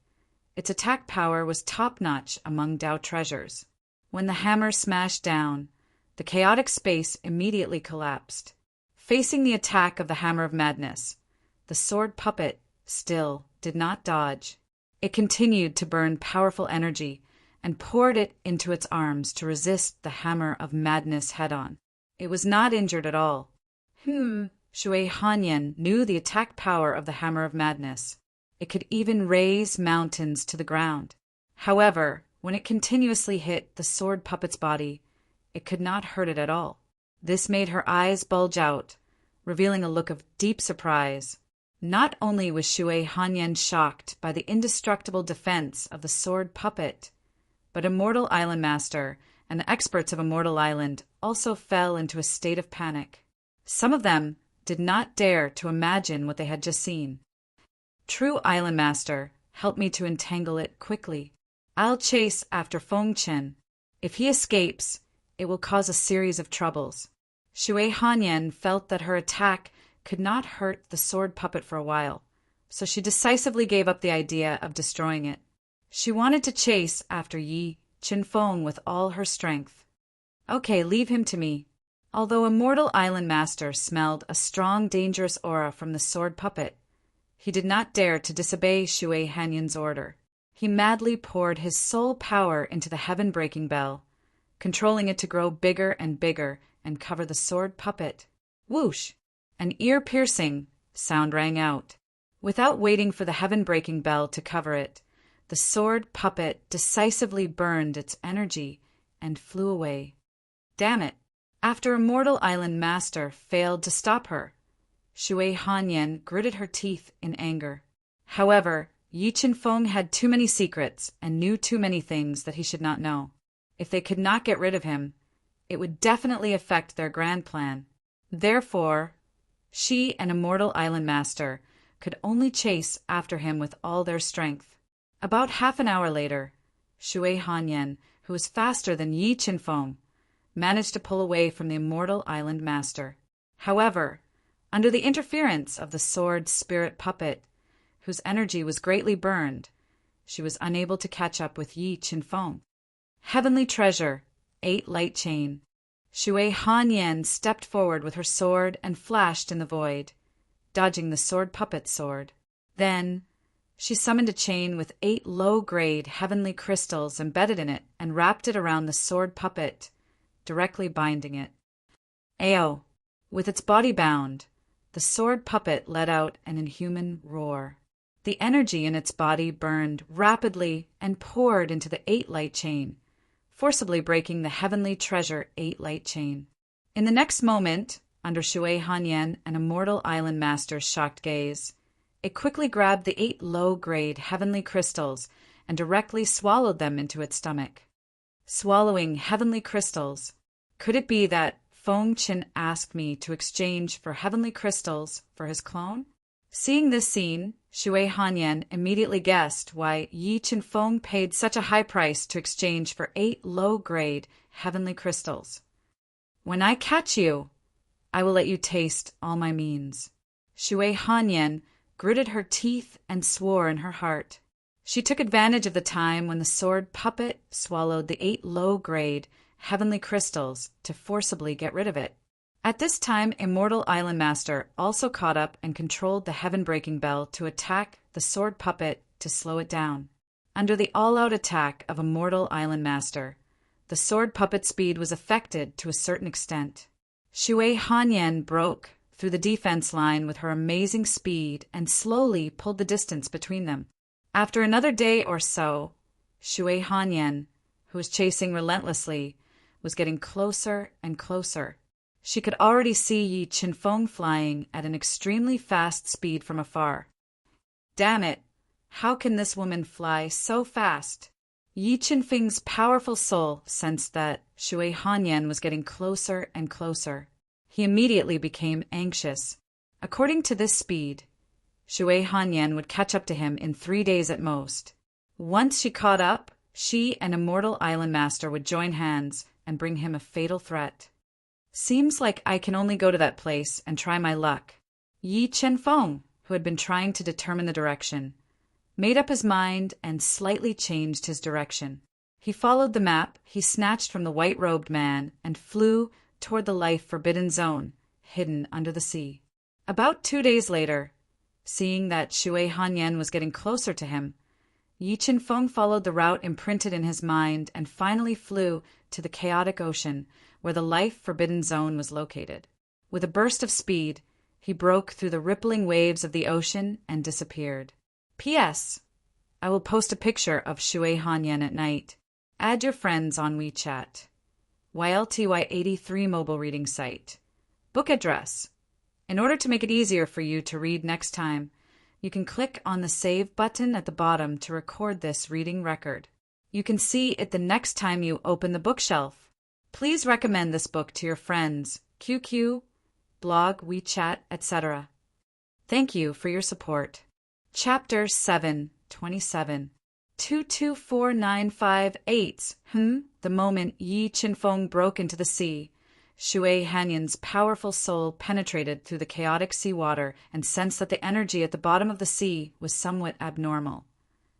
its attack power was top-notch among Dao treasures. When the hammer smashed down, the chaotic space immediately collapsed. Facing the attack of the hammer of madness, the sword puppet still did not dodge. It continued to burn powerful energy and poured it into its arms to resist the hammer of madness head-on. It was not injured at all. Shui Hanyan knew the attack power of the hammer of madness. It could even raise mountains to the ground. However, when it continuously hit the sword puppet's body, it could not hurt it at all. This made her eyes bulge out, revealing a look of deep surprise. Not only was Shui Hanyan shocked by the indestructible defense of the sword puppet, but Immortal Island Master and the experts of Immortal Island also fell into a state of panic. Some of them did not dare to imagine what they had just seen. True Island Master, help me to entangle it quickly. I'll chase after Feng Chen. If he escapes, it will cause a series of troubles. Shui Hanyan felt that her attack could not hurt the sword puppet for a while, so she decisively gave up the idea of destroying it. She wanted to chase after Yi Qinfeng with all her strength. Okay, leave him to me. Although Immortal Island Master smelled a strong, dangerous aura from the sword puppet, he did not dare to disobey Shui Hanyan's order. He madly poured his soul power into the heaven-breaking bell, controlling it to grow bigger and bigger and cover the sword puppet. Whoosh! An ear-piercing sound rang out. Without waiting for the heaven-breaking bell to cover it, the sword puppet decisively burned its energy and flew away. Damn it! After Immortal Island Master failed to stop her, Shui Hanyan gritted her teeth in anger. However, Yi Qinfeng had too many secrets and knew too many things that he should not know. If they could not get rid of him, it would definitely affect their grand plan. Therefore, she and Immortal Island Master could only chase after him with all their strength. About half an hour later, Shui Hanyan, who was faster than Yi Qinfeng, managed to pull away from the Immortal Island Master. However, under the interference of the sword spirit puppet, whose energy was greatly burned, she was unable to catch up with Yi Qinfeng. Heavenly treasure, 8 light chain. Shui Hanyan stepped forward with her sword and flashed in the void, dodging the sword puppet's sword. Then, she summoned a chain with 8 low-grade heavenly crystals embedded in it and wrapped it around the sword puppet, directly binding it. Ao! With its body bound, the sword puppet let out an inhuman roar. The energy in its body burned rapidly and poured into the 8 light chain, forcibly breaking the heavenly treasure 8 light chain. In the next moment, under Shui Hanyan and Immortal Island Master's shocked gaze, it quickly grabbed the 8 low-grade heavenly crystals and directly swallowed them into its stomach. Swallowing heavenly crystals. Could it be that Feng Qin asked me to exchange for heavenly crystals for his clone? Seeing this scene, Shui Hanyan immediately guessed why Yi Qinfeng paid such a high price to exchange for 8 low-grade heavenly crystals. When I catch you, I will let you taste all my means. Shui Hanyan gritted her teeth and swore in her heart. She took advantage of the time when the sword puppet swallowed the 8 low-grade heavenly crystals to forcibly get rid of it. At this time, Immortal Island Master also caught up and controlled the heaven-breaking bell to attack the sword puppet to slow it down. Under the all-out attack of Immortal Island Master, the sword puppet's speed was affected to a certain extent. Shui Hanyan broke through the defense line with her amazing speed and slowly pulled the distance between them. After another day or so, Shui Hanyan, who was chasing relentlessly, was getting closer and closer. She could already see Yi Qinfeng flying at an extremely fast speed from afar. Damn it! How can this woman fly so fast? Yi Qinfeng's powerful soul sensed that Shui Hanyan was getting closer and closer. He immediately became anxious. According to this speed, Shui Hanyan would catch up to him in 3 days at most. Once she caught up, she and Immortal Island Master would join hands and bring him a fatal threat. Seems like I can only go to that place and try my luck. Yi Qinfeng, who had been trying to determine the direction, made up his mind and slightly changed his direction. He followed the map he snatched from the white-robed man and flew toward the life-forbidden zone, hidden under the sea. About 2 days later, seeing that Shui Hanyan was getting closer to him, Yi Qinfeng followed the route imprinted in his mind and finally flew to the chaotic ocean where the life-forbidden zone was located. With a burst of speed, he broke through the rippling waves of the ocean and disappeared. P.S. I will post a picture of Shui Hanyan at night. Add your friends on WeChat. YLTY83 mobile reading site. Book address. In order to make it easier for you to read next time, you can click on the Save button at the bottom to record this reading record. You can see it the next time you open the bookshelf. Please recommend this book to your friends, QQ, blog, WeChat, etc. Thank you for your support. Chapter 7:27. 224958. The moment Yi Qinfeng broke into the sea, Shui Hanyan's powerful soul penetrated through the chaotic seawater and sensed that the energy at the bottom of the sea was somewhat abnormal,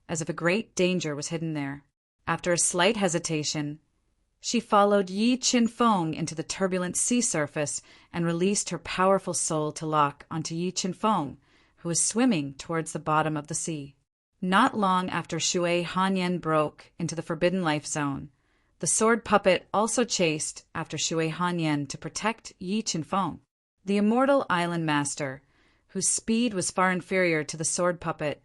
as if a great danger was hidden there. After a slight hesitation, she followed Yi Qinfeng into the turbulent sea surface and released her powerful soul to lock onto Yi Qinfeng, who was swimming towards the bottom of the sea. Not long after Shui Hanyan broke into the Forbidden Life Zone, the sword puppet also chased after Shui Hanyan to protect Yi Qinfeng. The Immortal Island Master, whose speed was far inferior to the sword puppet,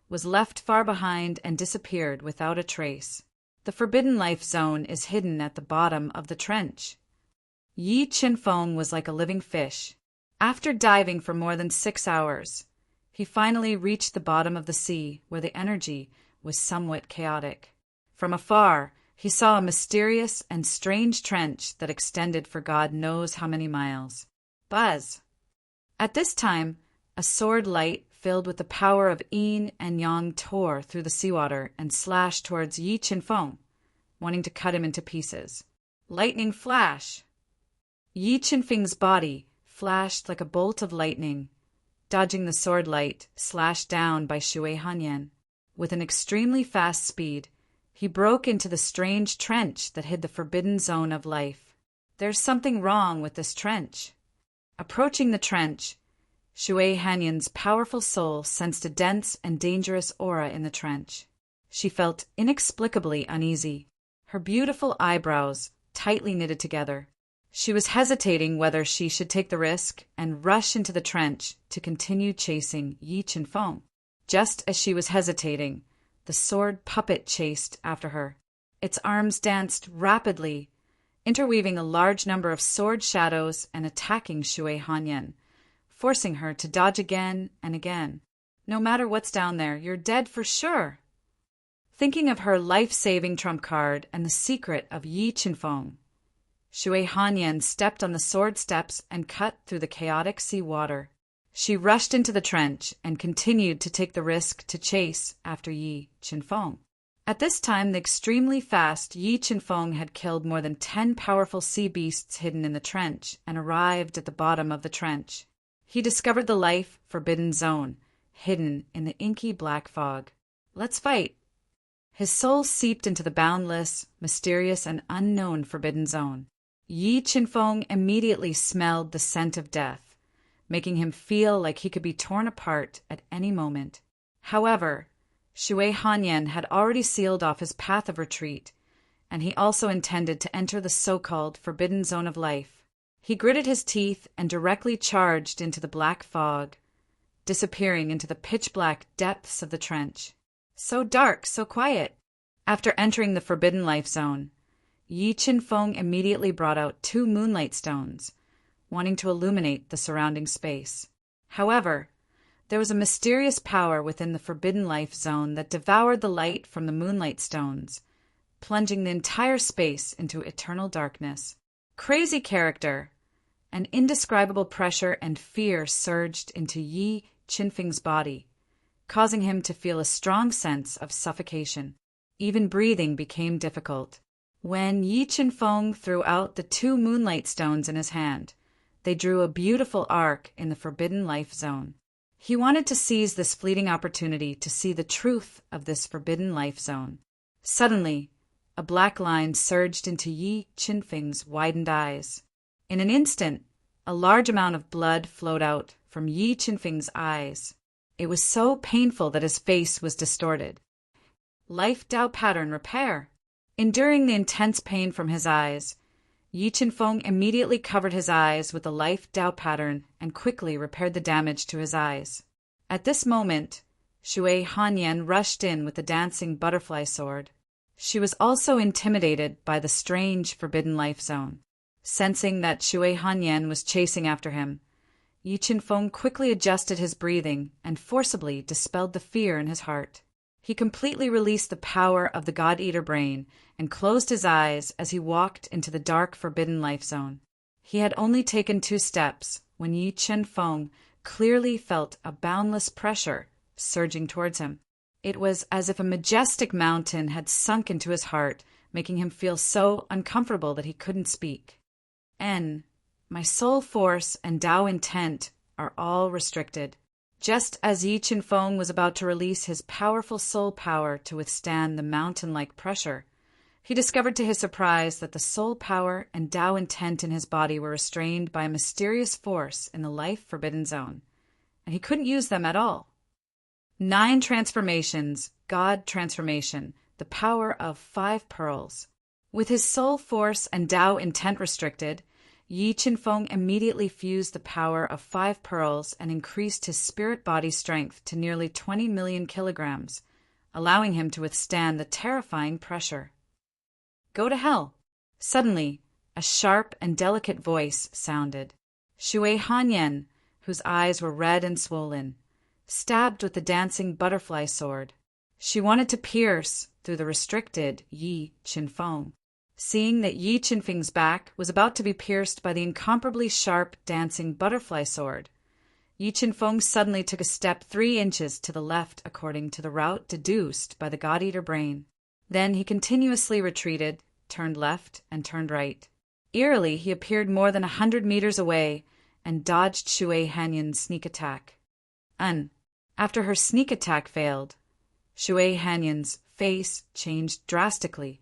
was left far behind and disappeared without a trace. The Forbidden Life Zone is hidden at the bottom of the trench. Yi Qinfeng was like a living fish. After diving for more than 6 hours, he finally reached the bottom of the sea, where the energy was somewhat chaotic. From afar, he saw a mysterious and strange trench that extended for God knows how many miles. Buzz! At this time, a sword light filled with the power of yin and yang tore through the seawater and slashed towards Yi Qinfeng, wanting to cut him into pieces. Lightning flash! Yi Qinfeng's body flashed like a bolt of lightning, dodging the sword light slashed down by Shui Hanyan. With an extremely fast speed, he broke into the strange trench that hid the forbidden zone of life. There's something wrong with this trench. Approaching the trench, Shui Hanyan's powerful soul sensed a dense and dangerous aura in the trench. She felt inexplicably uneasy, her beautiful eyebrows tightly knitted together. She was hesitating whether she should take the risk and rush into the trench to continue chasing Yi Qinfeng. Just as she was hesitating, the sword puppet chased after her. Its arms danced rapidly, interweaving a large number of sword shadows and attacking Shui Hanyan, forcing her to dodge again and again. No matter what's down there, you're dead for sure. Thinking of her life-saving trump card and the secret of Yi Qinfeng, Shui Hanyan stepped on the sword steps and cut through the chaotic sea water. She rushed into the trench and continued to take the risk to chase after Yi Qinfeng. At this time, the extremely fast Yi Qinfeng had killed more than 10 powerful sea beasts hidden in the trench and arrived at the bottom of the trench. He discovered the life forbidden zone, hidden in the inky black fog. Let's fight. His soul seeped into the boundless, mysterious, and unknown forbidden zone. Yi Qinfeng immediately smelled the scent of death, making him feel like he could be torn apart at any moment. However, Shui Hanyan had already sealed off his path of retreat, and he also intended to enter the so-called forbidden zone of life. He gritted his teeth and directly charged into the black fog, disappearing into the pitch-black depths of the trench. So dark, so quiet. After entering the forbidden life zone, Yi Qinfeng immediately brought out 2 moonlight stones, wanting to illuminate the surrounding space. However, there was a mysterious power within the forbidden life zone that devoured the light from the moonlight stones, plunging the entire space into eternal darkness. Crazy character! An indescribable pressure and fear surged into Yi Qinfeng's body, causing him to feel a strong sense of suffocation. Even breathing became difficult. When Yi Qinfeng threw out the 2 moonlight stones in his hand, they drew a beautiful arc in the forbidden life zone. He wanted to seize this fleeting opportunity to see the truth of this forbidden life zone. Suddenly, a black line surged into Yi Qinfeng's widened eyes. In an instant, a large amount of blood flowed out from Yi Qinfeng's eyes. It was so painful that his face was distorted. Life Tao pattern repair. Enduring the intense pain from his eyes, Yi Qinfeng immediately covered his eyes with the Life Tao pattern and quickly repaired the damage to his eyes. At this moment, Shui Hanyan rushed in with the dancing butterfly sword. She was also intimidated by the strange forbidden life zone. Sensing that Shui Hanyan was chasing after him, Yi Qinfeng quickly adjusted his breathing and forcibly dispelled the fear in his heart. He completely released the power of the God-Eater brain and closed his eyes as he walked into the dark forbidden life zone. He had only taken 2 steps when Yi Qinfeng clearly felt a boundless pressure surging towards him. It was as if a majestic mountain had sunk into his heart, making him feel so uncomfortable that he couldn't speak. My soul force and Tao intent are all restricted. Just as Yi Qinfeng was about to release his powerful soul power to withstand the mountain-like pressure, he discovered to his surprise that the soul power and Tao intent in his body were restrained by a mysterious force in the life forbidden zone, and he couldn't use them at all. 9 transformations, God transformation, the power of 5 pearls. With his soul force and Tao intent restricted, Yi Qinfeng immediately fused the power of 5 pearls and increased his spirit-body strength to nearly 20 million kilograms, allowing him to withstand the terrifying pressure. Go to hell! Suddenly, a sharp and delicate voice sounded. Shui Hanyan, whose eyes were red and swollen, stabbed with the dancing butterfly sword. She wanted to pierce through the restricted Yi Qinfeng. Seeing that Yi Qinfeng's back was about to be pierced by the incomparably sharp, dancing butterfly sword, Yi Qinfeng suddenly took a step 3 inches to the left according to the route deduced by the God-Eater brain. Then he continuously retreated, turned left, and turned right. Eerily, he appeared more than 100 meters away and dodged Shui Hanyan's sneak attack. After her sneak attack failed, Shui Hanyan's face changed drastically.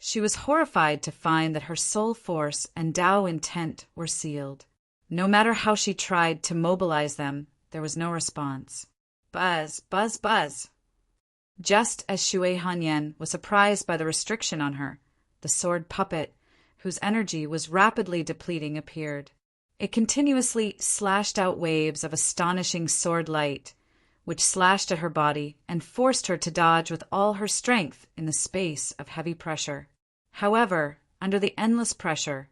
She was horrified to find that her soul force and Tao intent were sealed. No matter how she tried to mobilize them, there was no response. Buzz, buzz, buzz. Just as Shui Hanyan was surprised by the restriction on her, the sword puppet, whose energy was rapidly depleting, appeared. It continuously slashed out waves of astonishing sword light, which slashed at her body and forced her to dodge with all her strength in the space of heavy pressure. However, under the endless pressure,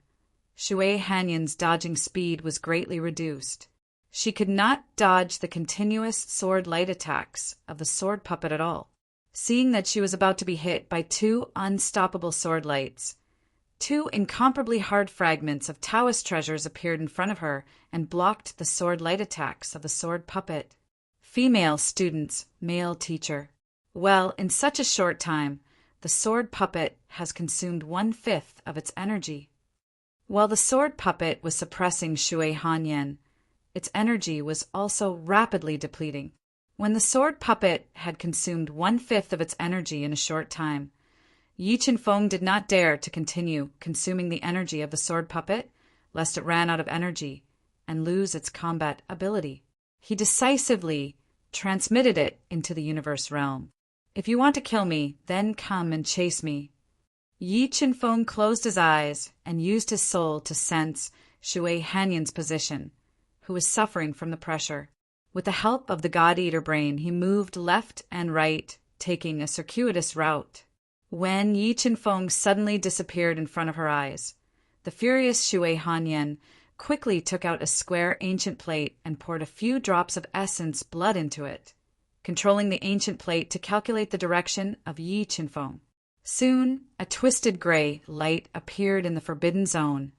Shui Hanyan's dodging speed was greatly reduced. She could not dodge the continuous sword light attacks of the sword puppet at all. Seeing that she was about to be hit by two unstoppable sword lights, two incomparably hard fragments of Taoist treasures appeared in front of her and blocked the sword light attacks of the sword puppet. Female students, male teacher. Well, in such a short time, the sword puppet has consumed 1/5 of its energy. While the sword puppet was suppressing Shui Hanyan, its energy was also rapidly depleting. When the sword puppet had consumed 1/5 of its energy in a short time, Yi Qinfeng did not dare to continue consuming the energy of the sword puppet, lest it ran out of energy and lose its combat ability. He decisively transmitted it into the universe realm. If you want to kill me, then come and chase me. Yi Qinfeng closed his eyes and used his soul to sense Shui Hanyan's position, who was suffering from the pressure. With the help of the God-Eater brain, he moved left and right, taking a circuitous route. When Yi Qinfeng suddenly disappeared in front of her eyes, the furious Shui Hanyan quickly took out a square ancient plate and poured a few drops of essence blood into it, controlling the ancient plate to calculate the direction of Yi Qinfeng. Soon, a twisted gray light appeared in the forbidden zone,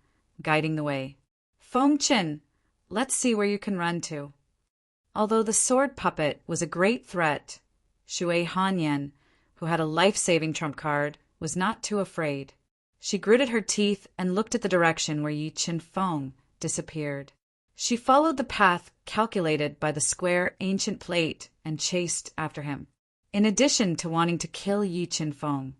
guiding the way. Feng Qin, let's see where you can run to. Although the sword puppet was a great threat, Shui Hanyan, who had a life-saving trump card, was not too afraid. She gritted her teeth and looked at the direction where Yi Qinfeng disappeared. She followed the path calculated by the square ancient plate and chased after him. In addition to wanting to kill Yi Qinfeng,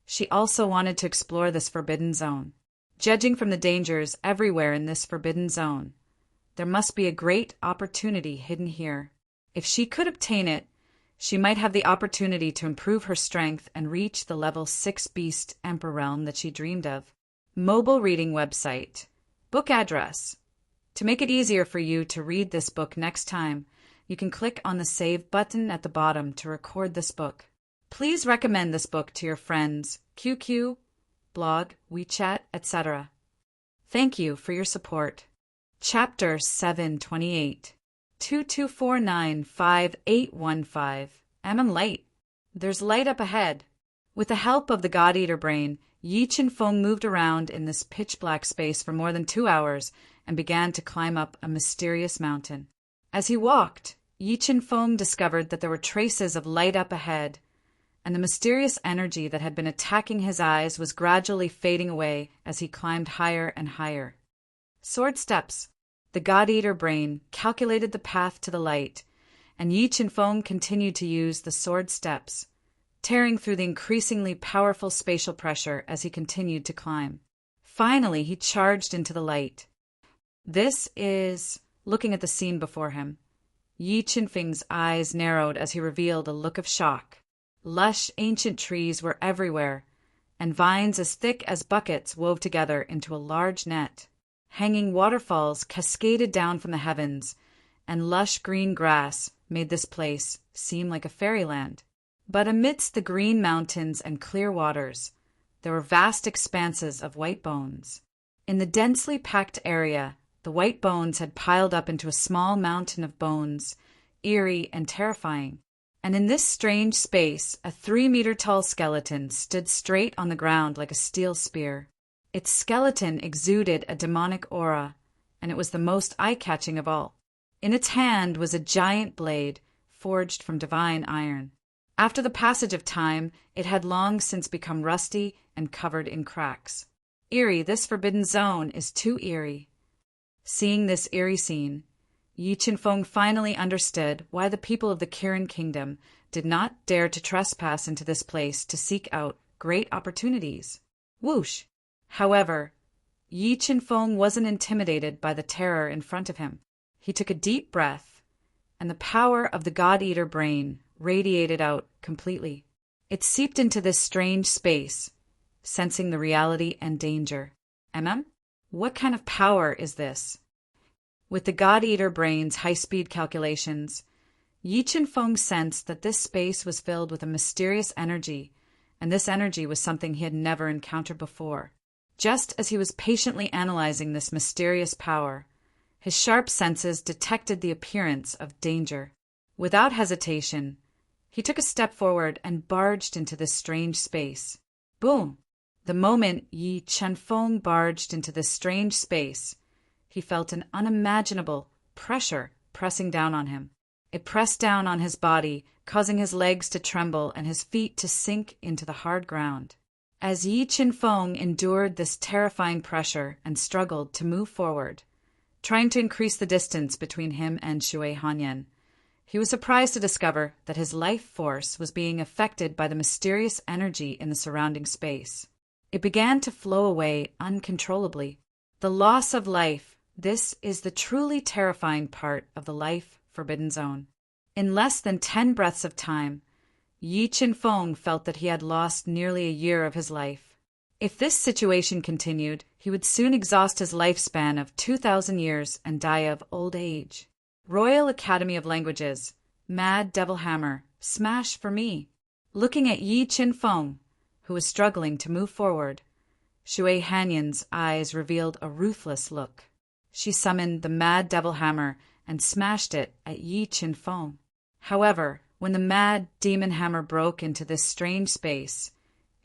she also wanted to explore this forbidden zone. Judging from the dangers everywhere in this forbidden zone, there must be a great opportunity hidden here. If she could obtain it, she might have the opportunity to improve her strength and reach the level 6 beast emperor realm that she dreamed of. Mobile reading website. Book address. To make it easier for you to read this book next time, you can click on the save button at the bottom to record this book. Please recommend this book to your friends, QQ, blog, WeChat, etc. Thank you for your support. Chapter 728. 22495815. I'm late. There's light up ahead. With the help of the God-Eater brain, Yi Qinfeng moved around in this pitch-black space for more than 2 hours and began to climb up a mysterious mountain. As he walked, Yi Qinfeng discovered that there were traces of light up ahead, and the mysterious energy that had been attacking his eyes was gradually fading away as he climbed higher and higher. Sword steps. The God-Eater brain calculated the path to the light, and Yi Qinfeng continued to use the sword steps, tearing through the increasingly powerful spatial pressure as he continued to climb. Finally, he charged into the light. This is... Looking at the scene before him, Yi Qinfeng's eyes narrowed as he revealed a look of shock. Lush, ancient trees were everywhere, and vines as thick as buckets wove together into a large net. Hanging waterfalls cascaded down from the heavens, and lush green grass made this place seem like a fairyland. But amidst the green mountains and clear waters, there were vast expanses of white bones. In the densely packed area, the white bones had piled up into a small mountain of bones, eerie and terrifying. And in this strange space, a 3-meter-tall skeleton stood straight on the ground like a steel spear. Its skeleton exuded a demonic aura, and it was the most eye-catching of all. In its hand was a giant blade, forged from divine iron. After the passage of time, it had long since become rusty and covered in cracks. Eerie, this forbidden zone is too eerie. Seeing this eerie scene, Yi Qinfeng finally understood why the people of the Kirin Kingdom did not dare to trespass into this place to seek out great opportunities. Whoosh! However, Yi Qinfeng wasn't intimidated by the terror in front of him. He took a deep breath, and the power of the God-Eater brain radiated out completely. It seeped into this strange space, sensing the reality and danger. What kind of power is this? With the God-Eater brain's high-speed calculations, Yi Qinfeng sensed that this space was filled with a mysterious energy, and this energy was something he had never encountered before. Just as he was patiently analyzing this mysterious power, his sharp senses detected the appearance of danger. Without hesitation, he took a step forward and barged into this strange space. Boom! The moment Yi Qinfeng barged into this strange space, he felt an unimaginable pressure pressing down on him. It pressed down on his body, causing his legs to tremble and his feet to sink into the hard ground. As Yi Qinfeng endured this terrifying pressure and struggled to move forward, trying to increase the distance between him and Shui Hanyan, he was surprised to discover that his life force was being affected by the mysterious energy in the surrounding space. It began to flow away uncontrollably. The loss of life, this is the truly terrifying part of the life forbidden zone. In less than 10 breaths of time, Yi Qinfeng felt that he had lost nearly a year of his life. If this situation continued, he would soon exhaust his lifespan of 2,000 years and die of old age. Royal Academy of Languages, Mad Devil Hammer, smash for me. Looking at Yi Qinfeng, who was struggling to move forward, Shui Hanyan's eyes revealed a ruthless look. She summoned the Mad Devil Hammer and smashed it at Yi Qinfeng. However, when the Mad Demon Hammer broke into this strange space,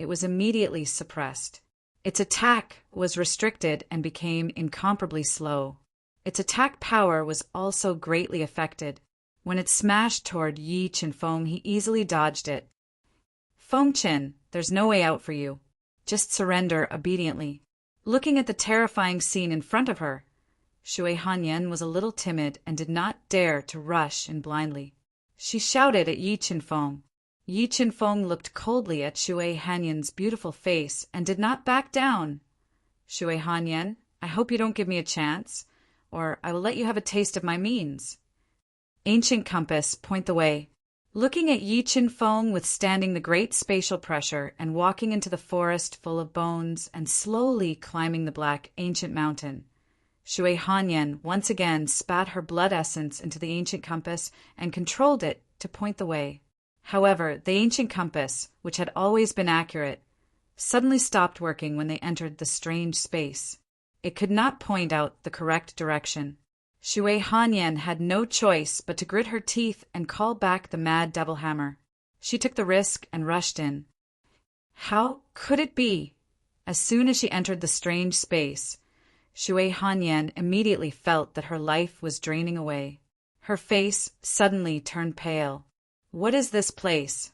it was immediately suppressed. Its attack was restricted and became incomparably slow. Its attack power was also greatly affected. When it smashed toward Yi Qinfeng, he easily dodged it. Fengqin, there's no way out for you. Just surrender obediently. Looking at the terrifying scene in front of her, Shui Hanyan was a little timid and did not dare to rush in blindly. She shouted at Yi Qinfeng. Yi Qinfeng looked coldly at Shui Hanyan's beautiful face and did not back down. Shui Hanyan, I hope you don't give me a chance, or I will let you have a taste of my means. Ancient compass, point the way. Looking at Yi Qinfeng withstanding the great spatial pressure and walking into the forest full of bones and slowly climbing the black ancient mountain, Shui Hanyan once again spat her blood essence into the ancient compass and controlled it to point the way. However, the ancient compass, which had always been accurate, suddenly stopped working when they entered the strange space. It could not point out the correct direction. Shui Hanyan had no choice but to grit her teeth and call back the Mad Devil Hammer. She took the risk and rushed in. How could it be? As soon as she entered the strange space, Shui Hanyan immediately felt that her life was draining away. Her face suddenly turned pale. What is this place?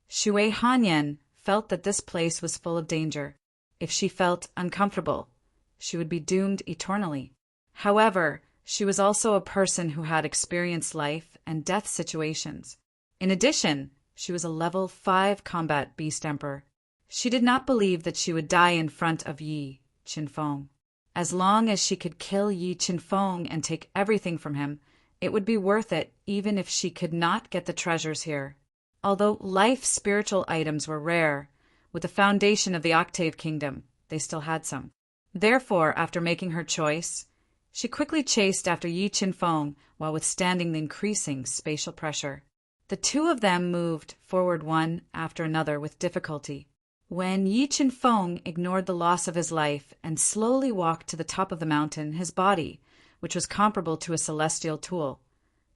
Shui Hanyan felt that this place was full of danger. If she felt uncomfortable, she would be doomed eternally. However, she was also a person who had experienced life and death situations. In addition, she was a level 5 combat beast emperor. She did not believe that she would die in front of Yi Qinfeng. As long as she could kill Yi Qinfeng and take everything from him, it would be worth it even if she could not get the treasures here. Although life spiritual items were rare, with the foundation of the Octave Kingdom, they still had some. Therefore, after making her choice, she quickly chased after Yi Qinfeng while withstanding the increasing spatial pressure. The two of them moved forward one after another with difficulty. When Yi Qinfeng ignored the loss of his life and slowly walked to the top of the mountain, his body, which was comparable to a celestial tool,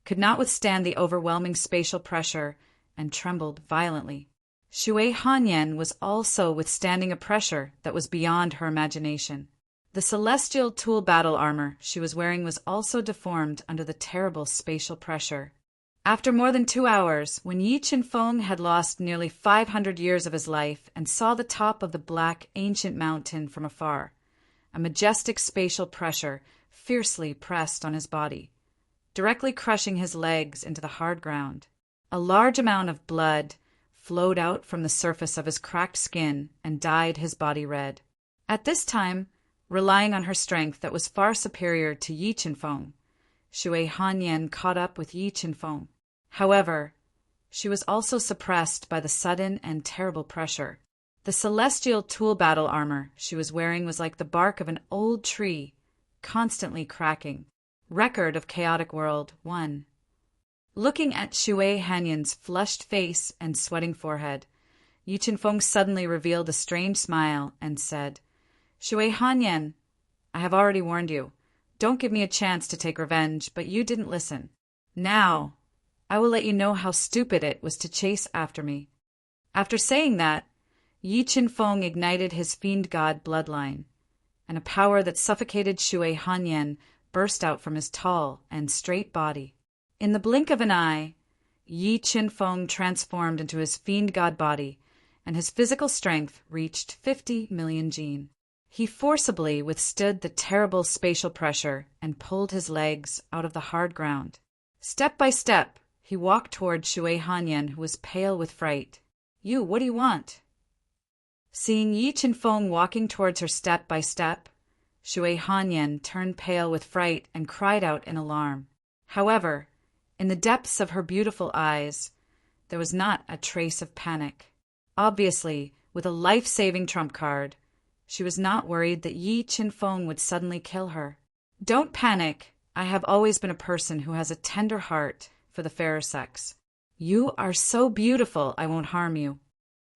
could not withstand the overwhelming spatial pressure and trembled violently. Shui Hanyan was also withstanding a pressure that was beyond her imagination. The celestial tool battle armor she was wearing was also deformed under the terrible spatial pressure. After more than 2 hours, when Yi Qinfeng had lost nearly 500 years of his life and saw the top of the black ancient mountain from afar, a majestic spatial pressure fiercely pressed on his body, directly crushing his legs into the hard ground. A large amount of blood flowed out from the surface of his cracked skin and dyed his body red. At this time, relying on her strength that was far superior to Yi Qinfeng, Shui Hanyan caught up with Yi Qinfeng. However, she was also suppressed by the sudden and terrible pressure. The celestial tool battle armor she was wearing was like the bark of an old tree, constantly cracking. Record of Chaotic World 1. Looking at Shui Hanyan's flushed face and sweating forehead, Yi Qinfeng suddenly revealed a strange smile and said, "Shui Hanyan, I have already warned you. Don't give me a chance to take revenge, but you didn't listen. Now, I will let you know how stupid it was to chase after me." After saying that, Yi Qinfeng ignited his fiend god bloodline, and a power that suffocated Shui Hanyan burst out from his tall and straight body. In the blink of an eye, Yi Qinfeng transformed into his fiend god body, and his physical strength reached 50 million jin. He forcibly withstood the terrible spatial pressure and pulled his legs out of the hard ground. Step by step, he walked toward Shui Hanyan, who was pale with fright. "You, what do you want?" Seeing Yi Qinfeng walking towards her step by step, Shui Hanyan turned pale with fright and cried out in alarm. However, in the depths of her beautiful eyes, there was not a trace of panic. Obviously, with a life-saving trump card, she was not worried that Yi Qinfeng would suddenly kill her. "Don't panic. I have always been a person who has a tender heart for the fairer sex. You are so beautiful, I won't harm you."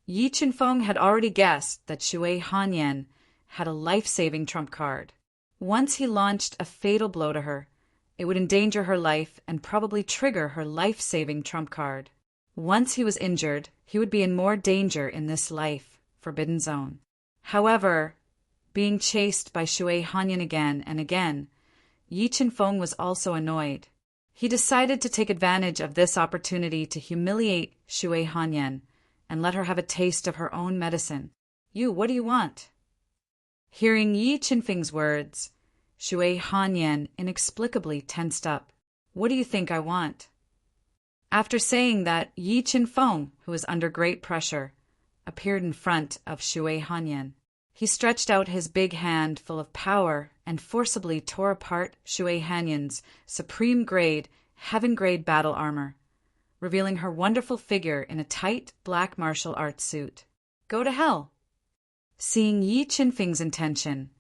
Yi Qinfeng had already guessed that Shui Hanyan had a life-saving trump card. Once he launched a fatal blow to her, it would endanger her life and probably trigger her life-saving trump card. Once he was injured, he would be in more danger in this life, forbidden zone. However, being chased by Shui Hanyan again and again, Yi Qinfeng was also annoyed. He decided to take advantage of this opportunity to humiliate Shui Hanyan and let her have a taste of her own medicine. "You, what do you want?" Hearing Yi Qinfeng's words, Shui Hanyan inexplicably tensed up. "What do you think I want?" After saying that, Yi Qinfeng, who was under great pressure, appeared in front of Shui Hanyan. He stretched out his big hand full of power and forcibly tore apart Shui Hanyan's supreme-grade, heaven-grade battle armor, revealing her wonderful figure in a tight black martial arts suit. "Go to hell!" Seeing Yi Qinfeng's intention,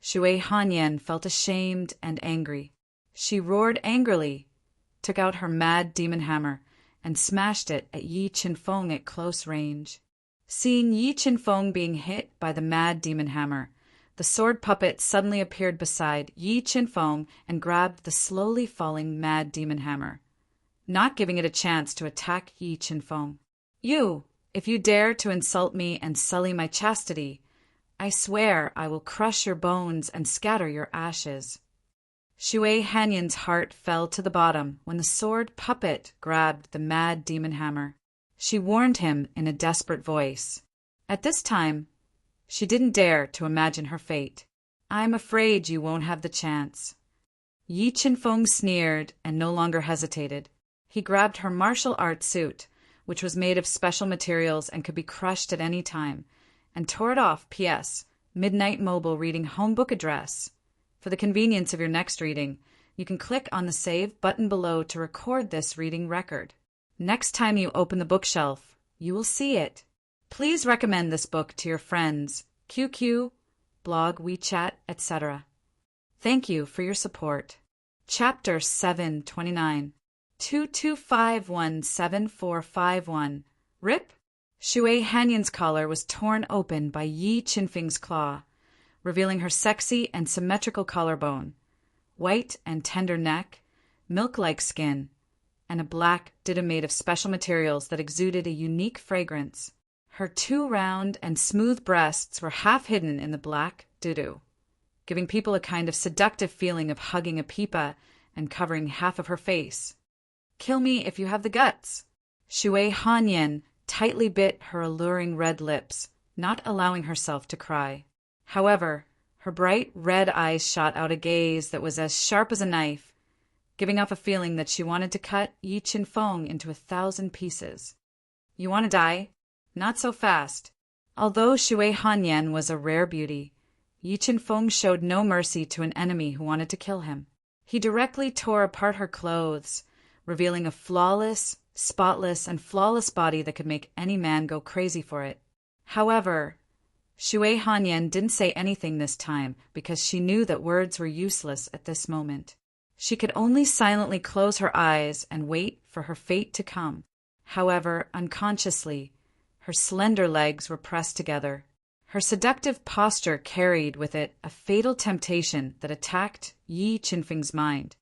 Shui Hanyan felt ashamed and angry. She roared angrily, took out her mad demon hammer, and smashed it at Yi Qinfeng at close range. Seeing Yi Qinfeng being hit by the mad demon hammer, the sword puppet suddenly appeared beside Yi Qinfeng and grabbed the slowly falling mad demon hammer, not giving it a chance to attack Yi Qinfeng. "You, if you dare to insult me and sully my chastity, I swear I will crush your bones and scatter your ashes." Shui Hanyan's heart fell to the bottom when the sword puppet grabbed the mad demon hammer. She warned him in a desperate voice. At this time, she didn't dare to imagine her fate. "I'm afraid you won't have the chance." Yi Qinfeng sneered and no longer hesitated. He grabbed her martial arts suit, which was made of special materials and could be crushed at any time, and tore it off. P.S. Midnight Mobile reading home book address. For the convenience of your next reading, you can click on the Save button below to record this reading record. Next time you open the bookshelf, you will see it. Please recommend this book to your friends, QQ, blog, WeChat, etc. Thank you for your support. Chapter 729. 22517451. Rip? Shui Hanyan's collar was torn open by Yi Qinfeng's claw, revealing her sexy and symmetrical collarbone, white and tender neck, milk-like skin, and a black ditto made of special materials that exuded a unique fragrance. Her two round and smooth breasts were half hidden in the black ditto, giving people a kind of seductive feeling of hugging a pipa and covering half of her face. "Kill me if you have the guts." Shui Hanyan tightly bit her alluring red lips, not allowing herself to cry. However, her bright red eyes shot out a gaze that was as sharp as a knife, giving off a feeling that she wanted to cut Yi Qinfeng into 1,000 pieces. "You want to die? Not so fast." Although Shui Hanyan was a rare beauty, Yi Qinfeng showed no mercy to an enemy who wanted to kill him. He directly tore apart her clothes, revealing a flawless, spotless, and flawless body that could make any man go crazy for it. However, Shui Hanyan didn't say anything this time because she knew that words were useless at this moment. She could only silently close her eyes and wait for her fate to come. However, unconsciously, her slender legs were pressed together. Her seductive posture carried with it a fatal temptation that attacked Yi Qinfeng's mind.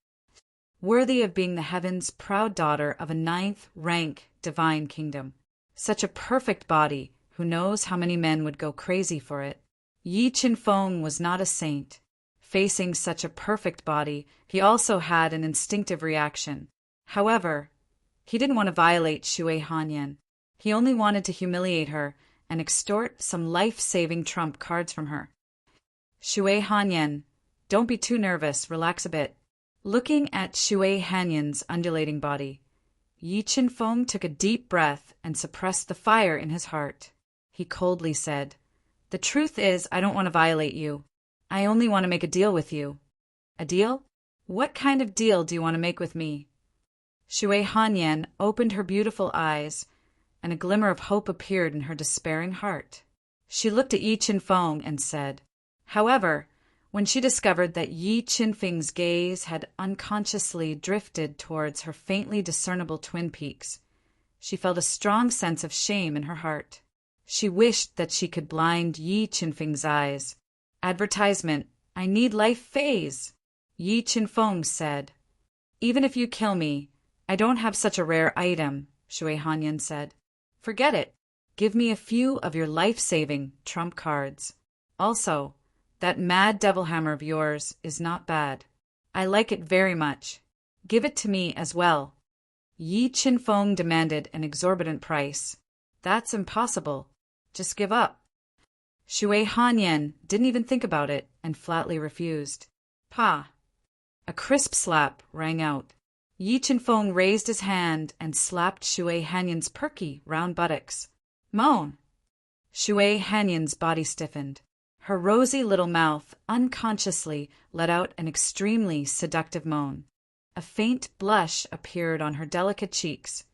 Worthy of being the heaven's proud daughter of a ninth-rank divine kingdom. Such a perfect body, who knows how many men would go crazy for it. Yi Qinfeng was not a saint. Facing such a perfect body, he also had an instinctive reaction. However, he didn't want to violate Shui Hanyan. He only wanted to humiliate her and extort some life-saving trump cards from her. Shui Hanyan, don't be too nervous, relax a bit. Looking at Shui Hanyan's undulating body, Yi Qinfeng took a deep breath and suppressed the fire in his heart. He coldly said, "The truth is, I don't want to violate you. I only want to make a deal with you." "A deal? What kind of deal do you want to make with me?" Shui Hanyan opened her beautiful eyes, and a glimmer of hope appeared in her despairing heart. She looked at Yi Qinfeng and said, however, when she discovered that Yi Qinfeng's gaze had unconsciously drifted towards her faintly discernible twin peaks, she felt a strong sense of shame in her heart. She wished that she could blind Yi Qinfeng's eyes. "Advertisement, I need life phase," Yi Qinfeng said. "Even if you kill me, I don't have such a rare item," Shui Hanyan said. "Forget it. Give me a few of your life-saving trump cards. Also, that mad devil hammer of yours is not bad. I like it very much. Give it to me as well." Yi Qinfeng demanded an exorbitant price. "That's impossible. Just give up." Shui Hanyan didn't even think about it and flatly refused. "Pa!" A crisp slap rang out. Yi Qinfeng raised his hand and slapped Shui Hanyan's perky, round buttocks. "Moan!" Shui Hanyan's body stiffened. Her rosy little mouth unconsciously let out an extremely seductive moan. A faint blush appeared on her delicate cheeks,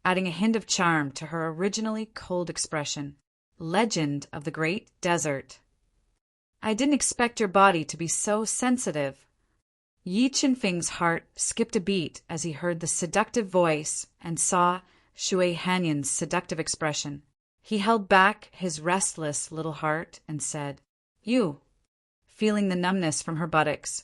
adding a hint of charm to her originally cold expression. Legend of the Great Desert. "I didn't expect your body to be so sensitive." Yi Qinfeng's heart skipped a beat as he heard the seductive voice and saw Shui Hanyan's seductive expression. He held back his restless little heart and said, "You." Feeling the numbness from her buttocks,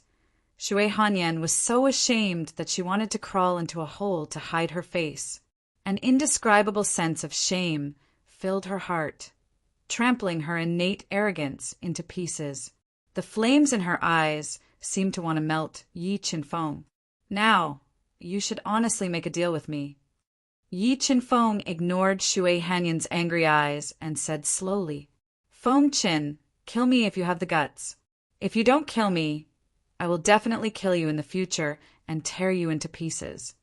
Shui Hanyan was so ashamed that she wanted to crawl into a hole to hide her face. An indescribable sense of shame filled her heart, trampling her innate arrogance into pieces. The flames in her eyes seemed to want to melt Yi Qinfeng. "Now, you should honestly make a deal with me." Yi Qinfeng ignored Shui Hanyan's angry eyes and said slowly, "Feng Qin, kill me if you have the guts. If you don't kill me, I will definitely kill you in the future and tear you into pieces."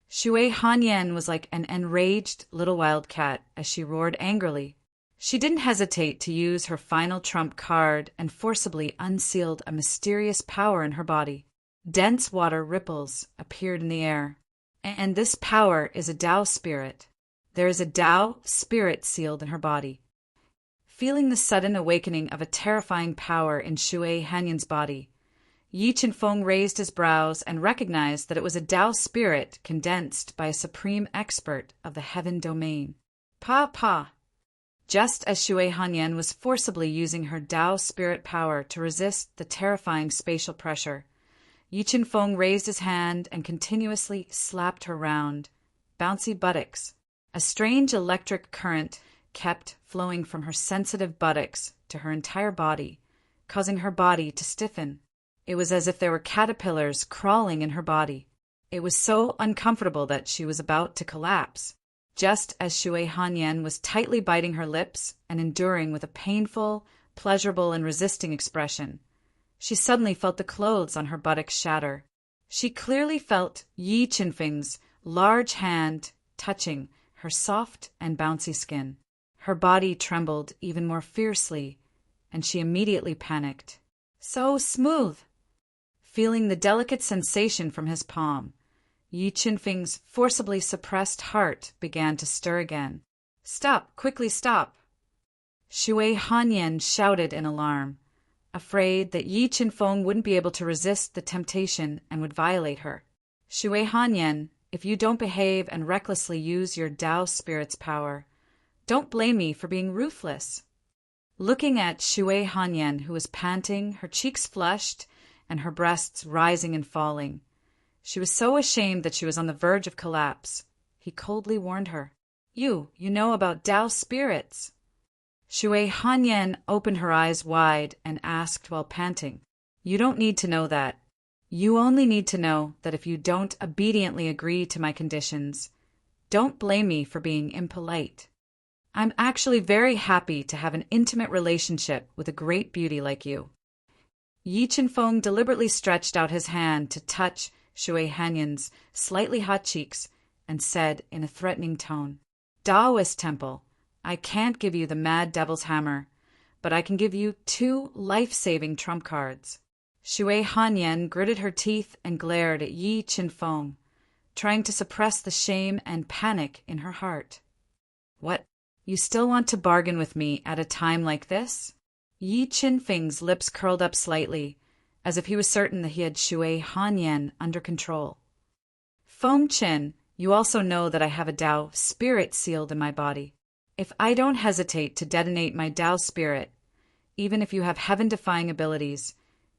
Shui Hanyan was like an enraged little wildcat as she roared angrily. She didn't hesitate to use her final trump card and forcibly unsealed a mysterious power in her body. Dense water ripples appeared in the air. "And this power is a Tao spirit. There is a Tao spirit sealed in her body." Feeling the sudden awakening of a terrifying power in Shui Hanyan's body, Yi Qinfeng raised his brows and recognized that it was a Tao spirit condensed by a supreme expert of the heaven domain. Pa! Just as Shui Hanyan was forcibly using her Tao spirit power to resist the terrifying spatial pressure, Yi Qinfeng raised his hand and continuously slapped her round, bouncy buttocks. A strange electric current kept flowing from her sensitive buttocks to her entire body, causing her body to stiffen. It was as if there were caterpillars crawling in her body. It was so uncomfortable that she was about to collapse. Just as Shui Hanyan was tightly biting her lips and enduring with a painful, pleasurable, and resisting expression, she suddenly felt the clothes on her buttocks shatter. She clearly felt Yi Qinfeng's large hand touching her soft and bouncy skin. Her body trembled even more fiercely, and she immediately panicked. "So smooth!" Feeling the delicate sensation from his palm, Yi Qinfeng's forcibly suppressed heart began to stir again. "Stop! Quickly stop!" Shui Hanyan shouted in alarm. afraid that Yi Qinfeng wouldn't be able to resist the temptation and would violate her. Shui Hanyan, if you don't behave and recklessly use your Tao spirit's power, don't blame me for being ruthless. Looking at Shui Hanyan, who was panting, her cheeks flushed, and her breasts rising and falling, she was so ashamed that she was on the verge of collapse. He coldly warned her, You know about Tao spirits. Shui Hanyan opened her eyes wide and asked while panting, You don't need to know that. You only need to know that if you don't obediently agree to my conditions, don't blame me for being impolite. I'm actually very happy to have an intimate relationship with a great beauty like you. Yi Qinfeng deliberately stretched out his hand to touch Shui Hanyan's slightly hot cheeks and said in a threatening tone, Taoist temple, I can't give you the Mad Devil's hammer, but I can give you 2 life-saving trump cards. Shui Hanyan gritted her teeth and glared at Yi Qinfeng, trying to suppress the shame and panic in her heart. What? You still want to bargain with me at a time like this? Yi Qinfeng's lips curled up slightly, as if he was certain that he had Shui Hanyan under control. Feng Qin, you also know that I have a Tao spirit sealed in my body. If I don't hesitate to detonate my Tao spirit, even if you have heaven-defying abilities,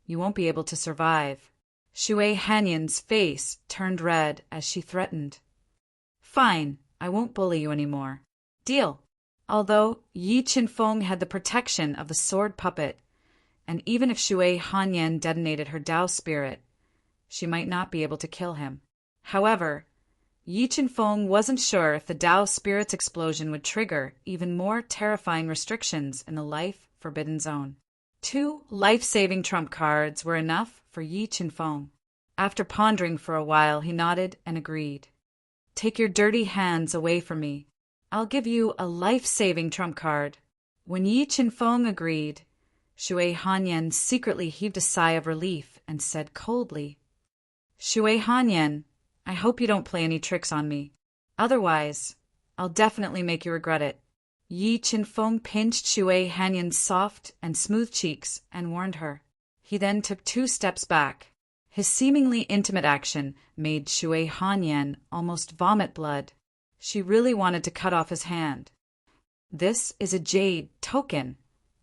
you won't be able to survive. Shui Hanyan's face turned red as she threatened. Fine, I won't bully you anymore. Deal. Although Yi Qinfeng had the protection of the sword puppet, and even if Shui Hanyan detonated her Tao spirit, she might not be able to kill him. However, Yi Qinfeng wasn't sure if the Tao spirit's explosion would trigger even more terrifying restrictions in the life-forbidden zone. 2 life-saving trump cards were enough for Yi Qinfeng. After pondering for a while, he nodded and agreed. Take your dirty hands away from me. I'll give you a life-saving trump card. When Yi Qinfeng agreed, Shui Hanyan secretly heaved a sigh of relief and said coldly, Shui Hanyan, I hope you don't play any tricks on me. Otherwise, I'll definitely make you regret it. Yi Qinfeng pinched Shui Hanyan's soft and smooth cheeks and warned her. He then took 2 steps back. His seemingly intimate action made Shui Hanyan almost vomit blood. She really wanted to cut off his hand. This is a jade token,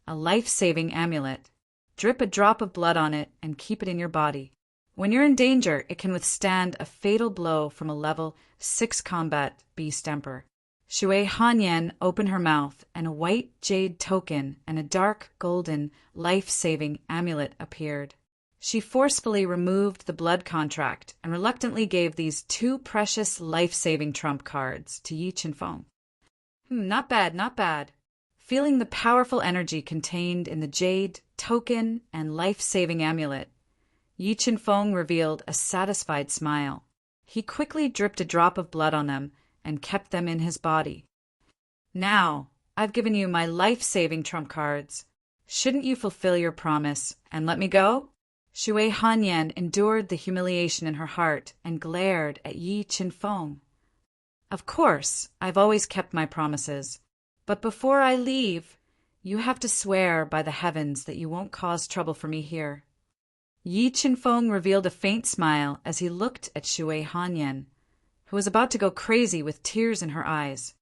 a life-saving amulet. Drip a drop of blood on it and keep it in your body. When you're in danger, it can withstand a fatal blow from a level 6 combat beast emperor. Shui Hanyan opened her mouth, and a white jade token and a dark golden life-saving amulet appeared. She forcefully removed the blood contract and reluctantly gave these 2 precious life-saving trump cards to Yi Qinfeng. Not bad, not bad. Feeling the powerful energy contained in the jade token and life-saving amulet, Yi Qinfeng revealed a satisfied smile. He quickly dripped a drop of blood on them and kept them in his body. Now, I've given you my life-saving trump cards. Shouldn't you fulfill your promise and let me go? Shui Hanyan endured the humiliation in her heart and glared at Yi Qinfeng. Of course, I've always kept my promises. But before I leave, you have to swear by the heavens that you won't cause trouble for me here. Yi Qinfeng revealed a faint smile as he looked at Shui Hanyan, who was about to go crazy with tears in her eyes.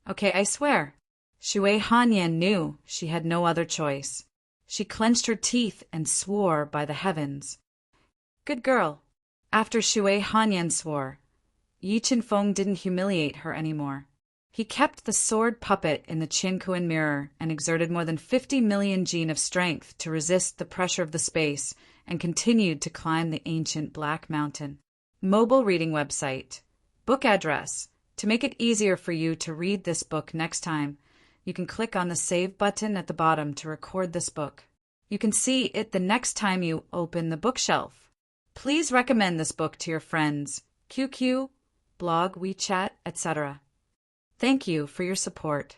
Okay, I swear. Shui Hanyan knew she had no other choice. She clenched her teeth and swore by the heavens. Good girl. After Shui Hanyan swore, Yi Qinfeng didn't humiliate her anymore. He kept the sword puppet in the Qinkuan mirror and exerted more than 50 million gene of strength to resist the pressure of the space and continued to climb the ancient Black Mountain. Mobile reading website. Book address. To make it easier for you to read this book next time, you can click on the Save button at the bottom to record this book. You can see it the next time you open the bookshelf. Please recommend this book to your friends, QQ, blog, WeChat, etc. Thank you for your support.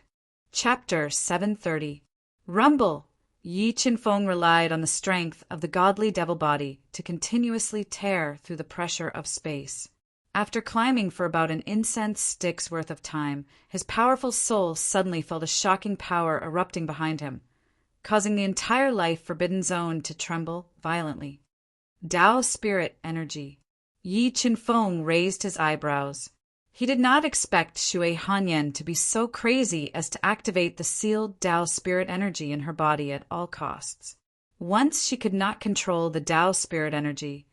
Chapter 730. Rumble. Yi Qinfeng relied on the strength of the godly devil body to continuously tear through the pressure of space. After climbing for about an incense stick's worth of time, his powerful soul suddenly felt a shocking power erupting behind him. causing the entire life forbidden zone to tremble violently. Tao spirit energy. Yi Qinfeng raised his eyebrows. He did not expect Shui Hanyan to be so crazy as to activate the sealed Tao spirit energy in her body at all costs. Once she could not control the Tao spirit energy,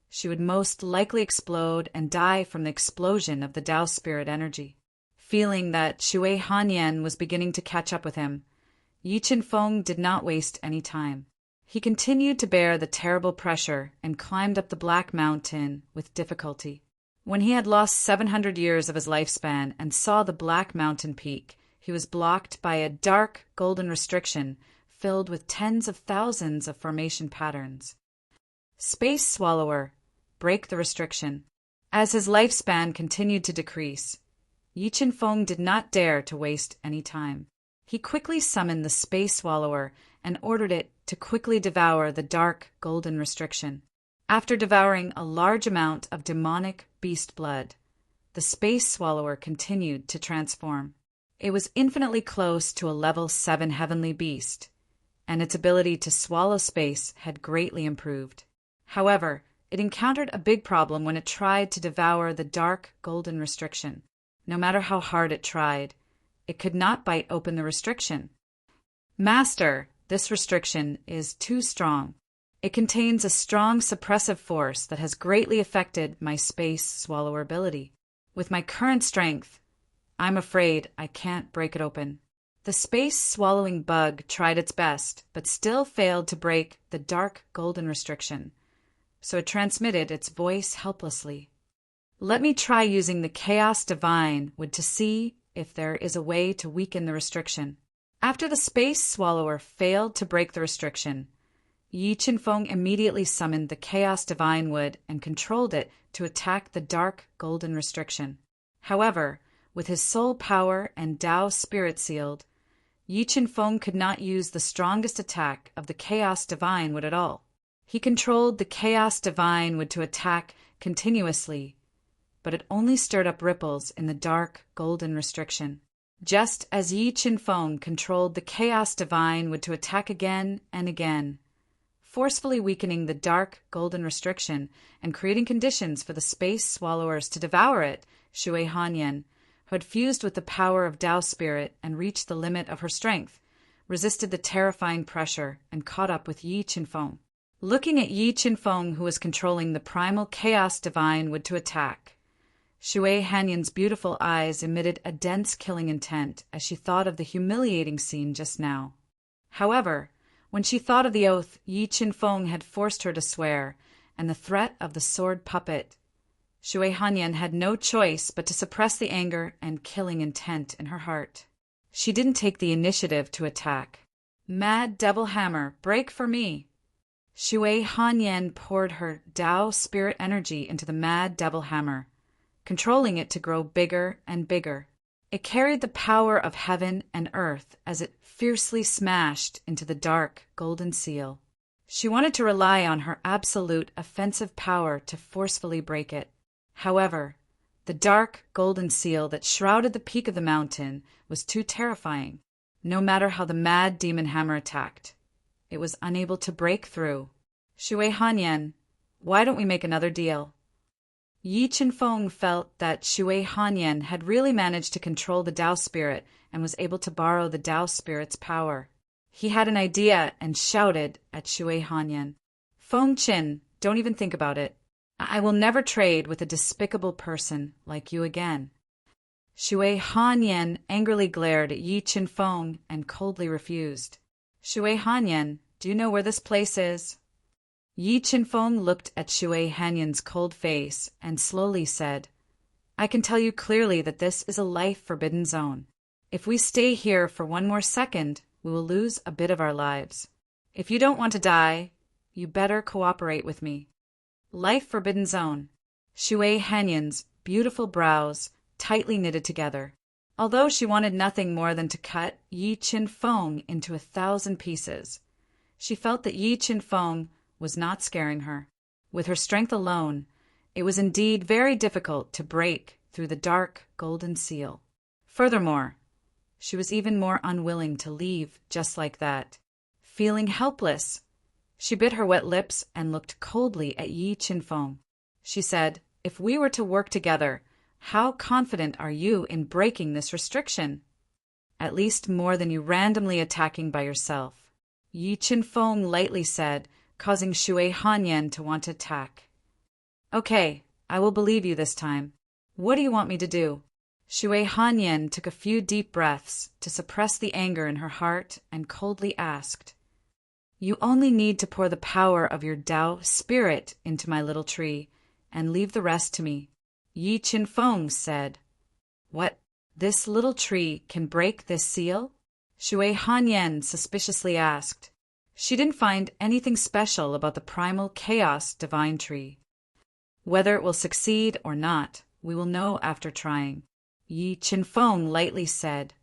she would most likely explode and die from the explosion of the Tao spirit energy. Feeling that Shui Hanyan was beginning to catch up with him, Yi Qinfeng did not waste any time. He continued to bear the terrible pressure and climbed up the Black Mountain with difficulty. When he had lost 700 years of his lifespan and saw the Black Mountain peak, he was blocked by a dark golden restriction filled with tens of thousands of formation patterns. Space Swallower, break the restriction. As his lifespan continued to decrease, Yi Qinfeng did not dare to waste any time. He quickly summoned the Space Swallower and ordered it to quickly devour the dark golden restriction. After devouring a large amount of demonic beast blood, the Space Swallower continued to transform. It was infinitely close to a level 7 heavenly beast, and its ability to swallow space had greatly improved. However, it encountered a big problem when it tried to devour the dark golden restriction. No matter how hard it tried, it could not bite open the restriction. Master, this restriction is too strong. It contains a strong suppressive force that has greatly affected my Space Swallower ability. With my current strength, I'm afraid I can't break it open. The space swallowing bug tried its best, but still failed to break the dark golden restriction, so it transmitted its voice helplessly. Let me try using the Chaos Divine Wood to see if there is a way to weaken the restriction. After the Space Swallower failed to break the restriction, Yi Qinfeng immediately summoned the Chaos Divine Wood and controlled it to attack the dark golden restriction. However, with his soul power and Tao spirit sealed, Yi Qinfeng could not use the strongest attack of the Chaos Divine Wood at all. He controlled the Chaos Divine Wood to attack continuously, but it only stirred up ripples in the dark golden restriction. Just as Yi Qinfeng controlled the Chaos Divine Wood to attack again and again, forcefully weakening the dark golden restriction and creating conditions for the space swallowers to devour it, Shui Hanyan, who had fused with the power of Tao spirit and reached the limit of her strength, resisted the terrifying pressure and caught up with Yi Qinfeng. Looking at Yi Qinfeng, who was controlling the primal Chaos Divine Wood to attack, Shui Hanyan's beautiful eyes emitted a dense killing intent as she thought of the humiliating scene just now. However, when she thought of the oath Yi Qinfeng had forced her to swear and the threat of the sword puppet, Shui Hanyan had no choice but to suppress the anger and killing intent in her heart. She didn't take the initiative to attack. Mad Devil Hammer, break for me! Shui Hanyan poured her Tao spirit energy into the Mad Devil Hammer, controlling it to grow bigger and bigger. It carried the power of heaven and earth as it fiercely smashed into the dark golden seal. She wanted to rely on her absolute offensive power to forcefully break it. However, the dark golden seal that shrouded the peak of the mountain was too terrifying. No matter how the mad demon hammer attacked, it was unable to break through. Shui Hanyan, why don't we make another deal? Yi Qinfeng felt that Shui Hanyan had really managed to control the Tao spirit and was able to borrow the Tao spirit's power. He had an idea and shouted at Shui Hanyan, "Feng Qin, don't even think about it. I will never trade with a despicable person like you again." Shui Hanyan angrily glared at Yi Qinfeng and coldly refused. "Shui Hanyan, do you know where this place is?" Yi Qinfeng looked at Shui Hanyan's cold face and slowly said, "I can tell you clearly that this is a life-forbidden zone. If we stay here for one more second, we will lose a bit of our lives. If you don't want to die, you better cooperate with me." Life-forbidden zone. Shui Hanyan's beautiful brows tightly knitted together. Although she wanted nothing more than to cut Yi Qinfeng into 1,000 pieces, she felt that Yi Qinfeng was not scaring her. With her strength alone, it was indeed very difficult to break through the dark golden seal. Furthermore, she was even more unwilling to leave just like that. feeling helpless. She bit her wet lips and looked coldly at Yi Qinfeng. She said, "If we were to work together, how confident are you in breaking this restriction?" "At least more than you randomly attacking by yourself," Yi Qinfeng lightly said, causing Shui Hanyan to want to attack. "Okay, I will believe you this time. What do you want me to do?" Shui Hanyan took a few deep breaths to suppress the anger in her heart and coldly asked, "You only need to pour the power of your Tao spirit into my little tree and leave the rest to me." Yi Qinfeng said, "What? This little tree can break this seal?" Shui Hanyan suspiciously asked. She didn't find anything special about the primal chaos divine tree. "Whether it will succeed or not, we will know after trying," Yi Qinfeng lightly said.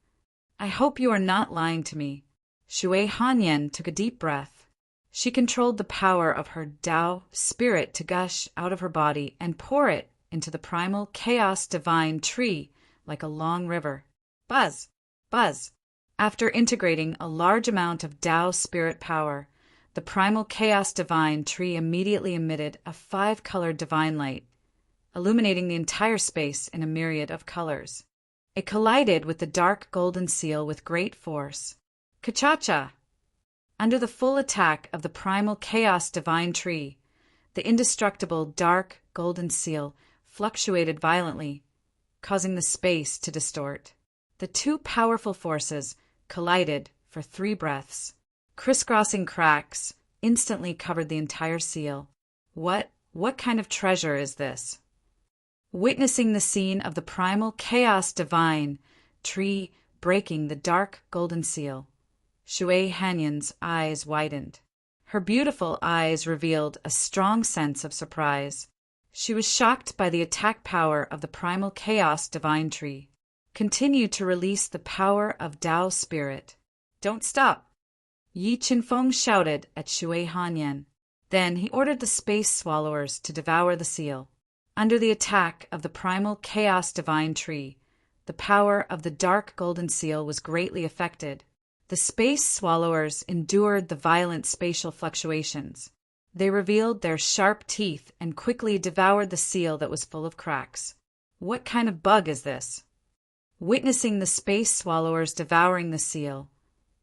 "I hope you are not lying to me." Shui Hanyan took a deep breath. She controlled the power of her Tao spirit to gush out of her body and pour it into the primal chaos divine tree like a long river. Buzz! Buzz! After integrating a large amount of Tao spirit power, the primal chaos divine tree immediately emitted a 5-colored divine light, illuminating the entire space in a myriad of colors. It collided with the dark golden seal with great force. Ka-cha-cha! Under the full attack of the primal chaos divine tree, the indestructible dark golden seal fluctuated violently, causing the space to distort. The two powerful forces collided for 3 breaths. Crisscrossing cracks instantly covered the entire seal. What kind of treasure is this? Witnessing the scene of the primal chaos divine tree breaking the dark golden seal, Shui Hanyan's eyes widened. Her beautiful eyes revealed a strong sense of surprise. She was shocked by the attack power of the primal chaos divine tree. Continue to release the power of Tao spirit. Don't stop! Yi Qinfeng shouted at Shui Hanyan. Then he ordered the space swallowers to devour the seal. Under the attack of the primal chaos divine tree, the power of the dark golden seal was greatly affected. The space swallowers endured the violent spatial fluctuations. They revealed their sharp teeth and quickly devoured the seal that was full of cracks. What kind of bug is this? Witnessing the space swallowers devouring the seal,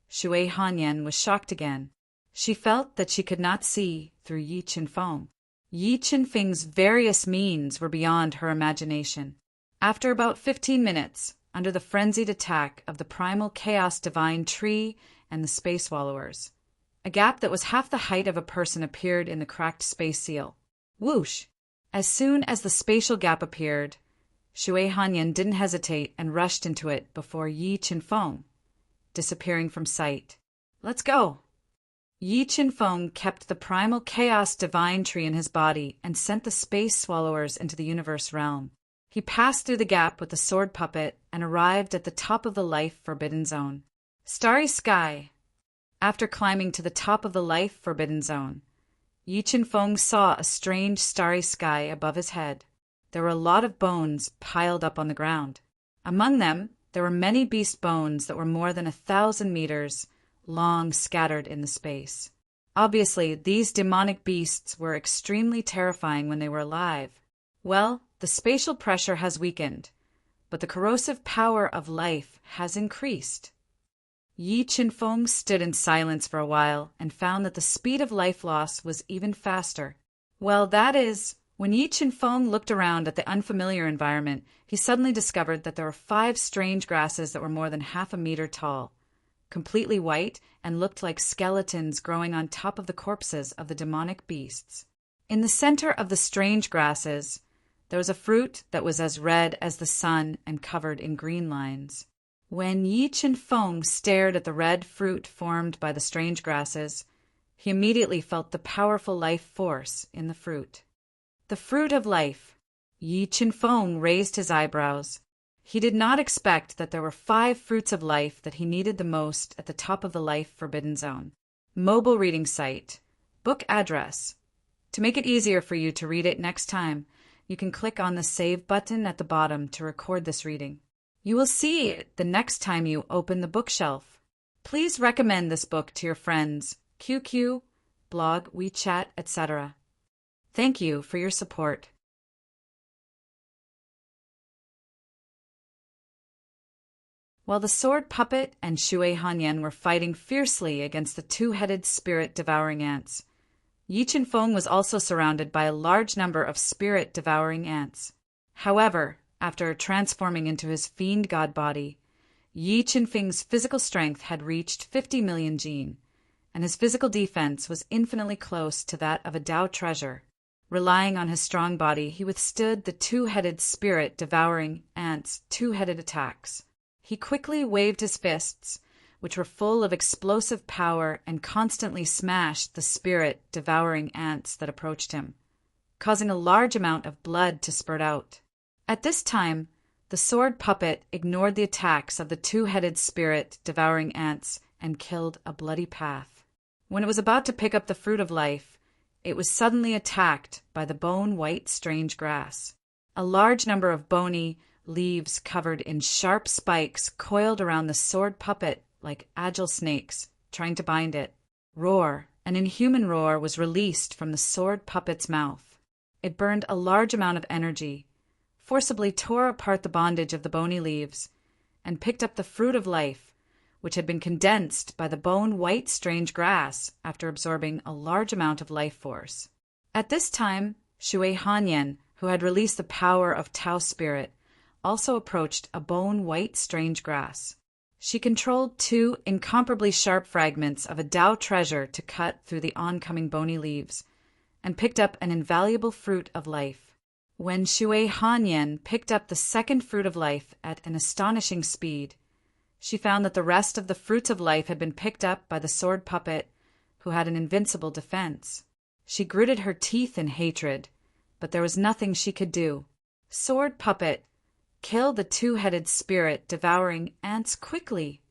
Shui Hanyan was shocked again. She felt that she could not see through Yi Qinfeng. Yi Qinfeng's various means were beyond her imagination. After about 15 minutes, under the frenzied attack of the primal chaos divine tree and the space swallowers, a gap that was half the height of a person appeared in the cracked space seal. Whoosh! As soon as the spatial gap appeared, Shui Hanyan didn't hesitate and rushed into it before Yi Qinfeng, disappearing from sight. "Let's go!" Yi Qinfeng kept the primal chaos divine tree in his body and sent the space swallowers into the universe realm. He passed through the gap with the sword puppet and arrived at the top of the life forbidden zone. Starry sky! After climbing to the top of the life forbidden zone, Yi Qinfeng saw a strange starry sky above his head. There were a lot of bones piled up on the ground. Among them, there were many beast bones that were more than 1,000 meters long, scattered in the space. Obviously, these demonic beasts were extremely terrifying when they were alive. Well, the spatial pressure has weakened, but the corrosive power of life has increased. Yi Qinfeng stood in silence for a while and found that the speed of life loss was even faster. Well, that is, when Yi Qinfeng looked around at the unfamiliar environment, he suddenly discovered that there were 5 strange grasses that were more than half a meter tall, completely white, and looked like skeletons growing on top of the corpses of the demonic beasts. In the center of the strange grasses, there was a fruit that was as red as the sun and covered in green lines. When Yi Qinfeng stared at the red fruit formed by the strange grasses, he immediately felt the powerful life force in the fruit. The fruit of life. Yi Qinfeng raised his eyebrows. He did not expect that there were 5 fruits of life that he needed the most at the top of the life forbidden zone. Mobile reading site. Book address. To make it easier for you to read it next time, you can click on the Save button at the bottom to record this reading. You will see it the next time you open the bookshelf. Please recommend this book to your friends QQ, blog, WeChat, etc. Thank you for your support. While the sword puppet and Shui Hanyan were fighting fiercely against the two-headed spirit-devouring ants, Yi Qinfeng was also surrounded by a large number of spirit-devouring ants. However, after transforming into his fiend god body, Yi Qinfeng's physical strength had reached 50 million jin, and his physical defense was infinitely close to that of a Dao treasure. Relying on his strong body, he withstood the two-headed spirit-devouring ants' two-headed attacks. He quickly waved his fists, which were full of explosive power, and constantly smashed the spirit-devouring ants that approached him, causing a large amount of blood to spurt out. At this time, the sword puppet ignored the attacks of the two-headed spirit-devouring ants and killed a bloody path. When it was about to pick up the fruit of life, it was suddenly attacked by the bone-white strange grass. A large number of bony leaves covered in sharp spikes coiled around the sword puppet like agile snakes, trying to bind it. Roar, an inhuman roar, was released from the sword puppet's mouth. It burned a large amount of energy, forcibly tore apart the bondage of the bony leaves, and picked up the fruit of life, which had been condensed by the bone-white strange grass after absorbing a large amount of life force. At this time, Shui Hanyan, who had released the power of Tao spirit, also approached a bone-white strange grass. She controlled two incomparably sharp fragments of a Dao treasure to cut through the oncoming bony leaves, and picked up an invaluable fruit of life. When Shui Hanyan picked up the second fruit of life at an astonishing speed, she found that the rest of the fruits of life had been picked up by the sword puppet, who had an invincible defense. She gritted her teeth in hatred, but there was nothing she could do. Sword puppet, kill the two-headed spirit-devouring ants quickly.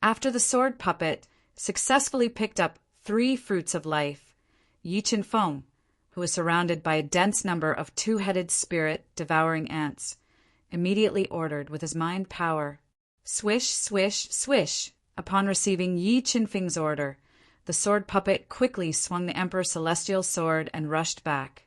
After the sword puppet successfully picked up 3 fruits of life, Yi Qinfeng, who was surrounded by a dense number of two-headed spirit-devouring ants, immediately ordered with his mind power, swish, swish, swish. Upon receiving Yi Qinfeng's order, the sword puppet quickly swung the Emperor's celestial sword and rushed back,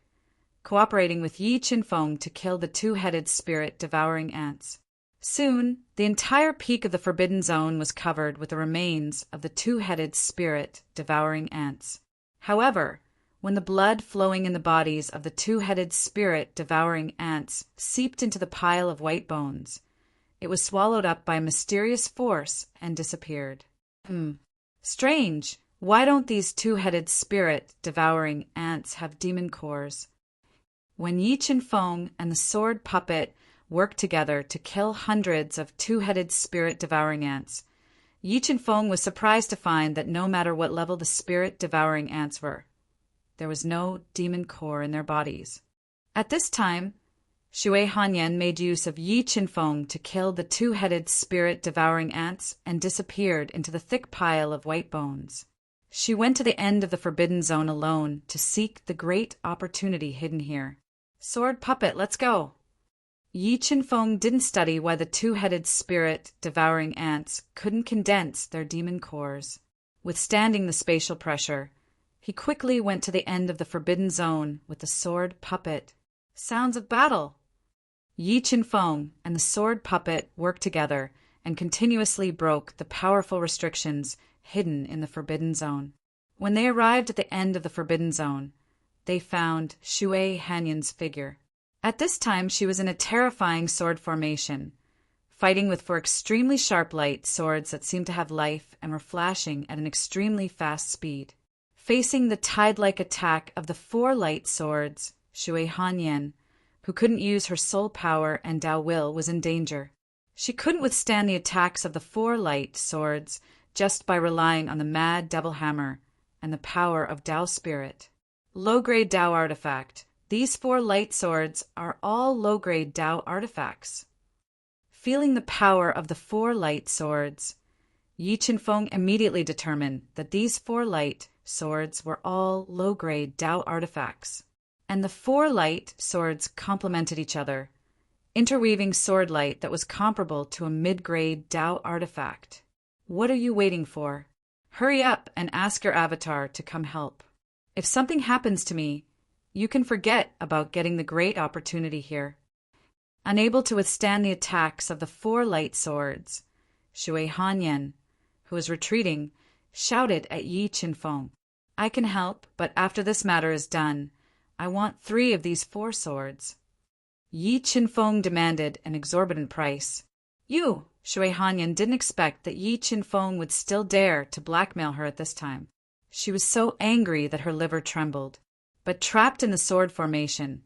cooperating with Yi Qinfeng to kill the two-headed spirit-devouring ants. Soon, the entire peak of the Forbidden Zone was covered with the remains of the two-headed spirit-devouring ants. However, when the blood flowing in the bodies of the two-headed spirit-devouring ants seeped into the pile of white bones, it was swallowed up by a mysterious force and disappeared. Strange. Why don't these two-headed spirit-devouring ants have demon cores? When Yi Qinfeng and the sword puppet worked together to kill hundreds of two-headed spirit-devouring ants, Yi Qinfeng was surprised to find that no matter what level the spirit-devouring ants were, there was no demon core in their bodies. At this time, Shui Hanyan made use of Yi Qinfeng to kill the two-headed spirit-devouring ants and disappeared into the thick pile of white bones. She went to the end of the Forbidden Zone alone to seek the great opportunity hidden here. Sword puppet, let's go! Yi Qinfeng didn't study why the two-headed spirit-devouring ants couldn't condense their demon cores. Withstanding the spatial pressure, he quickly went to the end of the Forbidden Zone with the sword puppet. Sounds of battle! Yi Qinfeng and the sword puppet worked together and continuously broke the powerful restrictions hidden in the Forbidden Zone. When they arrived at the end of the Forbidden Zone, they found Shui Hanyan's figure. At this time, she was in a terrifying sword formation, fighting with 4 extremely sharp light swords that seemed to have life and were flashing at an extremely fast speed. Facing the tide-like attack of the 4 light swords, Shui Hanyan, who couldn't use her soul power and Dao will, was in danger. She couldn't withstand the attacks of the 4 light swords just by relying on the mad double hammer and the power of Dao spirit. Low-grade Dao artifact. These 4 light swords are all low-grade Dao artifacts. Feeling the power of the 4 light swords, Yi Qinfeng immediately determined that these 4 light swords were all low-grade Dao artifacts, and the 4 light swords complemented each other, interweaving sword light that was comparable to a mid-grade Dao artifact. What are you waiting for? Hurry up and ask your avatar to come help. If something happens to me, you can forget about getting the great opportunity here." Unable to withstand the attacks of the 4 light swords, Shui Hanyan, who was retreating, shouted at Yi Qinfeng, "I can help, but after this matter is done, I want 3 of these 4 swords." Yi Qinfeng demanded an exorbitant price. Shui Hanyan didn't expect that Yi Qinfeng would still dare to blackmail her at this time. She was so angry that her liver trembled. But trapped in the sword formation,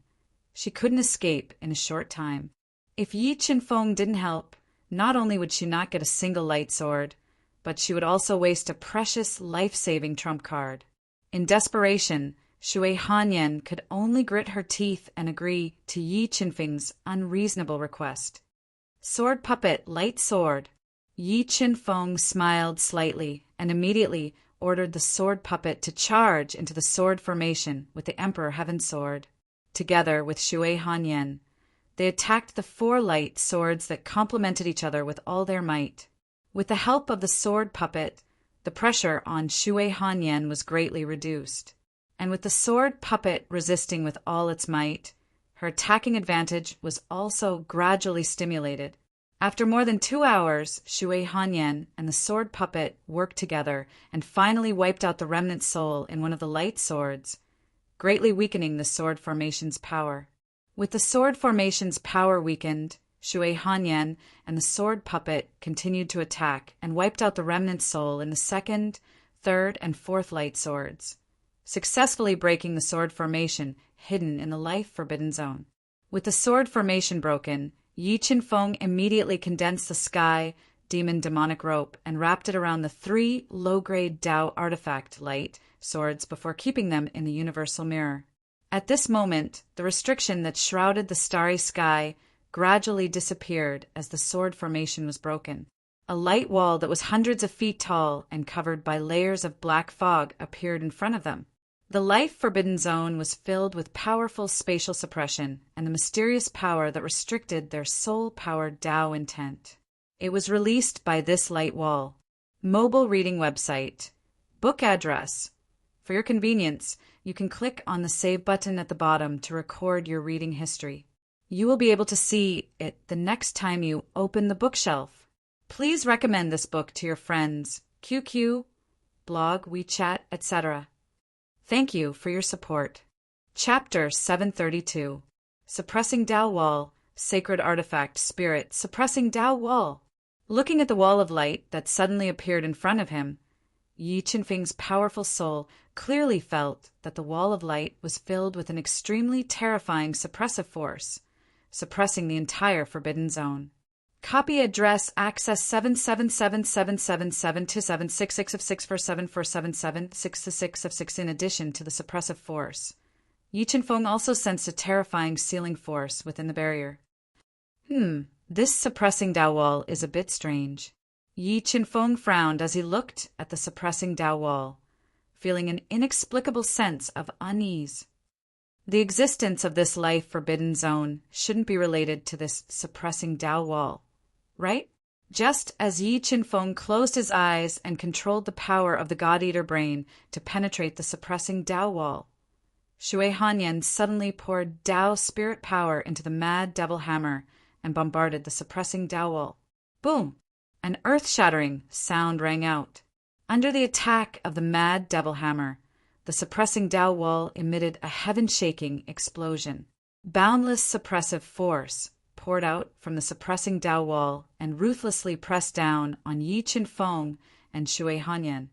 she couldn't escape in a short time. If Yi Qinfeng didn't help, not only would she not get a single light sword, but she would also waste a precious life-saving trump card. In desperation, Shui Hanyan could only grit her teeth and agree to Yi Qinfeng's unreasonable request. "Sword puppet, light sword." Yi Qinfeng smiled slightly and immediately ordered the sword puppet to charge into the sword formation with the Emperor Heaven Sword. Together with Shui Hanyan, they attacked the 4 light swords that complemented each other with all their might. With the help of the sword puppet, the pressure on Shui Hanyan was greatly reduced. And with the sword puppet resisting with all its might, her attacking advantage was also gradually stimulated. After more than 2 hours, Shui Hanyan and the sword puppet worked together and finally wiped out the remnant soul in one of the light swords, greatly weakening the sword formation's power. With the sword formation's power weakened, Shui Hanyan and the sword puppet continued to attack and wiped out the remnant soul in the 2nd, 3rd, and 4th light swords, successfully breaking the sword formation hidden in the life-forbidden zone. With the sword formation broken, Yi Qinfeng immediately condensed the sky demon demonic rope and wrapped it around the 3 low-grade Dao artifact light swords before keeping them in the universal mirror. At this moment, the restriction that shrouded the starry sky gradually disappeared as the sword formation was broken. A light wall that was hundreds of feet tall and covered by layers of black fog appeared in front of them. The life-forbidden zone was filled with powerful spatial suppression and the mysterious power that restricted their soul-powered Dao intent. It was released by this light wall. Mobile reading website. Book address. For your convenience, you can click on the Save button at the bottom to record your reading history. You will be able to see it the next time you open the bookshelf. Please recommend this book to your friends, QQ, blog, WeChat, etc. Thank you for your support. Chapter 732. Suppressing Dao Wall, Sacred Artifact Spirit Suppressing Dao Wall. Looking at the wall of light that suddenly appeared in front of him, Yi Qinfeng's powerful soul clearly felt that the wall of light was filled with an extremely terrifying suppressive force, suppressing the entire forbidden zone. Copy address access 777777276 of 6474776 of 6 in addition to the suppressive force. Yi Qinfeng also sensed a terrifying sealing force within the barrier. This suppressing Dao wall is a bit strange. Yi Qinfeng frowned as he looked at the suppressing Dao wall, feeling an inexplicable sense of unease. The existence of this life-forbidden zone shouldn't be related to this suppressing Dao wall, right? Just as Yi Qinfeng closed his eyes and controlled the power of the God-Eater brain to penetrate the suppressing Dao wall, Shui Hanyan suddenly poured Dao spirit power into the mad devil hammer and bombarded the suppressing Dao wall. Boom! An earth-shattering sound rang out. Under the attack of the mad devil hammer, the suppressing Dao wall emitted a heaven-shaking explosion. Boundless suppressive force poured out from the suppressing Dao wall and ruthlessly pressed down on Yi Qinfeng and Shui Hanyan.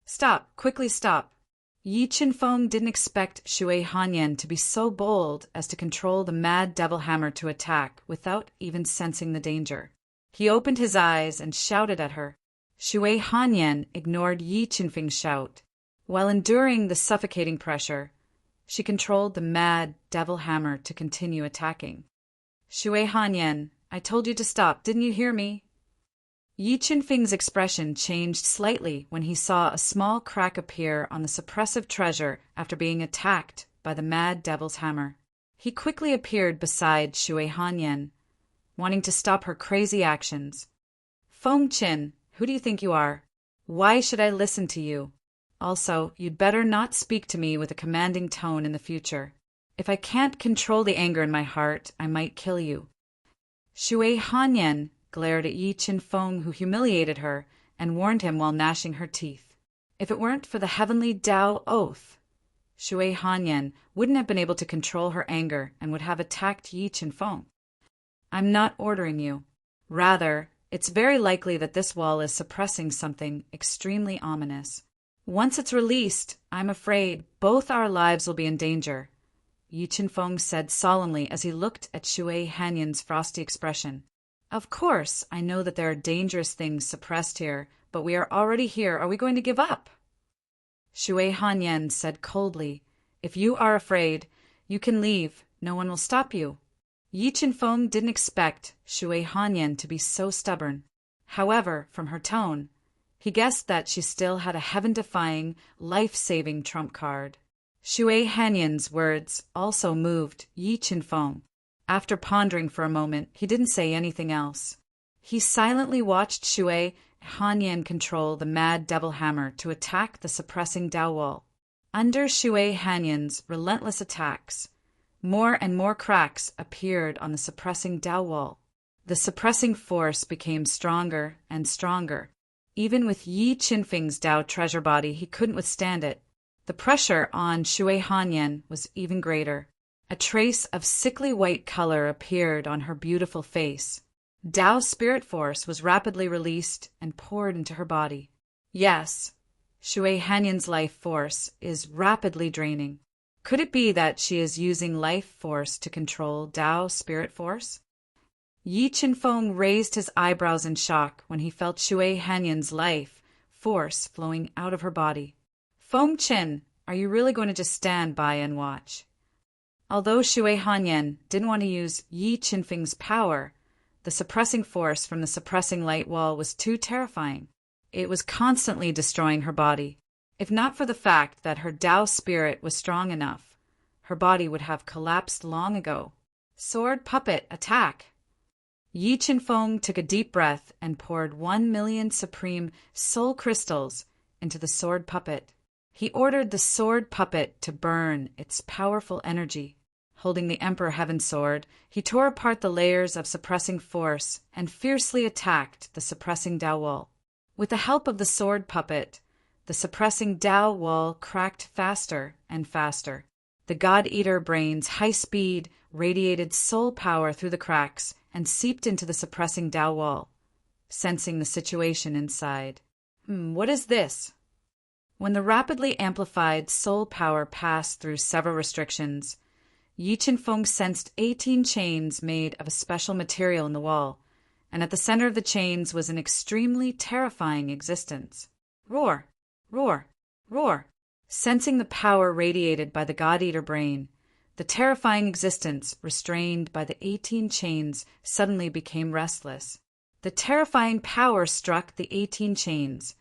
Stop! Quickly stop! Yi Qinfeng didn't expect Shui Hanyan to be so bold as to control the mad devil hammer to attack without even sensing the danger. He opened his eyes and shouted at her. Shui Hanyan ignored Yi Qinfeng's shout. While enduring the suffocating pressure, she controlled the mad devil hammer to continue attacking. Shui Hanyan, I told you to stop, didn't you hear me? Yi Qinfeng's expression changed slightly when he saw a small crack appear on the suppressive treasure after being attacked by the mad devil's hammer. He quickly appeared beside Shui Hanyan, wanting to stop her crazy actions. Feng Qin, who do you think you are? Why should I listen to you? Also, you'd better not speak to me with a commanding tone in the future. If I can't control the anger in my heart, I might kill you. Shui Hanyan glared at Yi Qinfeng, who humiliated her and warned him while gnashing her teeth. If it weren't for the heavenly Tao oath, Shui Hanyan wouldn't have been able to control her anger and would have attacked Yi Qinfeng. I'm not ordering you. Rather, it's very likely that this wall is suppressing something extremely ominous. Once it's released, I'm afraid both our lives will be in danger, Yi Qinfeng said solemnly as he looked at Shui Hanyan's frosty expression. Of course, I know that there are dangerous things suppressed here, but we are already here. Are we going to give up? Shui Hanyan said coldly, If you are afraid, you can leave. No one will stop you. Yi Qinfeng didn't expect Shui Hanyan to be so stubborn. However, from her tone, he guessed that she still had a heaven-defying, life-saving trump card. Shui Hanyan's words also moved Yi Qinfeng. After pondering for a moment, he didn't say anything else. He silently watched Shui Hanyan control the mad devil hammer to attack the suppressing Tao wall. Under Shui Hanyan's relentless attacks, more and more cracks appeared on the suppressing Tao wall. The suppressing force became stronger and stronger. Even with Yi Qinfeng's Tao treasure body, he couldn't withstand it. The pressure on Shui Hanyan was even greater. A trace of sickly white color appeared on her beautiful face. Tao spirit force was rapidly released and poured into her body. Yes, Shui Hanyan's life force is rapidly draining. Could it be that she is using life force to control Tao spirit force? Yi Qinfeng raised his eyebrows in shock when he felt Shui Hanyan's life force flowing out of her body. Feng Qin, are you really going to just stand by and watch? Although Shui Hanyan didn't want to use Yi Qinfeng's power, the suppressing force from the suppressing light wall was too terrifying. It was constantly destroying her body. If not for the fact that her Tao spirit was strong enough, her body would have collapsed long ago. Sword puppet, attack! Yi Qinfeng took a deep breath and poured 1,000,000 supreme soul crystals into the sword puppet. He ordered the sword puppet to burn its powerful energy. Holding the Emperor Heaven Sword, he tore apart the layers of suppressing force and fiercely attacked the suppressing Tao wall. With the help of the sword puppet, the suppressing Tao wall cracked faster and faster. The God-Eater brain's high speed radiated soul power through the cracks and seeped into the suppressing Tao wall, sensing the situation inside. What is this? When the rapidly amplified soul power passed through several restrictions, Yi Qinfeng sensed 18 chains made of a special material in the wall, and at the center of the chains was an extremely terrifying existence. Roar! Roar! Roar! Sensing the power radiated by the God-Eater brain, the terrifying existence, restrained by the 18 chains, suddenly became restless. The terrifying power struck the 18 chains,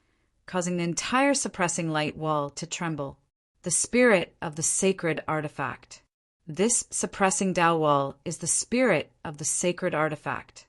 causing the entire suppressing light wall to tremble. The spirit of the sacred artifact. This suppressing Tao wall is the spirit of the sacred artifact.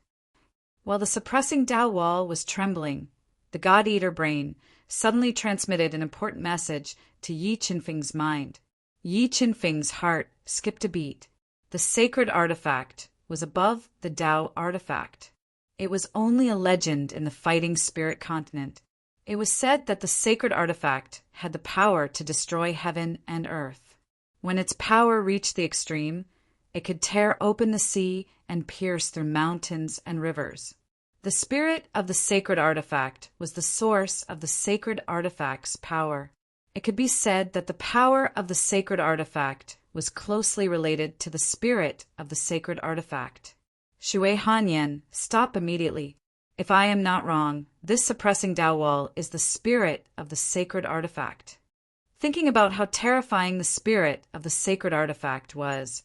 While the suppressing Tao wall was trembling, the God-Eater brain suddenly transmitted an important message to Yi Qinfeng's mind. Yi Qinfeng's heart skipped a beat. The sacred artifact was above the Tao artifact. It was only a legend in the fighting spirit continent. It was said that the sacred artifact had the power to destroy heaven and earth. When its power reached the extreme, it could tear open the sea and pierce through mountains and rivers. The spirit of the sacred artifact was the source of the sacred artifact's power. It could be said that the power of the sacred artifact was closely related to the spirit of the sacred artifact. Shui Hanyan, stop immediately. If I am not wrong, this suppressing Tao wall is the spirit of the sacred artifact. Thinking about how terrifying the spirit of the sacred artifact was,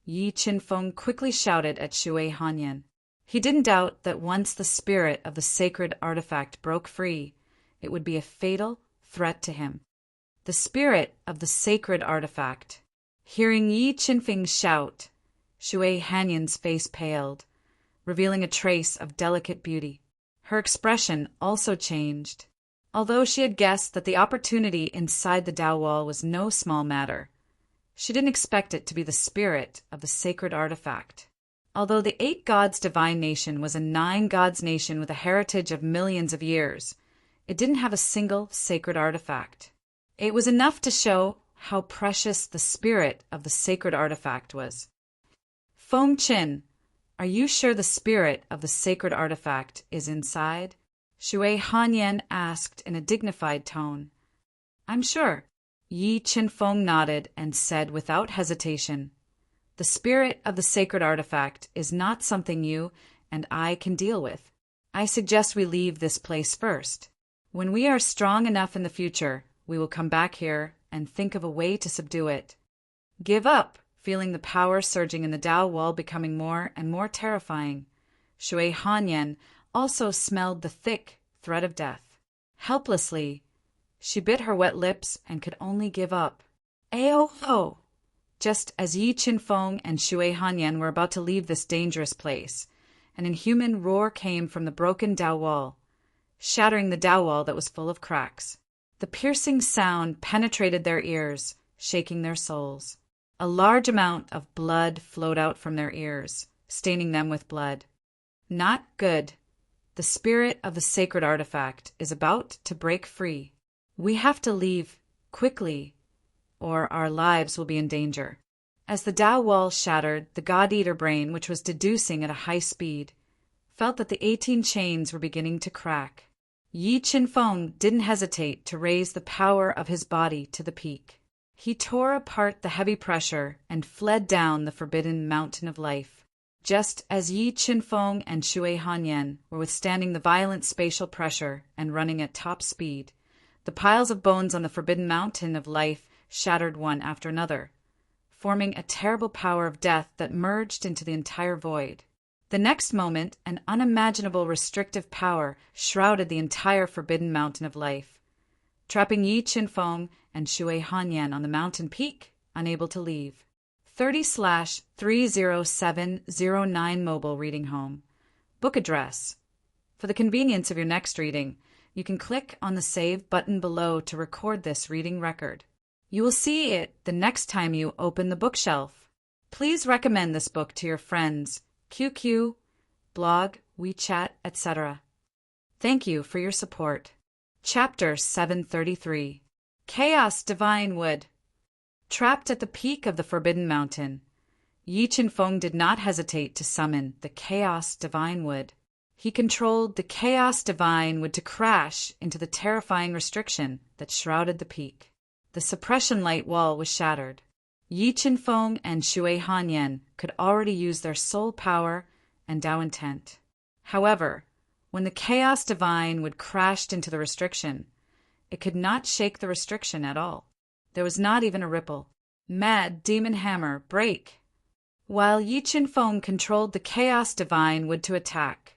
Yi Qinfeng quickly shouted at Shui Hanyan. He didn't doubt that once the spirit of the sacred artifact broke free, it would be a fatal threat to him. The spirit of the sacred artifact. Hearing Yi Qinfeng's shout, Shui Hanyan's face paled, revealing a trace of delicate beauty. Her expression also changed. Although she had guessed that the opportunity inside the Tao wall was no small matter, she didn't expect it to be the spirit of the sacred artifact. Although the 8 gods divine nation was a 9 gods nation with a heritage of millions of years, it didn't have a single sacred artifact. It was enough to show how precious the spirit of the sacred artifact was. Feng Qin, are you sure the spirit of the sacred artifact is inside? Shui Hanyan asked in a dignified tone. I'm sure. Yi Qinfeng nodded and said without hesitation, the spirit of the sacred artifact is not something you and I can deal with. I suggest we leave this place first. When we are strong enough in the future, we will come back here and think of a way to subdue it. Give up, feeling the power surging in the Tao wall becoming more and more terrifying. Shui Hanyan also smelled the thick threat of death. Helplessly, she bit her wet lips and could only give up. Ayo-ho! Just as Yi Qinfeng and Shui Hanyan were about to leave this dangerous place, an inhuman roar came from the broken Tao wall, shattering the Tao wall that was full of cracks. The piercing sound penetrated their ears, shaking their souls. A large amount of blood flowed out from their ears, staining them with blood. Not good. The spirit of the sacred artifact is about to break free. We have to leave quickly, or our lives will be in danger. As the Tao wall shattered, the God-Eater brain, which was deducing at a high speed, felt that the 18 chains were beginning to crack. Yi Qinfeng didn't hesitate to raise the power of his body to the peak. He tore apart the heavy pressure and fled down the forbidden mountain of life. Just as Yi Qinfeng and Shui Hanyan were withstanding the violent spatial pressure and running at top speed, the piles of bones on the forbidden mountain of life shattered one after another, forming a terrible power of death that merged into the entire void. The next moment, an unimaginable restrictive power shrouded the entire forbidden mountain of life, trapping Yi Qinfeng and Shui Hanyan on the mountain peak, unable to leave. 30/30709 Mobile Reading Home. Book address. For the convenience of your next reading, you can click on the Save button below to record this reading record. You will see it the next time you open the bookshelf. Please recommend this book to your friends, QQ, blog, WeChat, etc. Thank you for your support. Chapter 733. Chaos Divine Wood. Trapped at the peak of the Forbidden Mountain, Yi Qinfeng did not hesitate to summon the Chaos Divine Wood. He controlled the Chaos Divine Wood to crash into the terrifying restriction that shrouded the peak. The suppression light wall was shattered. Yi Qinfeng and Shui Hanyan could already use their soul power and Tao intent. However, when the Chaos Divine Wood crashed into the restriction, it could not shake the restriction at all. There was not even a ripple. Mad Demon Hammer, break! While Yi Qinfeng controlled the Chaos Divine Wood to attack,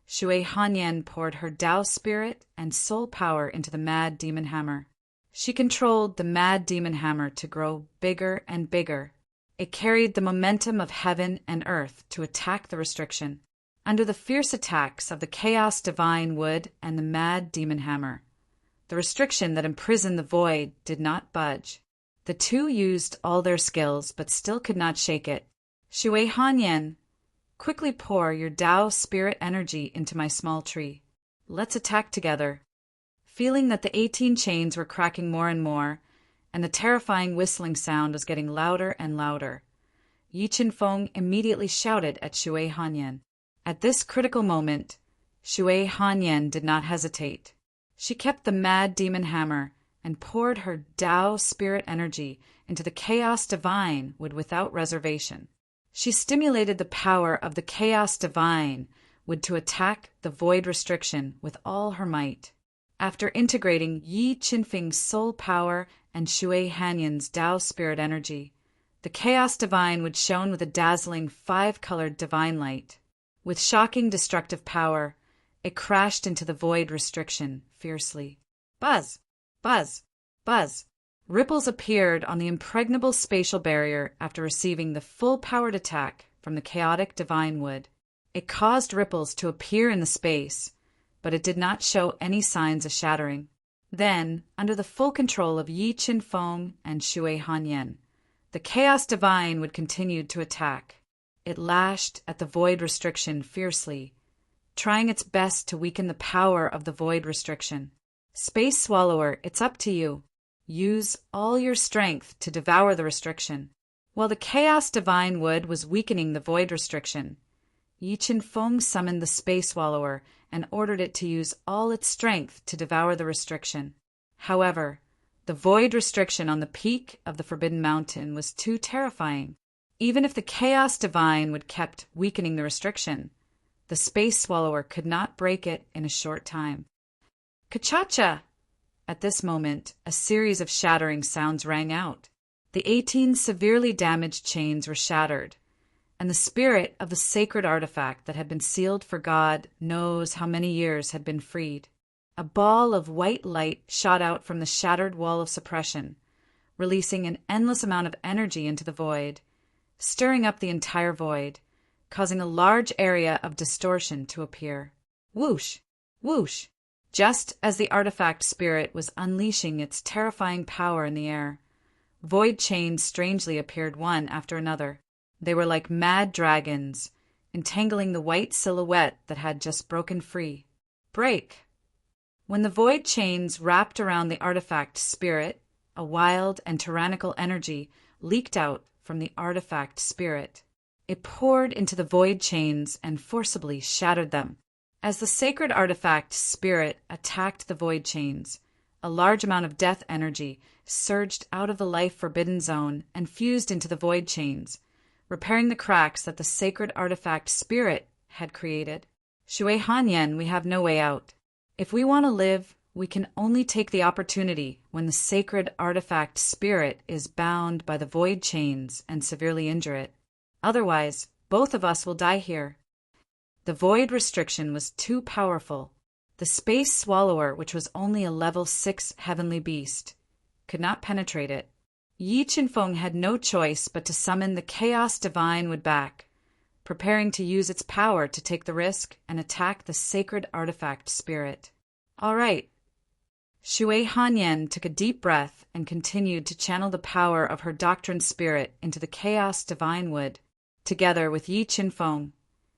Shui Hanyan poured her Tao spirit and soul power into the Mad Demon Hammer. She controlled the Mad Demon Hammer to grow bigger and bigger. It carried the momentum of heaven and earth to attack the restriction. Under the fierce attacks of the Chaos Divine Wood and the Mad Demon Hammer, the restriction that imprisoned the void did not budge. The two used all their skills, but still could not shake it. Shui Hanyan, quickly pour your Tao spirit energy into my small tree. Let's attack together. Feeling that the 18 chains were cracking more and more, and the terrifying whistling sound was getting louder and louder, Yi Qinfeng immediately shouted at Shui Hanyan. At this critical moment, Shui Hanyan did not hesitate. She kept the Mad Demon Hammer and poured her Tao spirit energy into the Chaos Divine Wood without reservation. She stimulated the power of the Chaos Divine Wood to attack the void restriction with all her might. After integrating Yi Qinfeng's soul power and Shui Hanyan's Tao spirit energy, the Chaos Divine Wood shone with a dazzling 5-colored divine light. With shocking destructive power, it crashed into the void restriction fiercely. Buzz! Buzz! Buzz! Ripples appeared on the impregnable spatial barrier after receiving the full-powered attack from the chaotic divine wood. It caused ripples to appear in the space, but it did not show any signs of shattering. Then, under the full control of Yi Qinfeng and Shui Hanyan, the Chaos Divine would continue to attack. It lashed at the void restriction fiercely, trying its best to weaken the power of the void restriction. Space Swallower, it's up to you. Use all your strength to devour the restriction. While the Chaos Divine Wood was weakening the void restriction, Yi Qinfeng summoned the Space Swallower and ordered it to use all its strength to devour the restriction. However, the void restriction on the peak of the Forbidden Mountain was too terrifying. Even if the Chaos Divine Wood kept weakening the restriction, the Space Swallower could not break it in a short time. Ka-cha-cha! At this moment, a series of shattering sounds rang out. The 18 severely damaged chains were shattered, and the spirit of the sacred artifact that had been sealed for God knows how many years had been freed. A ball of white light shot out from the shattered wall of suppression, releasing an endless amount of energy into the void, stirring up the entire void, causing a large area of distortion to appear. Whoosh! Whoosh! Just as the artifact spirit was unleashing its terrifying power in the air, void chains strangely appeared one after another. They were like mad dragons, entangling the white silhouette that had just broken free. Break! When the void chains wrapped around the artifact spirit, a wild and tyrannical energy leaked out from the artifact spirit. It poured into the void chains and forcibly shattered them. As the sacred artifact spirit attacked the void chains, a large amount of death energy surged out of the life forbidden zone and fused into the void chains, repairing the cracks that the sacred artifact spirit had created. Shui Hanyan, we have no way out. If we want to live, we can only take the opportunity when the sacred artifact spirit is bound by the void chains and severely injure it. Otherwise, both of us will die here. The void restriction was too powerful. The Space Swallower, which was only a level 6 heavenly beast, could not penetrate it. Yi Qinfeng had no choice but to summon the Chaos Divine Wood back, preparing to use its power to take the risk and attack the sacred artifact spirit. All right. Shui Hanyan took a deep breath and continued to channel the power of her doctrine spirit into the Chaos Divine Wood. Together with Yi Qinfeng,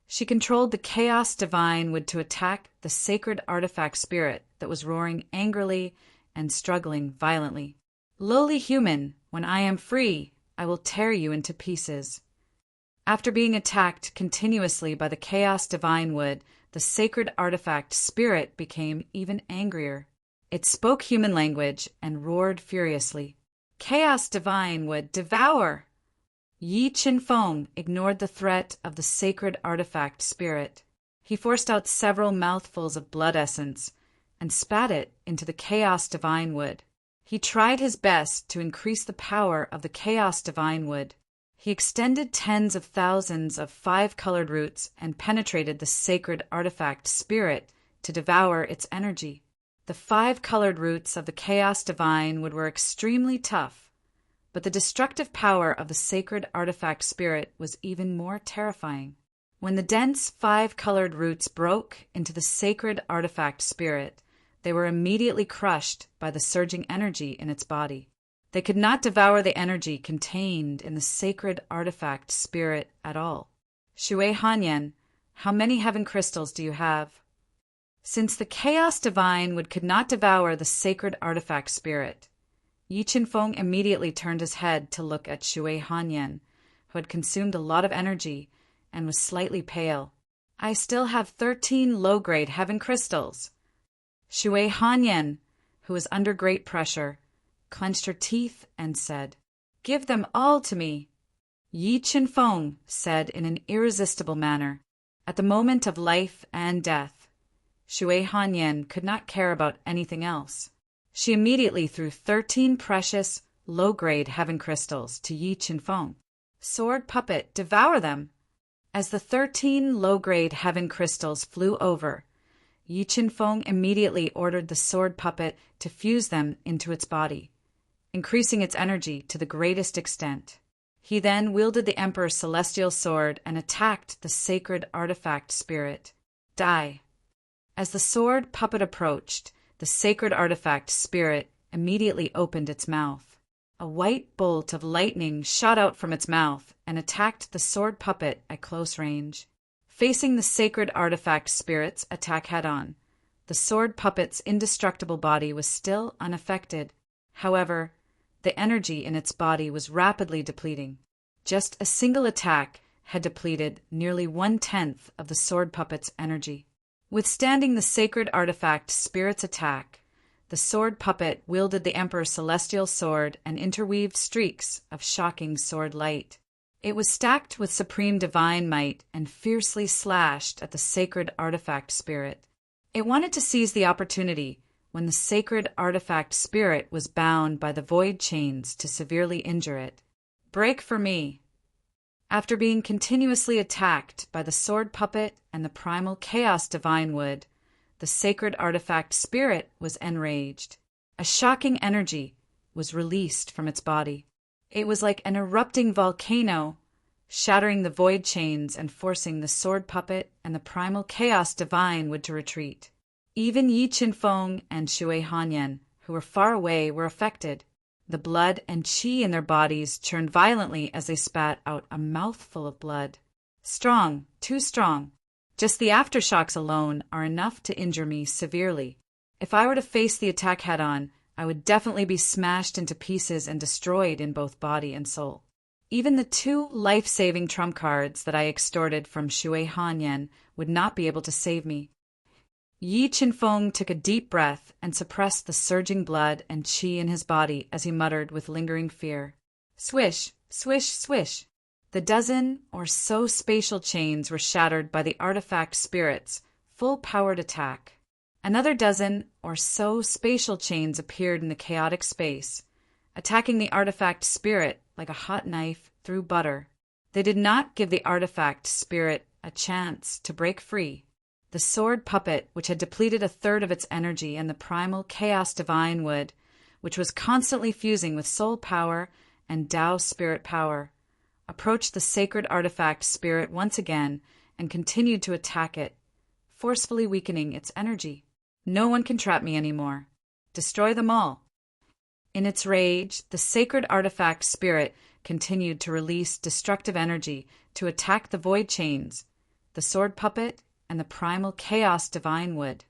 she controlled the Chaos Divine Wood to attack the sacred artifact spirit that was roaring angrily and struggling violently. Lowly human, when I am free, I will tear you into pieces. After being attacked continuously by the Chaos Divine Wood, the sacred artifact spirit became even angrier. It spoke human language and roared furiously. Chaos Divine Wood, devour! Yi Qinfeng ignored the threat of the sacred artifact spirit. He forced out several mouthfuls of blood essence and spat it into the Chaos Divine Wood. He tried his best to increase the power of the Chaos Divine Wood. He extended tens of thousands of 5-colored roots and penetrated the sacred artifact spirit to devour its energy. The 5-colored roots of the Chaos Divine Wood were extremely tough, but the destructive power of the sacred artifact spirit was even more terrifying. When the dense 5-colored roots broke into the sacred artifact spirit, they were immediately crushed by the surging energy in its body. They could not devour the energy contained in the sacred artifact spirit at all. Shui Hanyan, how many heaven crystals do you have? Since the Chaos Divine Wood could not devour the sacred artifact spirit, Yi Qinfeng immediately turned his head to look at Shui Hanyan, who had consumed a lot of energy and was slightly pale. I still have 13 low-grade heaven crystals. Shui Hanyan, who was under great pressure, clenched her teeth and said, Give them all to me. Yi Qinfeng said in an irresistible manner. At the moment of life and death, Shui Hanyan could not care about anything else. She immediately threw 13 precious, low-grade heaven crystals to Yi Qinfeng. Sword puppet, devour them! As the 13 low-grade heaven crystals flew over, Yi Qinfeng immediately ordered the sword puppet to fuse them into its body, increasing its energy to the greatest extent. He then wielded the Emperor's celestial sword and attacked the sacred artifact spirit. Die! As the sword puppet approached, the the sacred artifact spirit immediately opened its mouth. A white bolt of lightning shot out from its mouth and attacked the sword puppet at close range. Facing the sacred artifact spirit's attack head-on, the sword puppet's indestructible body was still unaffected. However, the energy in its body was rapidly depleting. Just a single attack had depleted nearly 1/10 of the sword puppet's energy. Withstanding the sacred artifact spirit's attack, the sword puppet wielded the Emperor's celestial sword and interweaved streaks of shocking sword light. It was stacked with supreme divine might and fiercely slashed at the sacred artifact spirit. It wanted to seize the opportunity when the sacred artifact spirit was bound by the void chains to severely injure it. Break for me. After being continuously attacked by the sword puppet and the primal chaos divine wood, the sacred artifact spirit was enraged. A shocking energy was released from its body. It was like an erupting volcano, shattering the void chains and forcing the sword puppet and the primal chaos divine wood to retreat. Even Yi Qinfeng and Shui Hanyan, who were far away, were affected. The blood and qi in their bodies churned violently as they spat out a mouthful of blood. Strong, too strong. Just the aftershocks alone are enough to injure me severely. If I were to face the attack head-on, I would definitely be smashed into pieces and destroyed in both body and soul. Even the 2 life-saving trump cards that I extorted from Shui Hanyan would not be able to save me. Yi Qinfeng took a deep breath and suppressed the surging blood and qi in his body as he muttered with lingering fear. Swish, swish, swish. The dozen or so spatial chains were shattered by the artifact spirit's full-powered attack. Another dozen or so spatial chains appeared in the chaotic space, attacking the artifact spirit like a hot knife through butter. They did not give the artifact spirit a chance to break free. The sword puppet, which had depleted 1/3 of its energy, and the primal chaos divine wood, which was constantly fusing with soul power and Tao spirit power, approached the sacred artifact spirit once again and continued to attack it, forcefully weakening its energy. No one can trap me anymore. Destroy them all. In its rage, the sacred artifact spirit continued to release destructive energy to attack the void chains, the sword puppet, and the primal chaos divine wood.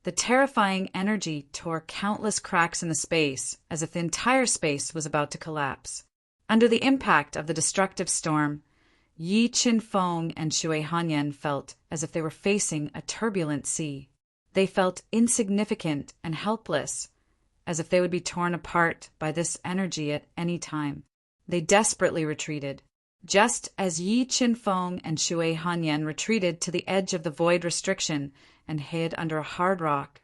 The terrifying energy tore countless cracks in the space as if the entire space was about to collapse. Under the impact of the destructive storm, Yi Qinfeng and Shui Hanyan felt as if they were facing a turbulent sea. They felt insignificant and helpless, as if they would be torn apart by this energy at any time. They desperately retreated. Just as Yi Qinfeng and Shui Hanyan retreated to the edge of the void restriction and hid under a hard rock,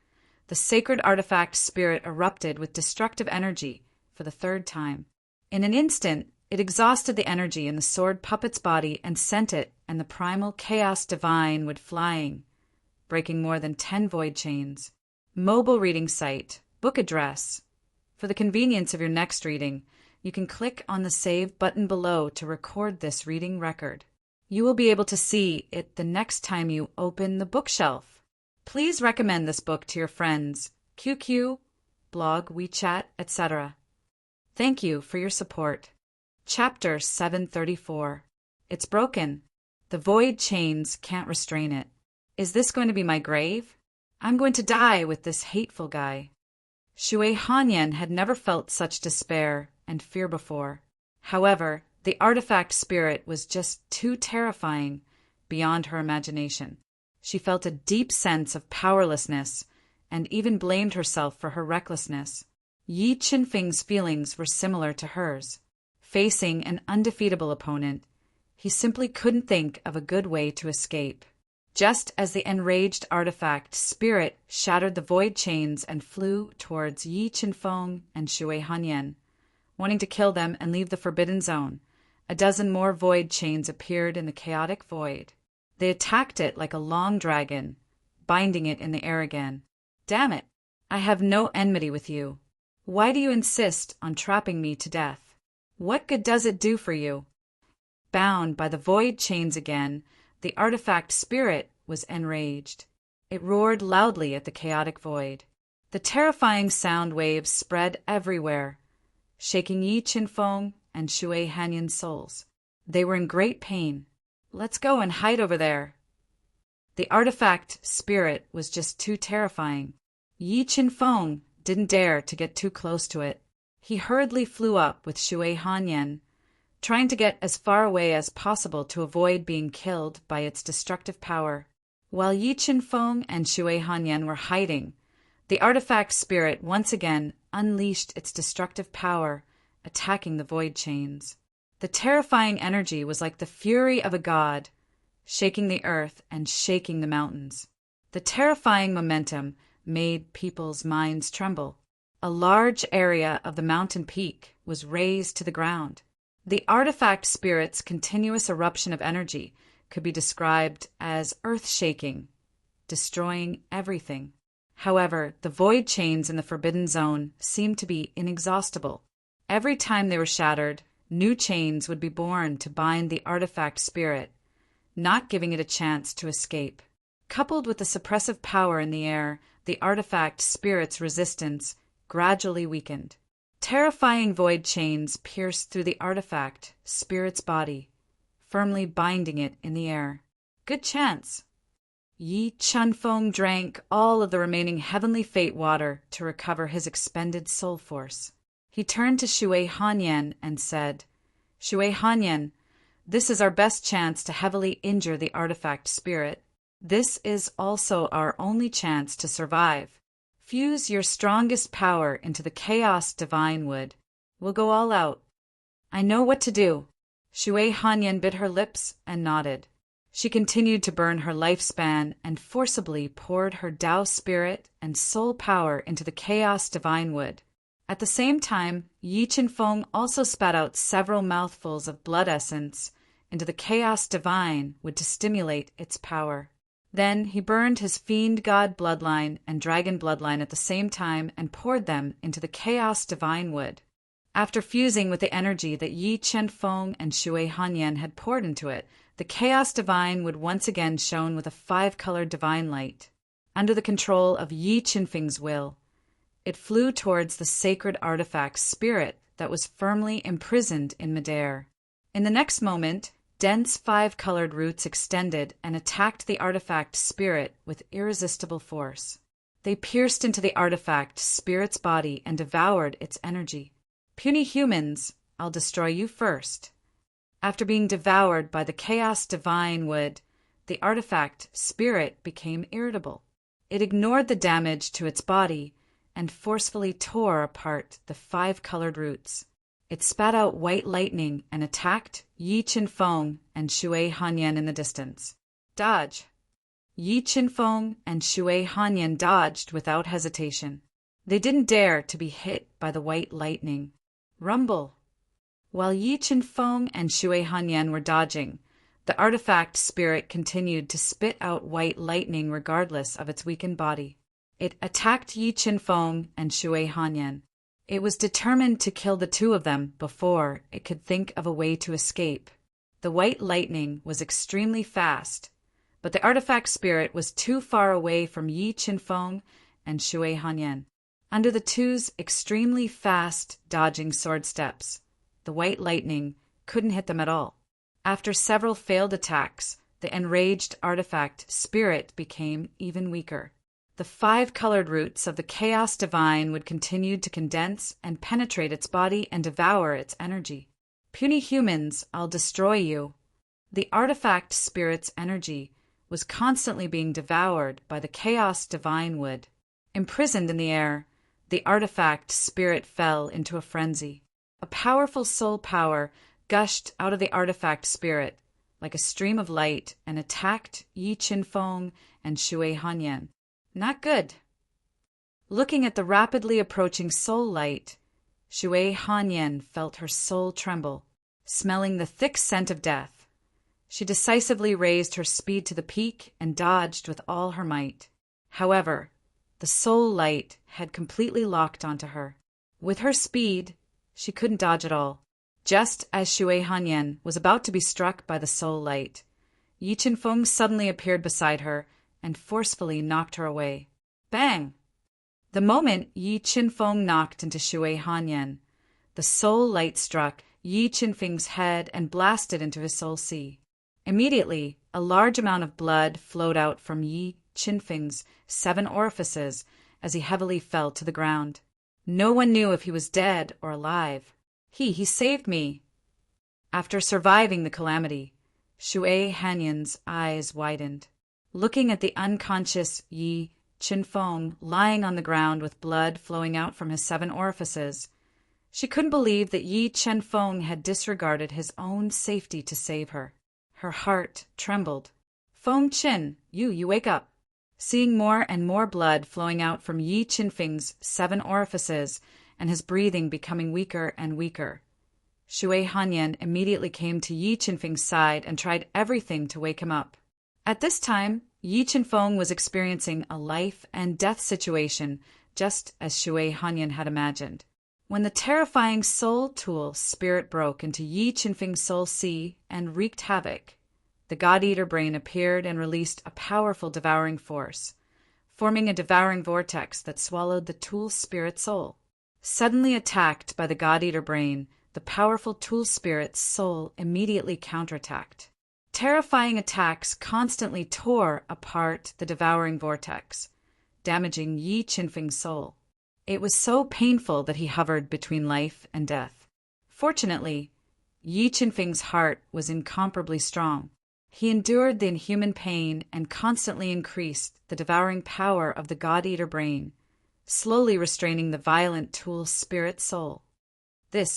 the sacred artifact spirit erupted with destructive energy for the 3rd time. In an instant, it exhausted the energy in the sword puppet's body and sent it and the primal chaos divine wood flying, breaking more than 10 void chains. Mobile reading site, book address. For the convenience of your next reading, you can click on the Save button below to record this reading record. You will be able to see it the next time you open the bookshelf. Please recommend this book to your friends, QQ, blog, WeChat, etc. Thank you for your support. Chapter 734. It's broken. The void chains can't restrain it. Is this going to be my grave? I'm going to die with this hateful guy. Shui Hanyan had never felt such despair and fear before. However, the artifact spirit was just too terrifying beyond her imagination. She felt a deep sense of powerlessness and even blamed herself for her recklessness. Yi Qinfeng's feelings were similar to hers. Facing an undefeatable opponent, he simply couldn't think of a good way to escape. Just as the enraged artifact spirit shattered the void chains and flew towards Yi Qinfeng and Shui Hanyan, wanting to kill them and leave the forbidden zone, a dozen more void chains appeared in the chaotic void. They attacked it like a long dragon, binding it in the air again. Damn it! I have no enmity with you. Why do you insist on trapping me to death? What good does it do for you? Bound by the void chains again, the artifact spirit was enraged. It roared loudly at the chaotic void. The terrifying sound waves spread everywhere, shaking Yi Qinfeng and Shui Hanyan's souls. They were in great pain. "Let's go and hide over there." The artifact spirit was just too terrifying. Yi Qinfeng didn't dare to get too close to it. He hurriedly flew up with Shui Hanyan, trying to get as far away as possible to avoid being killed by its destructive power. While Yi Qinfeng and Shui Hanyan were hiding, the artifact spirit once again unleashed its destructive power, attacking the void chains. The terrifying energy was like the fury of a god, shaking the earth and shaking the mountains. The terrifying momentum made people's minds tremble. A large area of the mountain peak was razed to the ground. The artifact spirit's continuous eruption of energy could be described as earth-shaking, destroying everything. However, the void chains in the Forbidden Zone seemed to be inexhaustible. Every time they were shattered, new chains would be born to bind the artifact spirit, not giving it a chance to escape. Coupled with the suppressive power in the air, the artifact spirit's resistance gradually weakened. Terrifying void chains pierced through the artifact spirit's body, firmly binding it in the air. Good chance. Yi Qinfeng drank all of the remaining heavenly fate water to recover his expended soul force. He turned to Shui Hanyan and said, "Shui Hanyan, this is our best chance to heavily injure the artifact spirit. This is also our only chance to survive. Fuse your strongest power into the chaos divine wood. We'll go all out." "I know what to do." Shui Hanyan bit her lips and nodded. She continued to burn her lifespan and forcibly poured her Tao spirit and soul power into the chaos divine wood. At the same time, Yi Qinfeng also spat out several mouthfuls of blood essence into the chaos divine wood to stimulate its power. Then he burned his fiend god bloodline and dragon bloodline at the same time and poured them into the chaos divine wood. After fusing with the energy that Yi Qinfeng and Shui Hanyan had poured into it, the chaos divine would once again shone with a 5-colored divine light. Under the control of Yi Qinfeng's will, it flew towards the sacred artifact spirit that was firmly imprisoned in midair. In the next moment, dense 5-colored roots extended and attacked the artifact spirit with irresistible force. They pierced into the artifact spirit's body and devoured its energy. "Puny humans, I'll destroy you first." After being devoured by the chaos divine wood, the artifact spirit became irritable. It ignored the damage to its body and forcefully tore apart the 5-colored roots. It spat out white lightning and attacked Yi Qinfeng and Shui Hanyan in the distance. "Dodge!" Yi Qinfeng and Shui Hanyan dodged without hesitation. They didn't dare to be hit by the white lightning. "Rumble!" While Yi Qinfeng and Shui Hanyan were dodging, the artifact spirit continued to spit out white lightning regardless of its weakened body. It attacked Yi Qinfeng and Shui Hanyan. It was determined to kill the two of them before it could think of a way to escape. The white lightning was extremely fast, but the artifact spirit was too far away from Yi Qinfeng and Shui Hanyan. Under the two's extremely fast dodging sword steps, the white lightning couldn't hit them at all. After several failed attacks, the enraged artifact spirit became even weaker. The 5-colored roots of the chaos divine would continue to condense and penetrate its body and devour its energy. "Puny humans, I'll destroy you." The artifact spirit's energy was constantly being devoured by the chaos divine wood. Imprisoned in the air, the artifact spirit fell into a frenzy. A powerful soul power gushed out of the artifact spirit like a stream of light and attacked Yi Qinfeng and Shui Hanyan. Not good. Looking at the rapidly approaching soul light, Shui Hanyan felt her soul tremble, smelling the thick scent of death. She decisively raised her speed to the peak and dodged with all her might. However, the soul light had completely locked onto her. With her speed, she couldn't dodge at all. Just as Shui Hanyan was about to be struck by the soul light, Yi Qinfeng suddenly appeared beside her and forcefully knocked her away. Bang! The moment Yi Qinfeng knocked into Shui Hanyan, the soul light struck Yi Qinfeng's head and blasted into his soul sea. Immediately, a large amount of blood flowed out from Yi Qinfeng's 7 orifices as he heavily fell to the ground. No one knew if he was dead or alive. He saved me. After surviving the calamity, Shui Hanyan's eyes widened. Looking at the unconscious Yi Qinfeng lying on the ground with blood flowing out from his 7 orifices, she couldn't believe that Yi Qinfeng had disregarded his own safety to save her. Her heart trembled. "Feng Qin, you wake up." Seeing more and more blood flowing out from Yi Qinfeng's 7 orifices and his breathing becoming weaker and weaker, Shui Hanyan immediately came to Yi Qinfeng's side and tried everything to wake him up. At this time, Yi Qinfeng was experiencing a life and death situation just as Shui Hanyan had imagined. When the terrifying soul tool spirit broke into Yi Qinfeng's soul sea and wreaked havoc, the God-Eater brain appeared and released a powerful devouring force, forming a devouring vortex that swallowed the tool spirit soul. Suddenly attacked by the God-Eater brain, the powerful tool spirit's soul immediately counterattacked. Terrifying attacks constantly tore apart the devouring vortex, damaging Yi Qinfeng's soul. It was so painful that he hovered between life and death. Fortunately, Yi Qinfeng's heart was incomparably strong. He endured the inhuman pain and constantly increased the devouring power of the God-Eater brain, slowly restraining the violent tool spirit soul.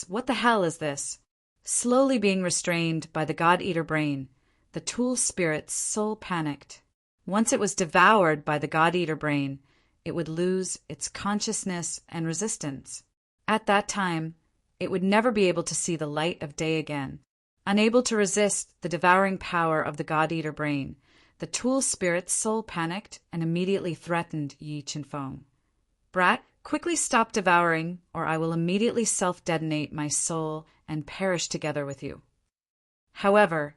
What the hell is this? Slowly being restrained by the God-Eater brain, the tool spirit's soul panicked. Once it was devoured by the God-Eater brain, it would lose its consciousness and resistance. At that time, it would never be able to see the light of day again. Unable to resist the devouring power of the God-Eater brain, the tool spirit's soul panicked and immediately threatened Yi Qinfeng. "Brat, quickly stop devouring, or I will immediately self-detonate my soul and perish together with you." However,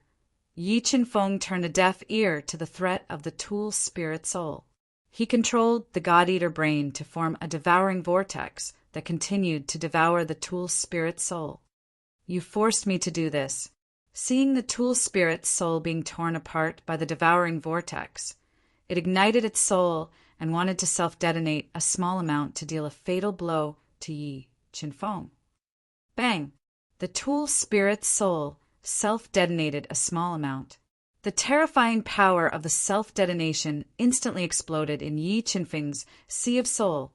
Yi Qinfeng turned a deaf ear to the threat of the tool spirit soul. He controlled the God-Eater brain to form a devouring vortex that continued to devour the tool spirit soul. "You forced me to do this." Seeing the tool spirit's soul being torn apart by the devouring vortex, it ignited its soul and wanted to self-detonate a small amount to deal a fatal blow to Yi Qinfeng. Bang! The tool spirit's soul self-detonated a small amount. The terrifying power of the self-detonation instantly exploded in Yi Qinfeng's sea of soul,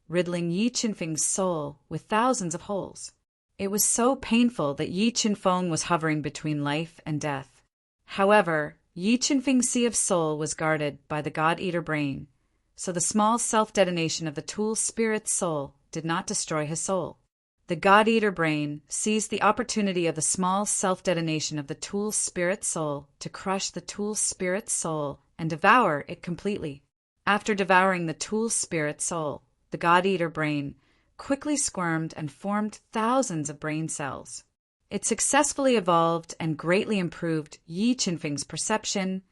riddling Yi Qinfeng's soul with thousands of holes. It was so painful that Yi Qinfeng was hovering between life and death. However, Yi Qinfeng's sea of soul was guarded by the God-Eater brain, so the small self-detonation of the tool spirit's soul did not destroy his soul. The God-Eater brain seized the opportunity of the small self-detonation of the tool spirit soul to crush the tool spirit soul and devour it completely. After devouring the tool spirit soul, the God-Eater brain quickly squirmed and formed thousands of brain cells. It successfully evolved and greatly improved Yi Qinfeng's perception,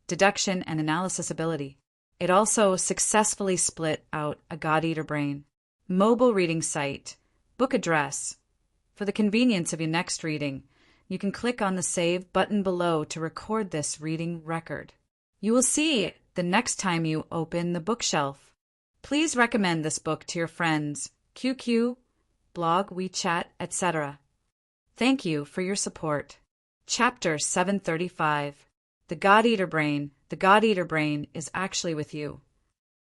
deduction, and analysis ability. It also successfully split out a God-Eater brain. Mobile reading site. Book address. For the convenience of your next reading, you can click on the Save button below to record this reading record. You will see it the next time you open the bookshelf. Please recommend this book to your friends, QQ, blog, WeChat, etc. Thank you for your support. Chapter 735. The God-Eater Brain. The God-Eater Brain is actually with you.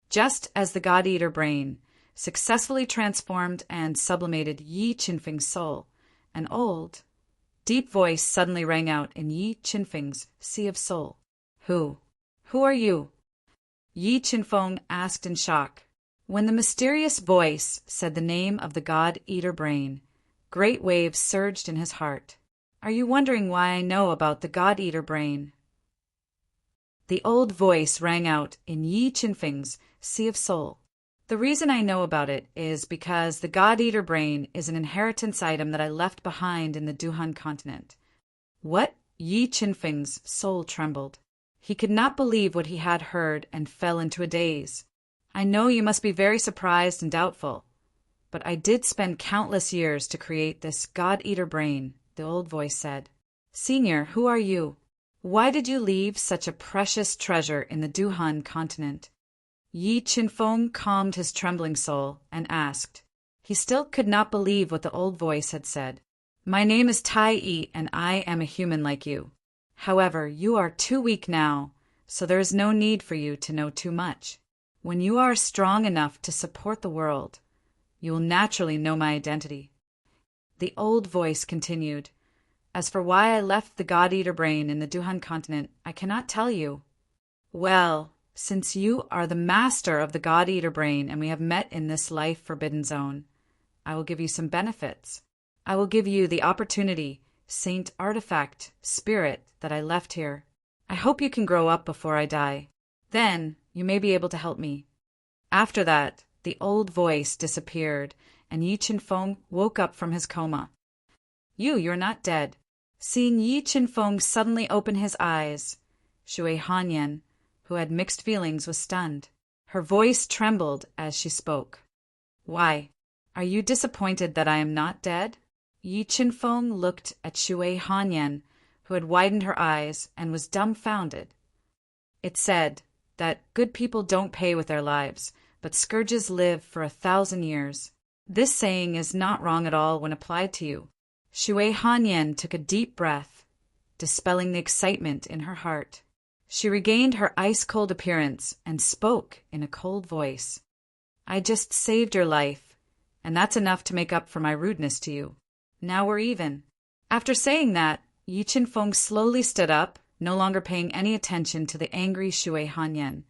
Just as the God-Eater Brain successfully transformed and sublimated Yi Qinfeng's soul, an old, deep voice suddenly rang out in Yi Qinfeng's sea of soul. Who are you?" Yi Qinfeng asked in shock. When the mysterious voice said the name of the God-Eater Brain, great waves surged in his heart. "Are you wondering why I know about the God-Eater Brain?" The old voice rang out in Yi Qinfeng's sea of soul. "The reason I know about it is because the God-Eater Brain is an inheritance item that I left behind in the Duhan continent." What? Yi Qinfeng's soul trembled. He could not believe what he had heard and fell into a daze. I know you must be very surprised and doubtful, but I did spend countless years to create this God-eater brain, the old voice said. Senior, who are you? Why did you leave such a precious treasure in the Duhan continent? Yi Qinfeng calmed his trembling soul and asked. He still could not believe what the old voice had said. My name is Tai Yi, and I am a human like you. However, you are too weak now, so there is no need for you to know too much. When you are strong enough to support the world, you will naturally know my identity. The old voice continued. As for why I left the God-eater brain in the Duhan continent, I cannot tell you. Well, since you are the master of the God-eater brain and we have met in this life forbidden zone, I will give you some benefits. I will give you the opportunity, Saint Artifact, Spirit, that I left here. I hope you can grow up before I die. Then you may be able to help me. After that, the old voice disappeared, and Yi Qinfeng woke up from his coma. You're not dead. Seeing Yi Qinfeng suddenly open his eyes, Shui Hanyan, who had mixed feelings, was stunned. Her voice trembled as she spoke. Why, are you disappointed that I am not dead? Yi Qinfeng looked at Shui Hanyan, who had widened her eyes and was dumbfounded. It said that good people don't pay with their lives, but scourges live for 1,000 years. This saying is not wrong at all when applied to you. Shui Hanyan took a deep breath, dispelling the excitement in her heart. She regained her ice-cold appearance and spoke in a cold voice. I just saved your life, and that's enough to make up for my rudeness to you. Now we're even. After saying that, Yi Qinfeng slowly stood up, no longer paying any attention to the angry Shui Hanyan,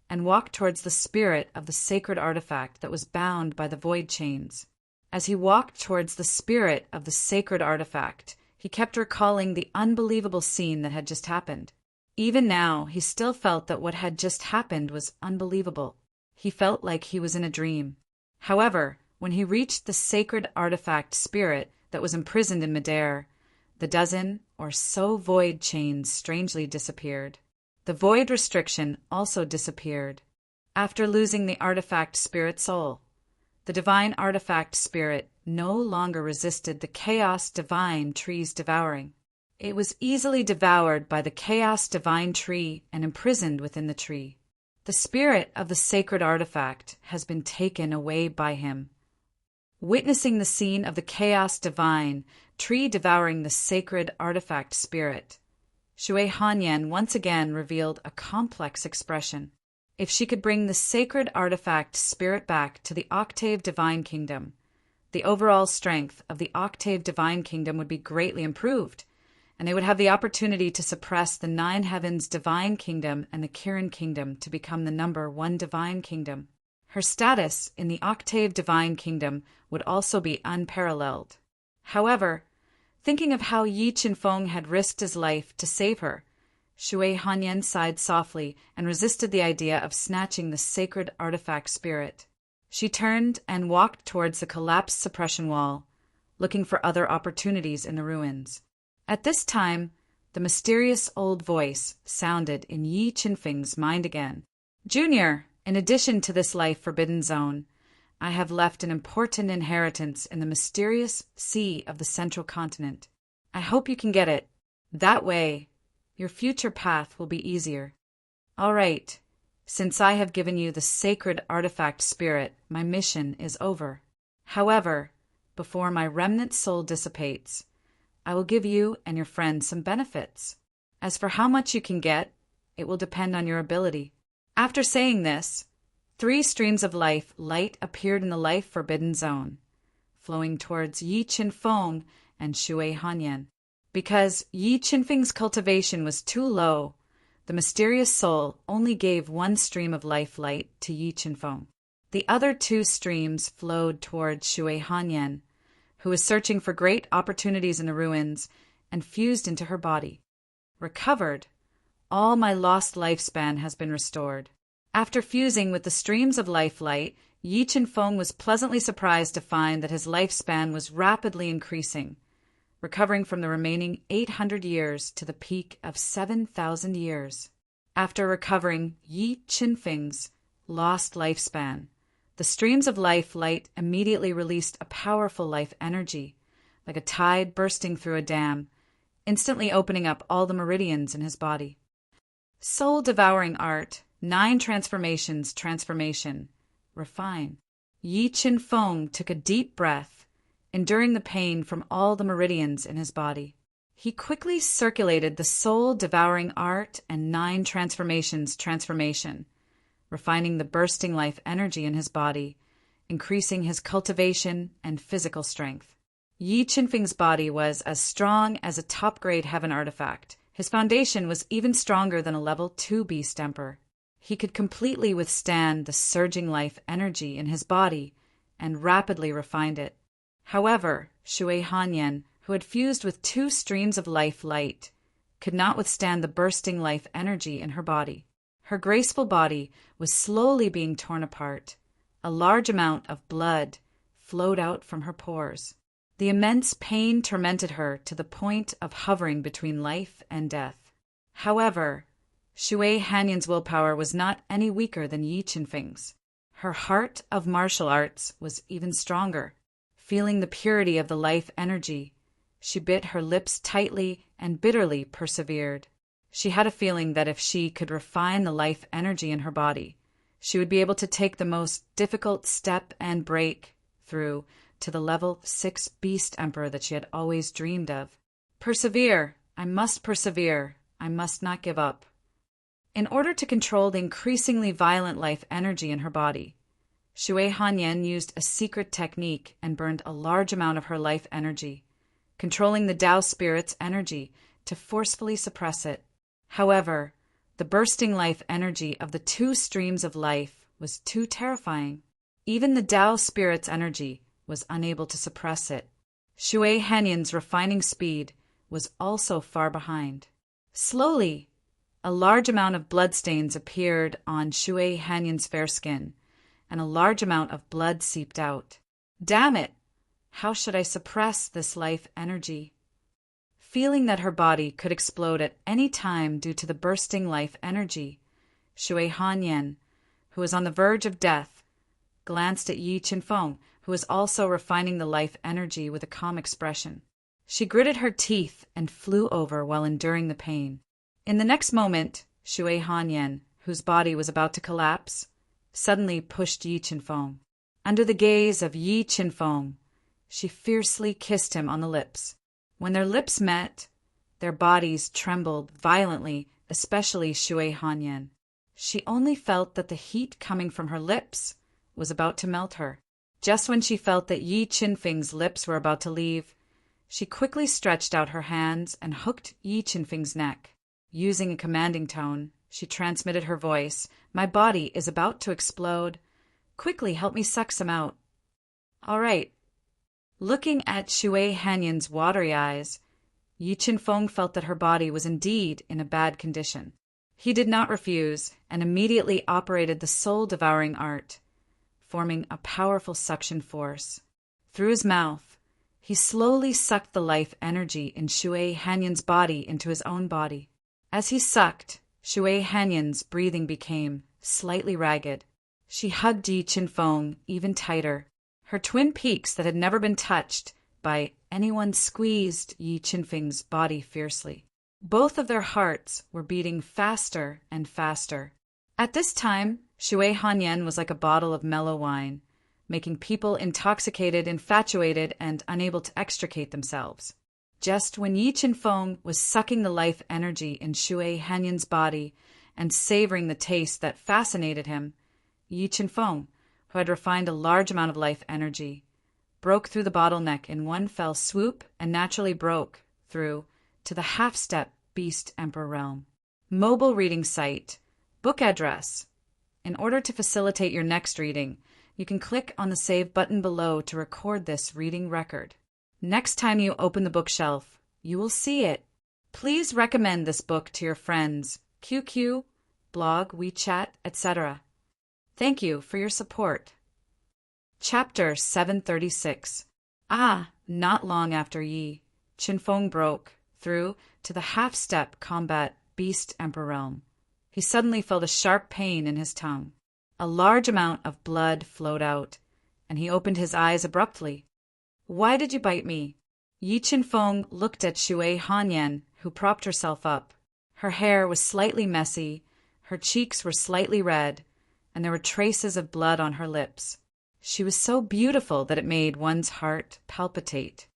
and walked towards the spirit of the sacred artifact that was bound by the void chains. As he walked towards the spirit of the sacred artifact, he kept recalling the unbelievable scene that had just happened. Even now, he still felt that what had just happened was unbelievable. He felt like he was in a dream. However, when he reached the sacred artifact spirit that was imprisoned in midair, the dozen or so void chains strangely disappeared. The void restriction also disappeared. After losing the artifact spirit soul, the divine artifact spirit no longer resisted the chaos divine tree's devouring. It was easily devoured by the chaos divine tree and imprisoned within the tree. The spirit of the sacred artifact has been taken away by him. Witnessing the scene of the chaos divine tree devouring the sacred artifact spirit, Shui Hanyan once again revealed a complex expression. If she could bring the sacred artifact spirit back to the octave divine kingdom, the overall strength of the octave divine kingdom would be greatly improved, and they would have the opportunity to suppress the 9 heavens divine kingdom and the Kirin kingdom to become the number 1 divine kingdom. Her status in the octave divine kingdom would also be unparalleled. However, thinking of how Yi Qinfeng had risked his life to save her, Shui Hanyan sighed softly and resisted the idea of snatching the sacred artifact spirit. She turned and walked towards the collapsed suppression wall, looking for other opportunities in the ruins. At this time, the mysterious old voice sounded in Yi Qinfeng's mind again. Junior, in addition to this life forbidden zone, I have left an important inheritance in the mysterious sea of the central continent. I hope you can get it. That way, your future path will be easier. All right, since I have given you the sacred artifact spirit, my mission is over. However, before my remnant soul dissipates, I will give you and your friends some benefits. As for how much you can get, it will depend on your ability. After saying this, 3 streams of light appeared in the life forbidden zone, flowing towards Yi Qinfeng and Shui Hanyan. Because Yi Qinfeng's cultivation was too low, the mysterious soul only gave 1 stream of life light to Yi Qinfeng. The other 2 streams flowed towards Shui Hanyan, who was searching for great opportunities in the ruins, and fused into her body. Recovered, all my lost lifespan has been restored. After fusing with the streams of life light, Yi Qinfeng was pleasantly surprised to find that his lifespan was rapidly increasing, recovering from the remaining 800 years to the peak of 7,000 years. After recovering Yi Qinfeng's lost lifespan. The streams of life light immediately released a powerful life energy, like a tide bursting through a dam, instantly opening up all the meridians in his body. Soul-devouring art, 9 transformations, transformation, refine. Yi Chin Feng took a deep breath, enduring the pain from all the meridians in his body. He quickly circulated the soul-devouring art and 9 transformations, transformation, refining the bursting life energy in his body, increasing his cultivation and physical strength. Yi Qinfeng's body was as strong as a top-grade heaven artifact. His foundation was even stronger than a level 2 beast emperor. He could completely withstand the surging life energy in his body and rapidly refined it. However, Shui Hanyan, who had fused with 2 streams of life light, could not withstand the bursting life energy in her body. Her graceful body was slowly being torn apart. A large amount of blood flowed out from her pores. The immense pain tormented her to the point of hovering between life and death. However, Shui Hanyan's willpower was not any weaker than Yi Qinfeng's. Her heart of martial arts was even stronger. Feeling the purity of the life energy, she bit her lips tightly and bitterly persevered. She had a feeling that if she could refine the life energy in her body, she would be able to take the most difficult step and break through to the level 6 beast emperor that she had always dreamed of. Persevere. I must persevere. I must not give up. In order to control the increasingly violent life energy in her body, Shui Hanyan used a secret technique and burned a large amount of her life energy, controlling the Tao spirit's energy to forcefully suppress it. However, the bursting life energy of the 2 streams of life was too terrifying. Even the Tao spirit's energy was unable to suppress it. Shui Hanyan's refining speed was also far behind. Slowly, a large amount of bloodstains appeared on Shui Hanyan's fair skin, and a large amount of blood seeped out. Damn it! How should I suppress this life energy? Feeling that her body could explode at any time due to the bursting life energy, Shui Hanyan, who was on the verge of death, glanced at Yi Qinfeng, who was also refining the life energy with a calm expression. She gritted her teeth and flew over while enduring the pain. In the next moment, Shui Hanyan, whose body was about to collapse, suddenly pushed Yi Qinfeng. Under the gaze of Yi Qinfeng, she fiercely kissed him on the lips. When their lips met, their bodies trembled violently, especially Shui Hanyan. She only felt that the heat coming from her lips was about to melt her. Just when she felt that Yi Qinfeng's lips were about to leave, she quickly stretched out her hands and hooked Yi Qinfeng's neck. Using a commanding tone, she transmitted her voice, "My body is about to explode. Quickly help me suck some out." "All right." Looking at Shui Hanyan's watery eyes, Yi Qinfeng felt that her body was indeed in a bad condition. He did not refuse and immediately operated the soul-devouring art, forming a powerful suction force. Through his mouth, he slowly sucked the life energy in Shui Hanyan's body into his own body. As he sucked, Shui Hanyan's breathing became slightly ragged. She hugged Yi Qinfeng even tighter. Her twin peaks that had never been touched by anyone squeezed Yi Qinfeng's body fiercely. Both of their hearts were beating faster and faster. At this time, Shui Hanyan was like a bottle of mellow wine, making people intoxicated, infatuated, and unable to extricate themselves. Just when Yi Qinfeng was sucking the life energy in Shui Hanyan's body and savoring the taste that fascinated him, Yi Qinfeng, who had refined a large amount of life energy, broke through the bottleneck in one fell swoop and naturally broke through to the half-step Beast Emperor realm. Mobile reading site. Book address. In order to facilitate your next reading, you can click on the Save button below to record this reading record. Next time you open the bookshelf, you will see it. Please recommend this book to your friends, QQ, blog, WeChat, etc. Thank you for your support. Chapter 736. Not long after Yi Qinfeng broke through to the half-step combat Beast Emperor realm, he suddenly felt a sharp pain in his tongue. A large amount of blood flowed out, and he opened his eyes abruptly. "Why did you bite me?" Yi Chen-fong looked at Shui Hanyan, who propped herself up. Her hair was slightly messy, her cheeks were slightly red, and there were traces of blood on her lips. She was so beautiful that it made one's heart palpitate.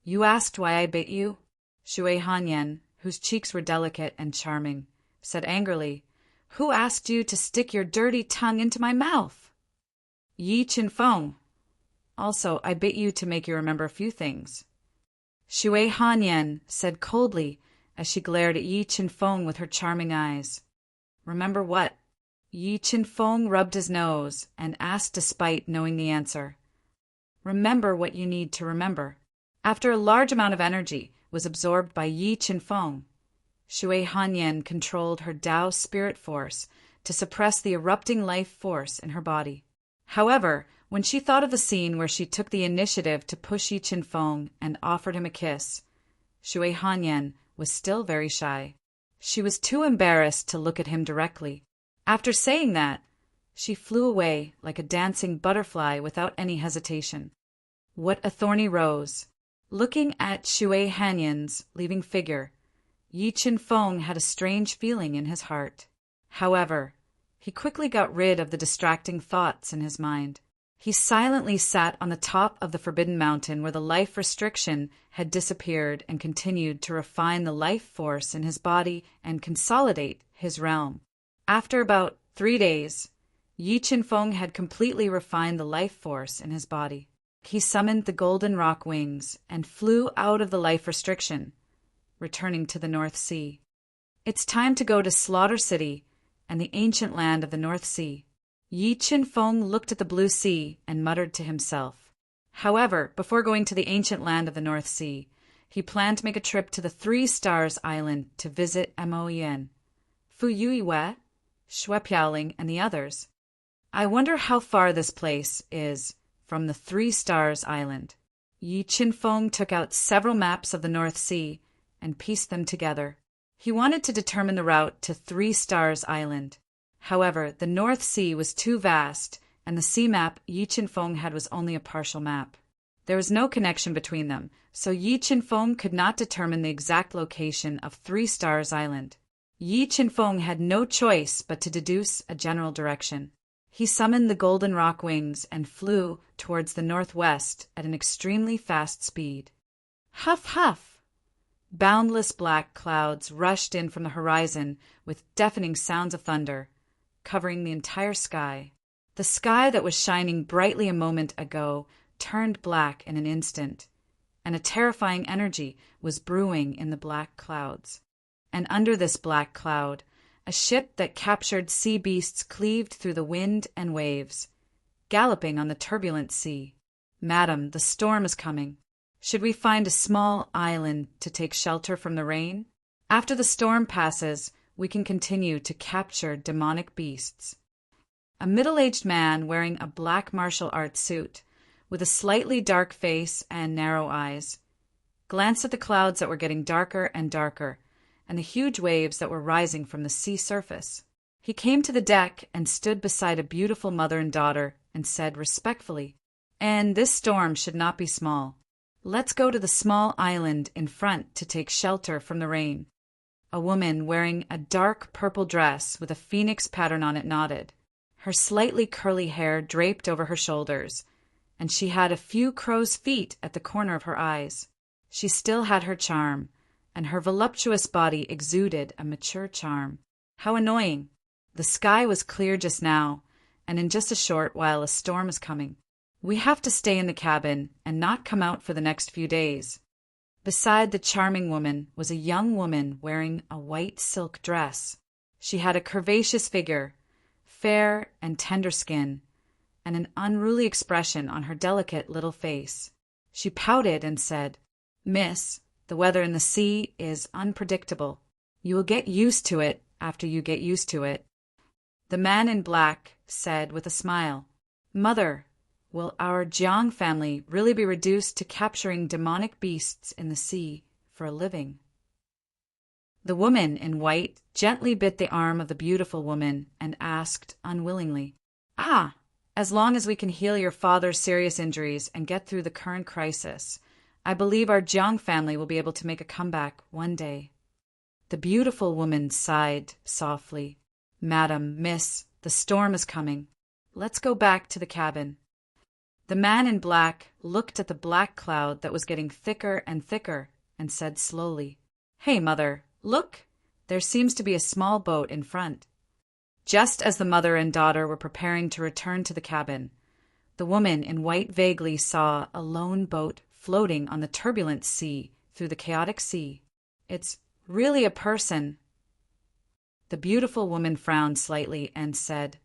"You asked why I bit you?" Shui Hanyan, whose cheeks were delicate and charming, said angrily. "Who asked you to stick your dirty tongue into my mouth?" "Yi Chen-fong. Also, I bit you to make you remember a few things." Shui Hanyan said coldly as she glared at Yi Chen-fong with her charming eyes. "Remember what?" Yi Chen-fong rubbed his nose and asked despite knowing the answer. "Remember what you need to remember." After a large amount of energy was absorbed by Yi Chen-fong, Shui Hanyan controlled her Tao spirit force to suppress the erupting life force in her body. However, when she thought of the scene where she took the initiative to push Yi Chen-fong and offered him a kiss, Shui Hanyan was still very shy. She was too embarrassed to look at him directly. After saying that, she flew away like a dancing butterfly without any hesitation. What a thorny rose! Looking at Shui Hanyan's leaving figure, Yi Chen-fong had a strange feeling in his heart. However, he quickly got rid of the distracting thoughts in his mind. He silently sat on the top of the Forbidden Mountain where the life restriction had disappeared and continued to refine the life force in his body and consolidate his realm. After about 3 days, Yi Chen-fong had completely refined the life force in his body. He summoned the golden rock wings and flew out of the life restriction, returning to the North Sea. "It's time to go to Slaughter City and the ancient land of the North Sea." Yi Chen-fong looked at the blue sea and muttered to himself. However, before going to the ancient land of the North Sea, he planned to make a trip to the Three Stars Island to visit Mo Yin, Fu Yuiwe, Xue Piaoling, and the others. I wonder how far this place is from the Three Stars Island. Yi Chen-fong took out several maps of the North Sea and pieced them together. He wanted to determine the route to Three Stars Island. However, the North Sea was too vast, and the sea map Yi Chen-fong had was only a partial map. There was no connection between them, so Yi Chen-fong could not determine the exact location of Three Stars Island. Yi Chen-fong had no choice but to deduce a general direction. He summoned the golden rock wings and flew towards the northwest at an extremely fast speed. Huff, huff! Boundless black clouds rushed in from the horizon with deafening sounds of thunder, covering the entire sky. The sky that was shining brightly a moment ago turned black in an instant, and a terrifying energy was brewing in the black clouds. And under this black cloud, a ship that captured sea beasts cleaved through the wind and waves, galloping on the turbulent sea. "Madam, the storm is coming. Should we find a small island to take shelter from the rain? After the storm passes, we can continue to capture demonic beasts." A middle-aged man wearing a black martial arts suit, with a slightly dark face and narrow eyes, glanced at the clouds that were getting darker and darker, and the huge waves that were rising from the sea surface. He came to the deck and stood beside a beautiful mother and daughter and said respectfully, "And this storm should not be small. Let's go to the small island in front to take shelter from the rain." A woman wearing a dark purple dress with a phoenix pattern on it nodded. Her slightly curly hair draped over her shoulders, and she had a few crow's feet at the corner of her eyes. She still had her charm, and her voluptuous body exuded a mature charm. How annoying! The sky was clear just now, and in just a short while a storm is coming. We have to stay in the cabin and not come out for the next few days. Beside the charming woman was a young woman wearing a white silk dress. She had a curvaceous figure, fair and tender skin, and an unruly expression on her delicate little face. She pouted and said, "Miss, the weather in the sea is unpredictable. You will get used to it after you get used to it." The man in black said with a smile, "Mother, will our Jiang family really be reduced to capturing demonic beasts in the sea for a living?" The woman in white gently bit the arm of the beautiful woman and asked unwillingly, Ah, as long as we can heal your father's serious injuries and get through the current crisis, I believe our Jiang family will be able to make a comeback one day. The beautiful woman sighed softly. Madam, miss, the storm is coming. Let's go back to the cabin. The man in black looked at the black cloud that was getting thicker and thicker and said slowly, Hey, mother, look! There seems to be a small boat in front. Just as the mother and daughter were preparing to return to the cabin, the woman in white vaguely saw a lone boat floating on the turbulent sea through the chaotic sea. It's really a person. The beautiful woman frowned slightly and said,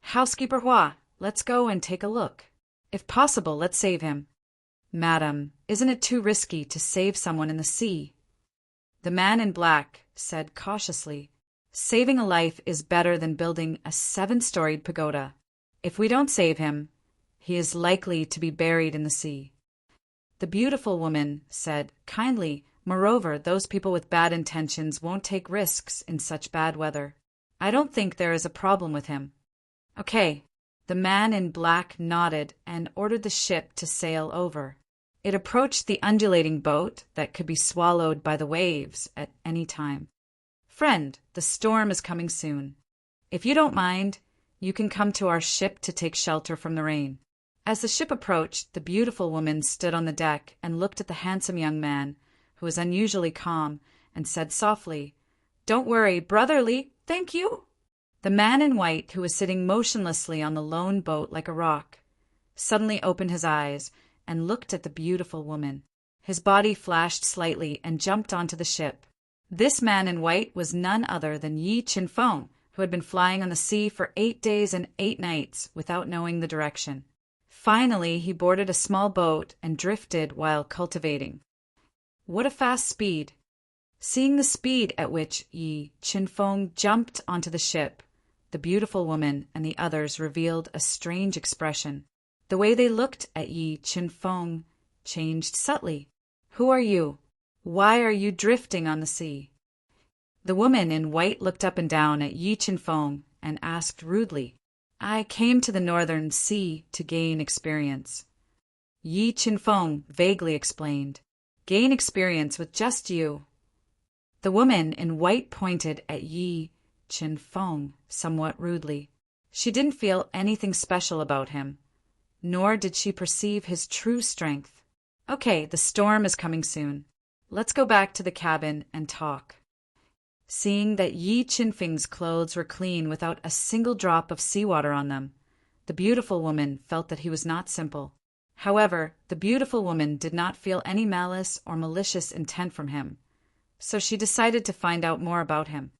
Housekeeper Hua, let's go and take a look. If possible, let's save him. Madam, isn't it too risky to save someone in the sea? The man in black said cautiously, Saving a life is better than building a 7-storied pagoda. If we don't save him, he is likely to be buried in the sea. The beautiful woman said kindly, Moreover, those people with bad intentions won't take risks in such bad weather. I don't think there is a problem with him. Okay. The man in black nodded and ordered the ship to sail over. It approached the undulating boat that could be swallowed by the waves at any time. Friend, the storm is coming soon. If you don't mind, you can come to our ship to take shelter from the rain. As the ship approached, the beautiful woman stood on the deck and looked at the handsome young man, who was unusually calm, and said softly, Don't worry, brotherly, thank you. The man in white, who was sitting motionlessly on the lone boat like a rock, suddenly opened his eyes and looked at the beautiful woman. His body flashed slightly and jumped onto the ship. This man in white was none other than Yi Qinfeng, who had been flying on the sea for 8 days and 8 nights without knowing the direction. Finally, he boarded a small boat and drifted while cultivating. What a fast speed! Seeing the speed at which Yi Qinfeng jumped onto the ship, the beautiful woman and the others revealed a strange expression. The way they looked at Yi Qinfeng changed subtly. Who are you? Why are you drifting on the sea? The woman in white looked up and down at Yi Qinfeng and asked rudely, I came to the northern sea to gain experience. Yi Qinfeng vaguely explained, Gain experience with just you. The woman in white pointed at Yi Qinfeng somewhat rudely. She didn't feel anything special about him, nor did she perceive his true strength. Okay, the storm is coming soon. Let's go back to the cabin and talk. Seeing that Yi Qinfeng's clothes were clean without a single drop of seawater on them, the beautiful woman felt that he was not simple. However, the beautiful woman did not feel any malice or malicious intent from him, so she decided to find out more about him.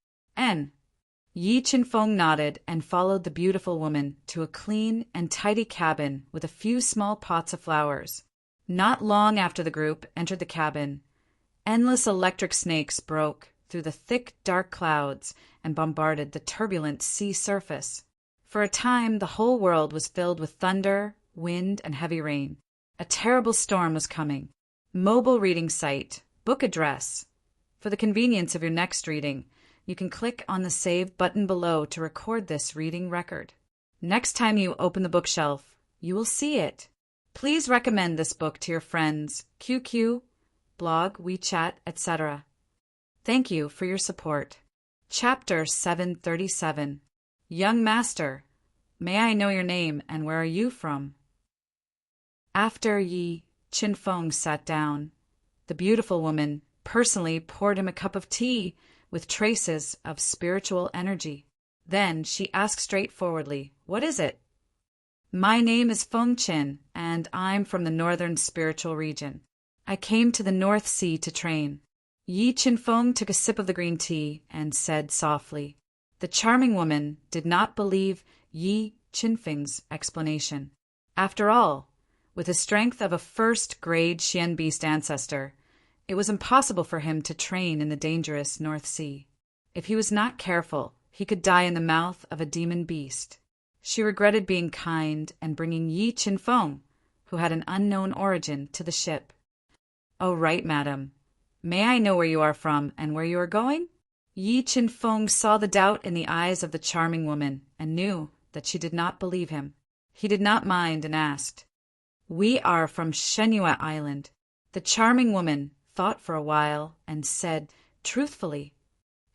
Yi Qinfeng nodded and followed the beautiful woman to a clean and tidy cabin with a few small pots of flowers. Not long after the group entered the cabin, endless electric snakes broke through the thick, dark clouds and bombarded the turbulent sea surface. For a time, the whole world was filled with thunder, wind, and heavy rain. A terrible storm was coming. Mobile reading site, book address. For the convenience of your next reading, you can click on the Save button below to record this reading record. Next time you open the bookshelf, you will see it. Please recommend this book to your friends, QQ, blog, WeChat, etc. Thank you for your support. Chapter 737. Young Master, may I know your name and where are you from? After Yi Qinfeng sat down, the beautiful woman personally poured him a cup of tea with traces of spiritual energy. Then she asked straightforwardly, What is it? My name is Feng Qin, and I'm from the northern spiritual region. I came to the North Sea to train. Yi Qinfeng took a sip of the green tea and said softly. The charming woman did not believe Yi Qinfeng's explanation. After all, with the strength of a first-grade Xian beast ancestor, it was impossible for him to train in the dangerous North Sea. If he was not careful, he could die in the mouth of a demon beast. She regretted being kind and bringing Yi Qinfeng, who had an unknown origin, to the ship. Oh, right, madam. May I know where you are from and where you are going? Yi Qinfeng saw the doubt in the eyes of the charming woman and knew that she did not believe him. He did not mind and asked, "We are from Shenhua Island." The charming woman thought for a while and said truthfully,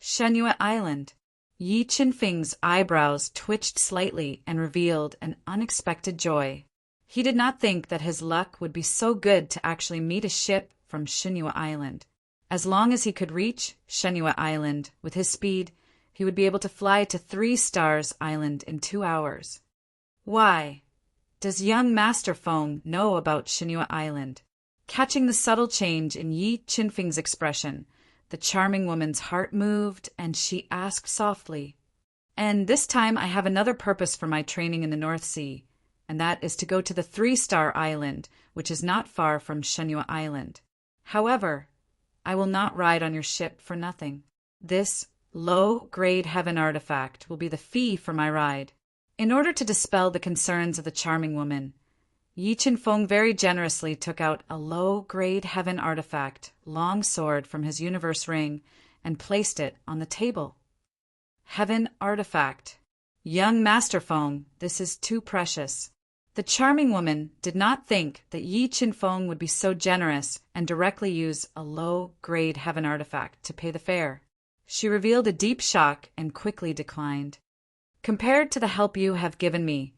"Shenhua Island." Yi Qinfeng's eyebrows twitched slightly and revealed an unexpected joy. He did not think that his luck would be so good to actually meet a ship from Shenhua Island. As long as he could reach Shenhua Island with his speed, he would be able to fly to 3 Stars Island in 2 hours. Why? Does young Master Feng know about Shenhua Island? Catching the subtle change in Yi Qinfeng's expression, the charming woman's heart moved, and she asked softly, "And this time I have another purpose for my training in the North Sea, and that is to go to the 3-Star Island, which is not far from Shenhua Island. However, I will not ride on your ship for nothing. This low-grade heaven artifact will be the fee for my ride." In order to dispel the concerns of the charming woman, Yi Qinfeng very generously took out a low-grade heaven artifact, long sword, from his universe ring and placed it on the table. Heaven artifact. Young Master Feng, this is too precious. The charming woman did not think that Yi Qinfeng would be so generous and directly use a low-grade heaven artifact to pay the fare. She revealed a deep shock and quickly declined. "Compared to the help you have given me,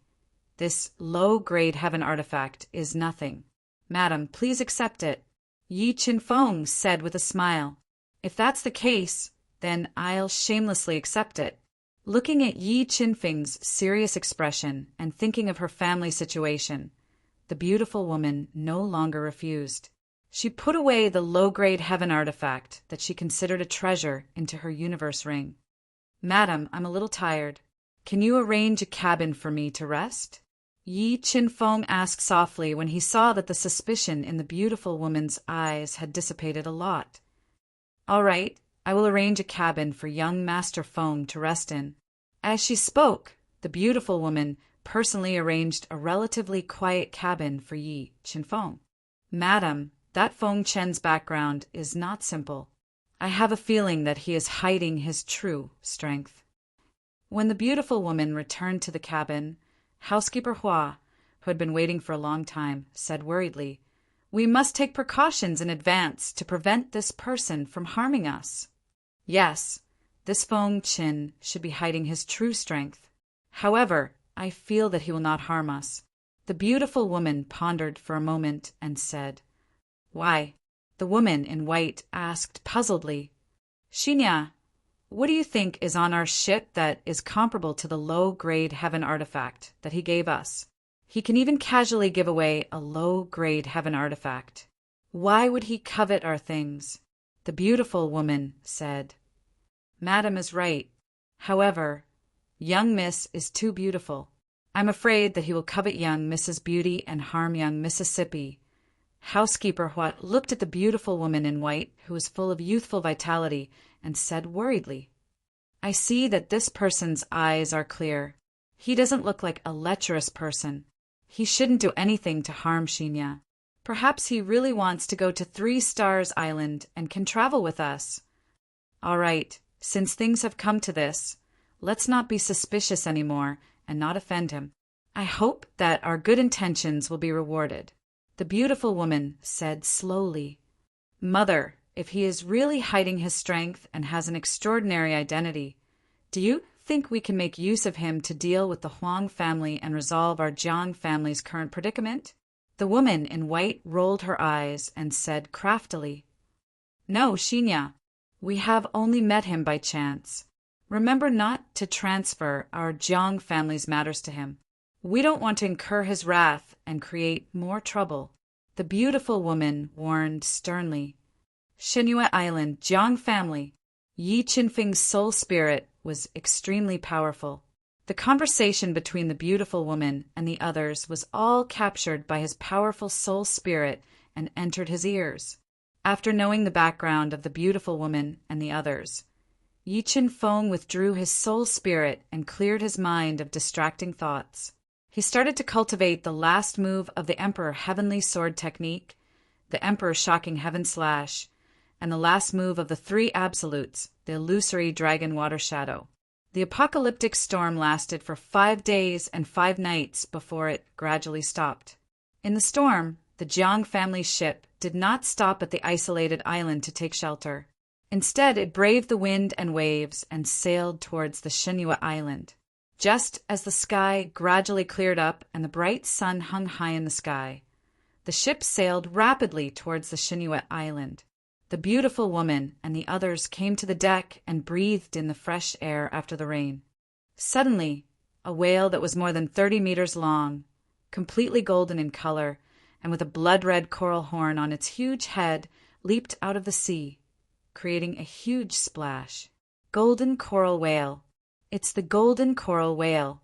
this low-grade heaven artifact is nothing. Madam, please accept it," Yi Qinfeng said with a smile. "If that's the case, then I'll shamelessly accept it." Looking at Yi Qinfeng's serious expression and thinking of her family situation, the beautiful woman no longer refused. She put away the low-grade heaven artifact that she considered a treasure into her universe ring. "Madam, I'm a little tired. Can you arrange a cabin for me to rest?" Yi Qinfeng asked softly when he saw that the suspicion in the beautiful woman's eyes had dissipated a lot. "All right, I will arrange a cabin for young Master Feng to rest in." As she spoke, the beautiful woman personally arranged a relatively quiet cabin for Yi Qinfeng. "Madam, that Feng Chen's background is not simple. I have a feeling that he is hiding his true strength." When the beautiful woman returned to the cabin, housekeeper Hua, who had been waiting for a long time, said worriedly, "We must take precautions in advance to prevent this person from harming us." "Yes, this Feng Chen should be hiding his true strength. However, I feel that he will not harm us." The beautiful woman pondered for a moment and said, "Why?" The woman in white asked puzzledly, "Xinya, what do you think is on our ship that is comparable to the low-grade heaven artifact that he gave us? He can even casually give away a low-grade heaven artifact. Why would he covet our things?" The beautiful woman said, "Madam is right. However, young Miss is too beautiful. I'm afraid that he will covet young Mrs. Beauty and harm young Mississippi." Housekeeper Huat looked at the beautiful woman in white, who was full of youthful vitality, and said worriedly, "I see that this person's eyes are clear. He doesn't look like a lecherous person. He shouldn't do anything to harm Xinya. Perhaps he really wants to go to 3 Stars Island and can travel with us. All right, since things have come to this, let's not be suspicious anymore and not offend him. I hope that our good intentions will be rewarded." The beautiful woman said slowly, "Mother, if he is really hiding his strength and has an extraordinary identity, do you think we can make use of him to deal with the Huang family and resolve our Jiang family's current predicament?" The woman in white rolled her eyes and said craftily, "No, Xinya, we have only met him by chance. Remember not to transfer our Jiang family's matters to him. We don't want to incur his wrath and create more trouble." The beautiful woman warned sternly. Shenhua Island, Jiang family. Yi Qinfeng's soul spirit was extremely powerful. The conversation between the beautiful woman and the others was all captured by his powerful soul spirit and entered his ears. After knowing the background of the beautiful woman and the others, Yi Qinfeng withdrew his soul spirit and cleared his mind of distracting thoughts. He started to cultivate the last move of the Emperor Heavenly Sword technique, the Emperor Shocking Heaven Slash, and the last move of the 3 Absolutes, the Illusory Dragon Water Shadow. The apocalyptic storm lasted for 5 days and 5 nights before it gradually stopped. In the storm, the Jiang family's ship did not stop at the isolated island to take shelter. Instead, it braved the wind and waves and sailed towards the Shenhua Island. Just as the sky gradually cleared up and the bright sun hung high in the sky, the ship sailed rapidly towards the Shenhua Island. The beautiful woman and the others came to the deck and breathed in the fresh air after the rain. Suddenly, a whale that was more than 30 meters long, completely golden in color, and with a blood-red coral horn on its huge head, leaped out of the sea, creating a huge splash. Golden coral whale. It's the golden coral whale.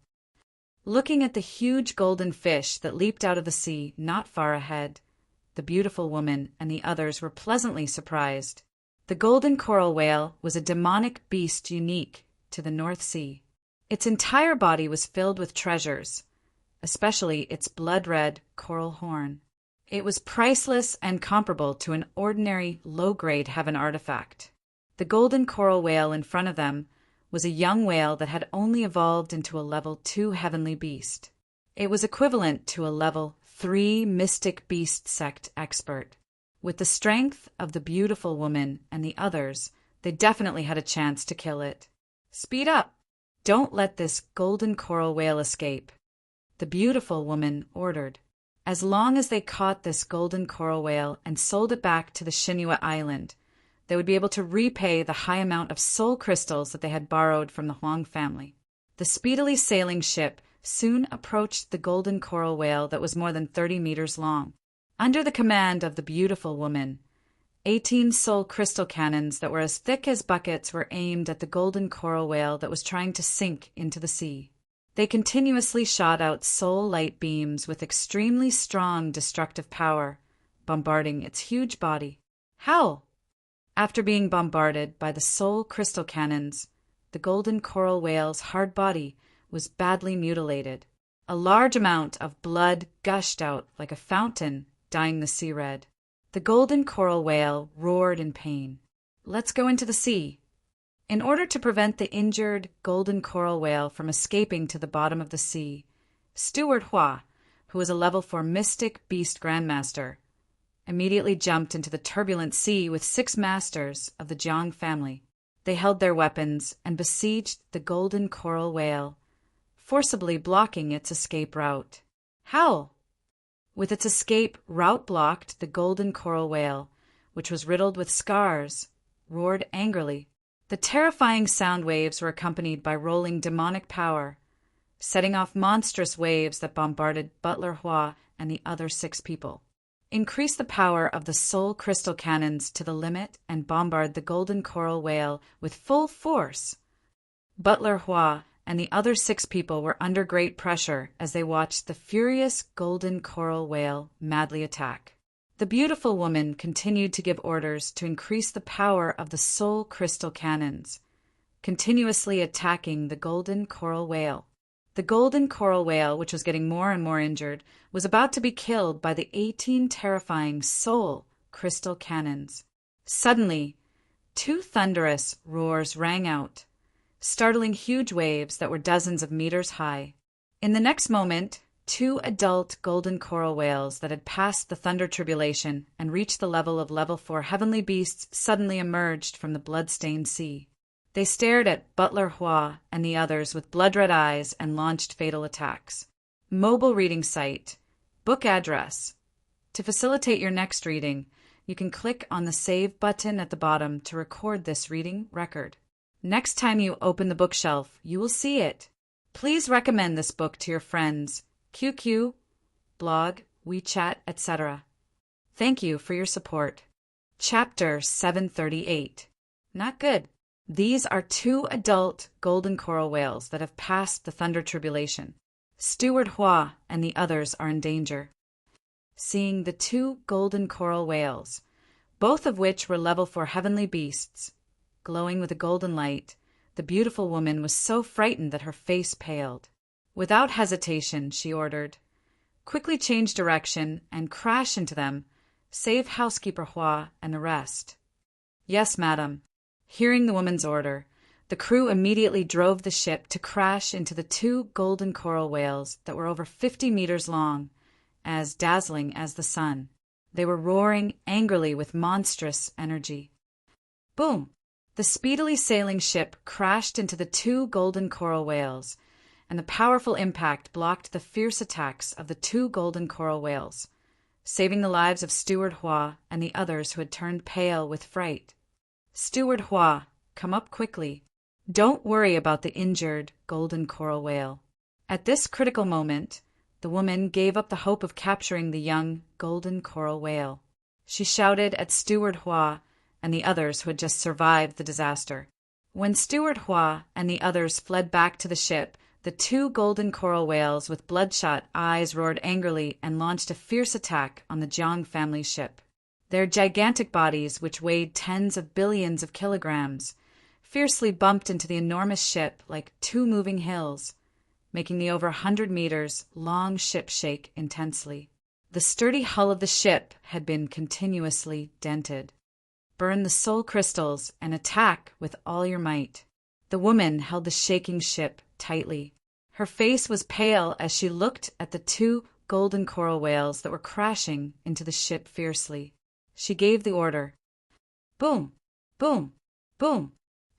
Looking at the huge golden fish that leaped out of the sea not far ahead, the beautiful woman and the others were pleasantly surprised. The golden coral whale was a demonic beast unique to the North Sea. Its entire body was filled with treasures, especially its blood-red coral horn. It was priceless and comparable to an ordinary low-grade heaven artifact. The golden coral whale in front of them was a young whale that had only evolved into a level 2 heavenly beast. It was equivalent to a level 3 mystic beast sect expert. With the strength of the beautiful woman and the others, they definitely had a chance to kill it. Speed up! Don't let this golden coral whale escape, the beautiful woman ordered. As long as they caught this golden coral whale and sold it back to the Shenhua Island, they would be able to repay the high amount of soul crystals that they had borrowed from the Huang family. The speedily sailing ship soon approached the golden coral whale that was more than 30 meters long. Under the command of the beautiful woman, 18 soul crystal cannons that were as thick as buckets were aimed at the golden coral whale that was trying to sink into the sea. They continuously shot out soul light beams with extremely strong destructive power, bombarding its huge body. Howl! After being bombarded by the soul crystal cannons, the golden coral whale's hard body was badly mutilated. A large amount of blood gushed out like a fountain, dyeing the sea red. The golden coral whale roared in pain. Let's go into the sea. In order to prevent the injured golden coral whale from escaping to the bottom of the sea, Steward Hua, who was a level 4 mystic beast grandmaster, immediately jumped into the turbulent sea with 6 masters of the Jiang family. They held their weapons and besieged the golden coral whale, forcibly blocking its escape route. Howl! With its escape route blocked, the golden coral whale, which was riddled with scars, roared angrily. The terrifying sound waves were accompanied by rolling demonic power, setting off monstrous waves that bombarded Butler Hua and the other 6 people. Increase the power of the soul crystal cannons to the limit and bombard the golden coral whale with full force. Butler Hua and the other 6 people were under great pressure as they watched the furious golden coral whale madly attack. The beautiful woman continued to give orders to increase the power of the soul crystal cannons, continuously attacking the golden coral whale. The golden coral whale, which was getting more and more injured, was about to be killed by the 18 terrifying soul crystal cannons. Suddenly, 2 thunderous roars rang out, startling huge waves that were dozens of meters high. In the next moment, 2 adult golden coral whales that had passed the thunder tribulation and reached the level of level 4 heavenly beasts suddenly emerged from the blood-stained sea. They stared at Butler Hua and the others with blood-red eyes and launched fatal attacks. Mobile reading site. Book address. To facilitate your next reading, you can click on the Save button at the bottom to record this reading record. Next time you open the bookshelf, you will see it. Please recommend this book to your friends, QQ, blog, WeChat, etc. Thank you for your support. Chapter 738. Not good. These are 2 adult golden coral whales that have passed the thunder tribulation. Steward Hua and the others are in danger. Seeing the 2 golden coral whales, both of which were level 4 heavenly beasts, glowing with a golden light, the beautiful woman was so frightened that her face paled. Without hesitation, she ordered, "Quickly change direction and crash into them. Save housekeeper Hua and the rest." "Yes, madam." Hearing the woman's order, The crew immediately drove the ship to crash into the two golden coral whales that were over 50 meters long, as dazzling as the sun. They were roaring angrily with monstrous energy. Boom! The speedily sailing ship crashed into the two golden coral whales, and the powerful impact blocked the fierce attacks of the two golden coral whales, saving the lives of Steward Hua and the others who had turned pale with fright. Steward Hua, come up quickly. Don't worry about the injured golden coral whale. At this critical moment, the woman gave up the hope of capturing the young golden coral whale. She shouted at Steward Hua and the others who had just survived the disaster. When Steward Hua and the others fled back to the ship, the two golden coral whales with bloodshot eyes roared angrily and launched a fierce attack on the Jiang family ship. Their gigantic bodies, which weighed tens of billions of kilograms, fiercely bumped into the enormous ship like two moving hills, making the over 100 meters long ship shake intensely. The sturdy hull of the ship had been continuously dented. Burn the soul crystals and attack with all your might. The woman held the shaking ship tightly. Her face was pale as she looked at the two golden coral whales that were crashing into the ship fiercely. She gave the order. Boom! Boom! Boom!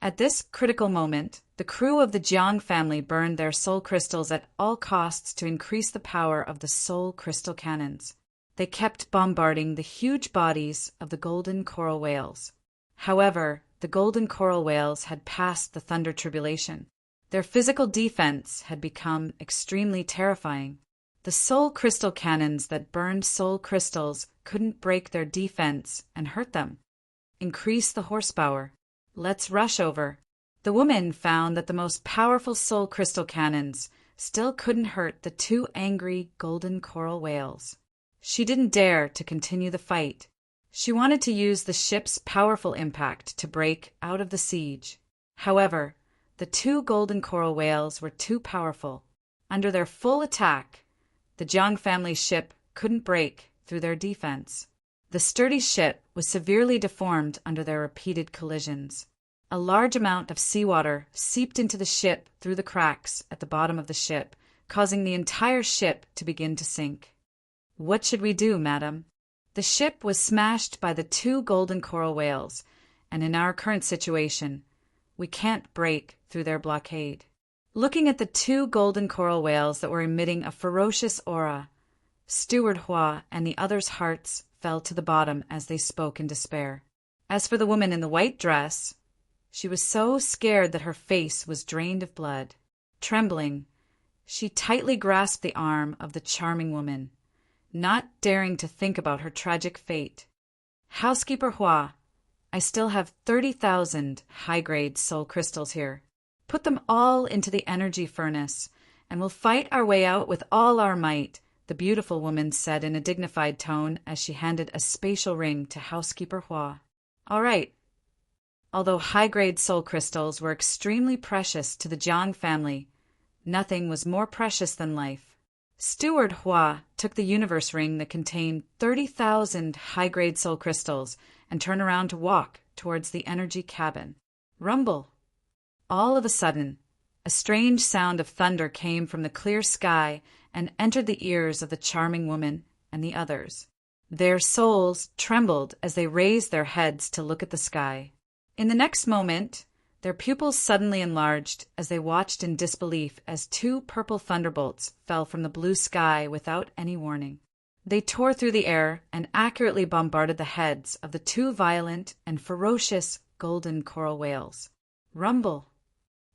At this critical moment, the crew of the Jiang family burned their soul crystals at all costs to increase the power of the soul crystal cannons. They kept bombarding the huge bodies of the golden coral whales. However, the golden coral whales had passed the thunder tribulation. Their physical defense had become extremely terrifying. The soul crystal cannons that burned soul crystals couldn't break their defense and hurt them. Increase the horsepower. Let's rush over. The woman found that the most powerful soul crystal cannons still couldn't hurt the two angry golden coral whales. She didn't dare to continue the fight. She wanted to use the ship's powerful impact to break out of the siege. However, the two golden coral whales were too powerful. Under their full attack, the Jiang family ship couldn't break through their defense. The sturdy ship was severely deformed under their repeated collisions. A large amount of seawater seeped into the ship through the cracks at the bottom of the ship, causing the entire ship to begin to sink. What should we do, madam? The ship was smashed by the two golden coral whales, and in our current situation, we can't break through their blockade. Looking at the two golden coral whales that were emitting a ferocious aura, Steward Hua and the others' hearts fell to the bottom as they spoke in despair. As for the woman in the white dress, she was so scared that her face was drained of blood. Trembling, she tightly grasped the arm of the charming woman, not daring to think about her tragic fate. Housekeeper Hua, I still have 30,000 high-grade soul crystals here. Put them all into the energy furnace, and we'll fight our way out with all our might, the beautiful woman said in a dignified tone as she handed a spatial ring to Housekeeper Hua. All right. Although high-grade soul crystals were extremely precious to the Jiang family, nothing was more precious than life. Steward Hua took the universe ring that contained 30,000 high-grade soul crystals and turned around to walk towards the energy cabin. Rumble! All of a sudden, a strange sound of thunder came from the clear sky and entered the ears of the charming woman and the others. Their souls trembled as they raised their heads to look at the sky. In the next moment, their pupils suddenly enlarged as they watched in disbelief as two purple thunderbolts fell from the blue sky without any warning. They tore through the air and accurately bombarded the heads of the two violent and ferocious golden coral whales. Rumble!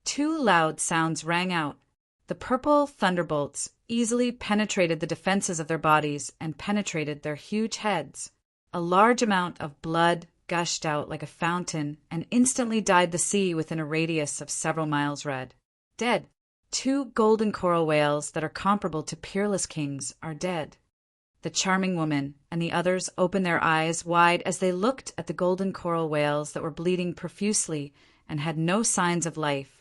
Two loud sounds rang out. The purple thunderbolts easily penetrated the defenses of their bodies and penetrated their huge heads. A large amount of blood gushed out like a fountain and instantly dyed the sea within a radius of several miles red. Dead. Two golden coral whales that are comparable to peerless kings are dead. The charming woman and the others opened their eyes wide as they looked at the golden coral whales that were bleeding profusely and had no signs of life.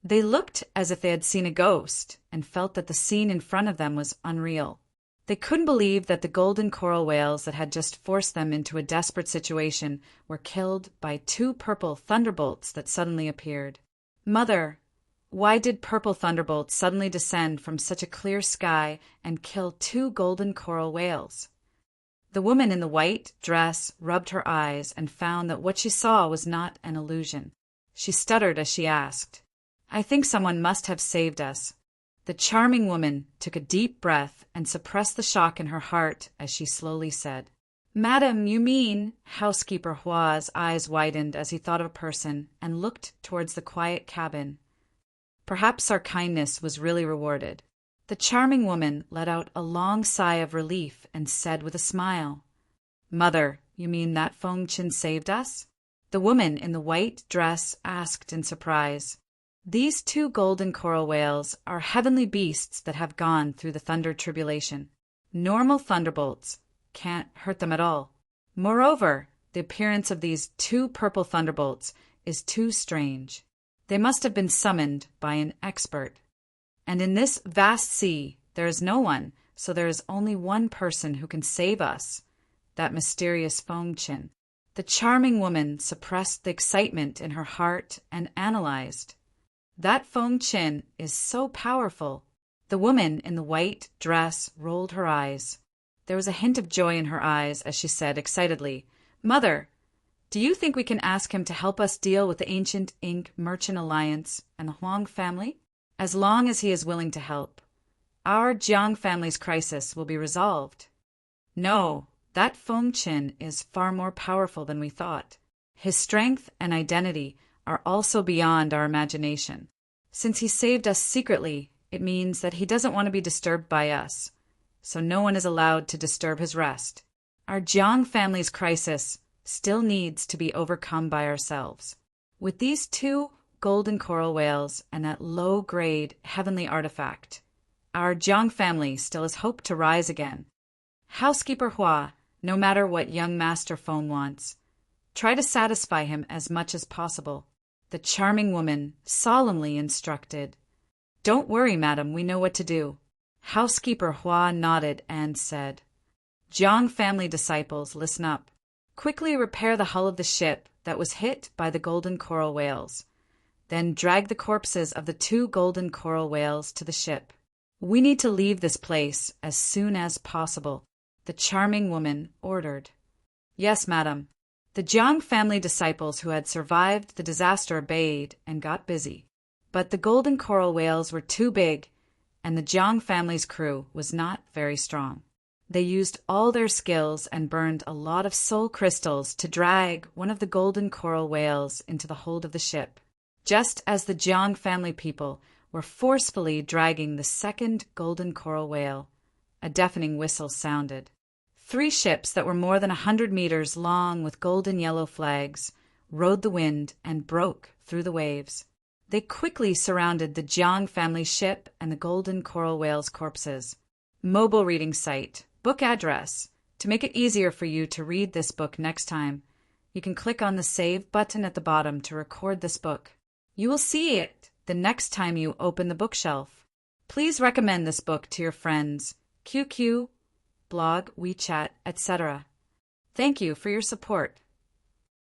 They looked as if they had seen a ghost and felt that the scene in front of them was unreal. They couldn't believe that the golden coral whales that had just forced them into a desperate situation were killed by two purple thunderbolts that suddenly appeared. Mother, why did purple thunderbolts suddenly descend from such a clear sky and kill 2 golden coral whales? The woman in the white dress rubbed her eyes and found that what she saw was not an illusion. She stuttered as she asked, "I think someone must have saved us." The charming woman took a deep breath and suppressed the shock in her heart as she slowly said, "Madam, you mean—" Housekeeper Hua's eyes widened as he thought of a person and looked towards the quiet cabin. Perhaps our kindness was really rewarded. The charming woman let out a long sigh of relief and said with a smile, "Mother, you mean that Feng Qin saved us?" The woman in the white dress asked in surprise, "These 2 golden coral whales are heavenly beasts that have gone through the thunder tribulation. Normal thunderbolts can't hurt them at all. Moreover, the appearance of these 2 purple thunderbolts is too strange. They must have been summoned by an expert. And in this vast sea, there is no one, so there is only one person who can save us, that mysterious Feng Qin." The charming woman suppressed the excitement in her heart and analyzed. "That Feng Qin is so powerful." The woman in the white dress rolled her eyes. There was a hint of joy in her eyes as she said excitedly, "Mother, do you think we can ask him to help us deal with the ancient ink merchant alliance and the Huang family? As long as he is willing to help, our Jiang family's crisis will be resolved." "No, that Feng Qin is far more powerful than we thought. His strength and identity are also beyond our imagination. Since he saved us secretly, it means that he doesn't want to be disturbed by us, so no one is allowed to disturb his rest. Our Jiang family's crisis still needs to be overcome by ourselves. With these 2 golden coral whales and that low-grade heavenly artifact, our Jiang family still has hope to rise again. Housekeeper Hua, no matter what young Master Feng wants, try to satisfy him as much as possible." The charming woman solemnly instructed, "Don't worry, madam, we know what to do." Housekeeper Hua nodded and said, "Jiang family disciples, listen up. Quickly repair the hull of the ship that was hit by the golden coral whales. Then drag the corpses of the 2 golden coral whales to the ship. We need to leave this place as soon as possible," the charming woman ordered. "Yes, madam." The Jiang family disciples who had survived the disaster obeyed and got busy. But the golden coral whales were too big, and the Jiang family's crew was not very strong. They used all their skills and burned a lot of soul crystals to drag one of the golden coral whales into the hold of the ship. Just as the Jiang family people were forcefully dragging the 2nd golden coral whale, a deafening whistle sounded. 3 ships that were more than 100 meters long with golden yellow flags rode the wind and broke through the waves. They quickly surrounded the Jiang family ship and the golden coral whale's corpses. Mobile reading site, book address. To make it easier for you to read this book next time, you can click on the Save button at the bottom to record this book. You will see it the next time you open the bookshelf. Please recommend this book to your friends, QQ, blog, WeChat, etc. Thank you for your support.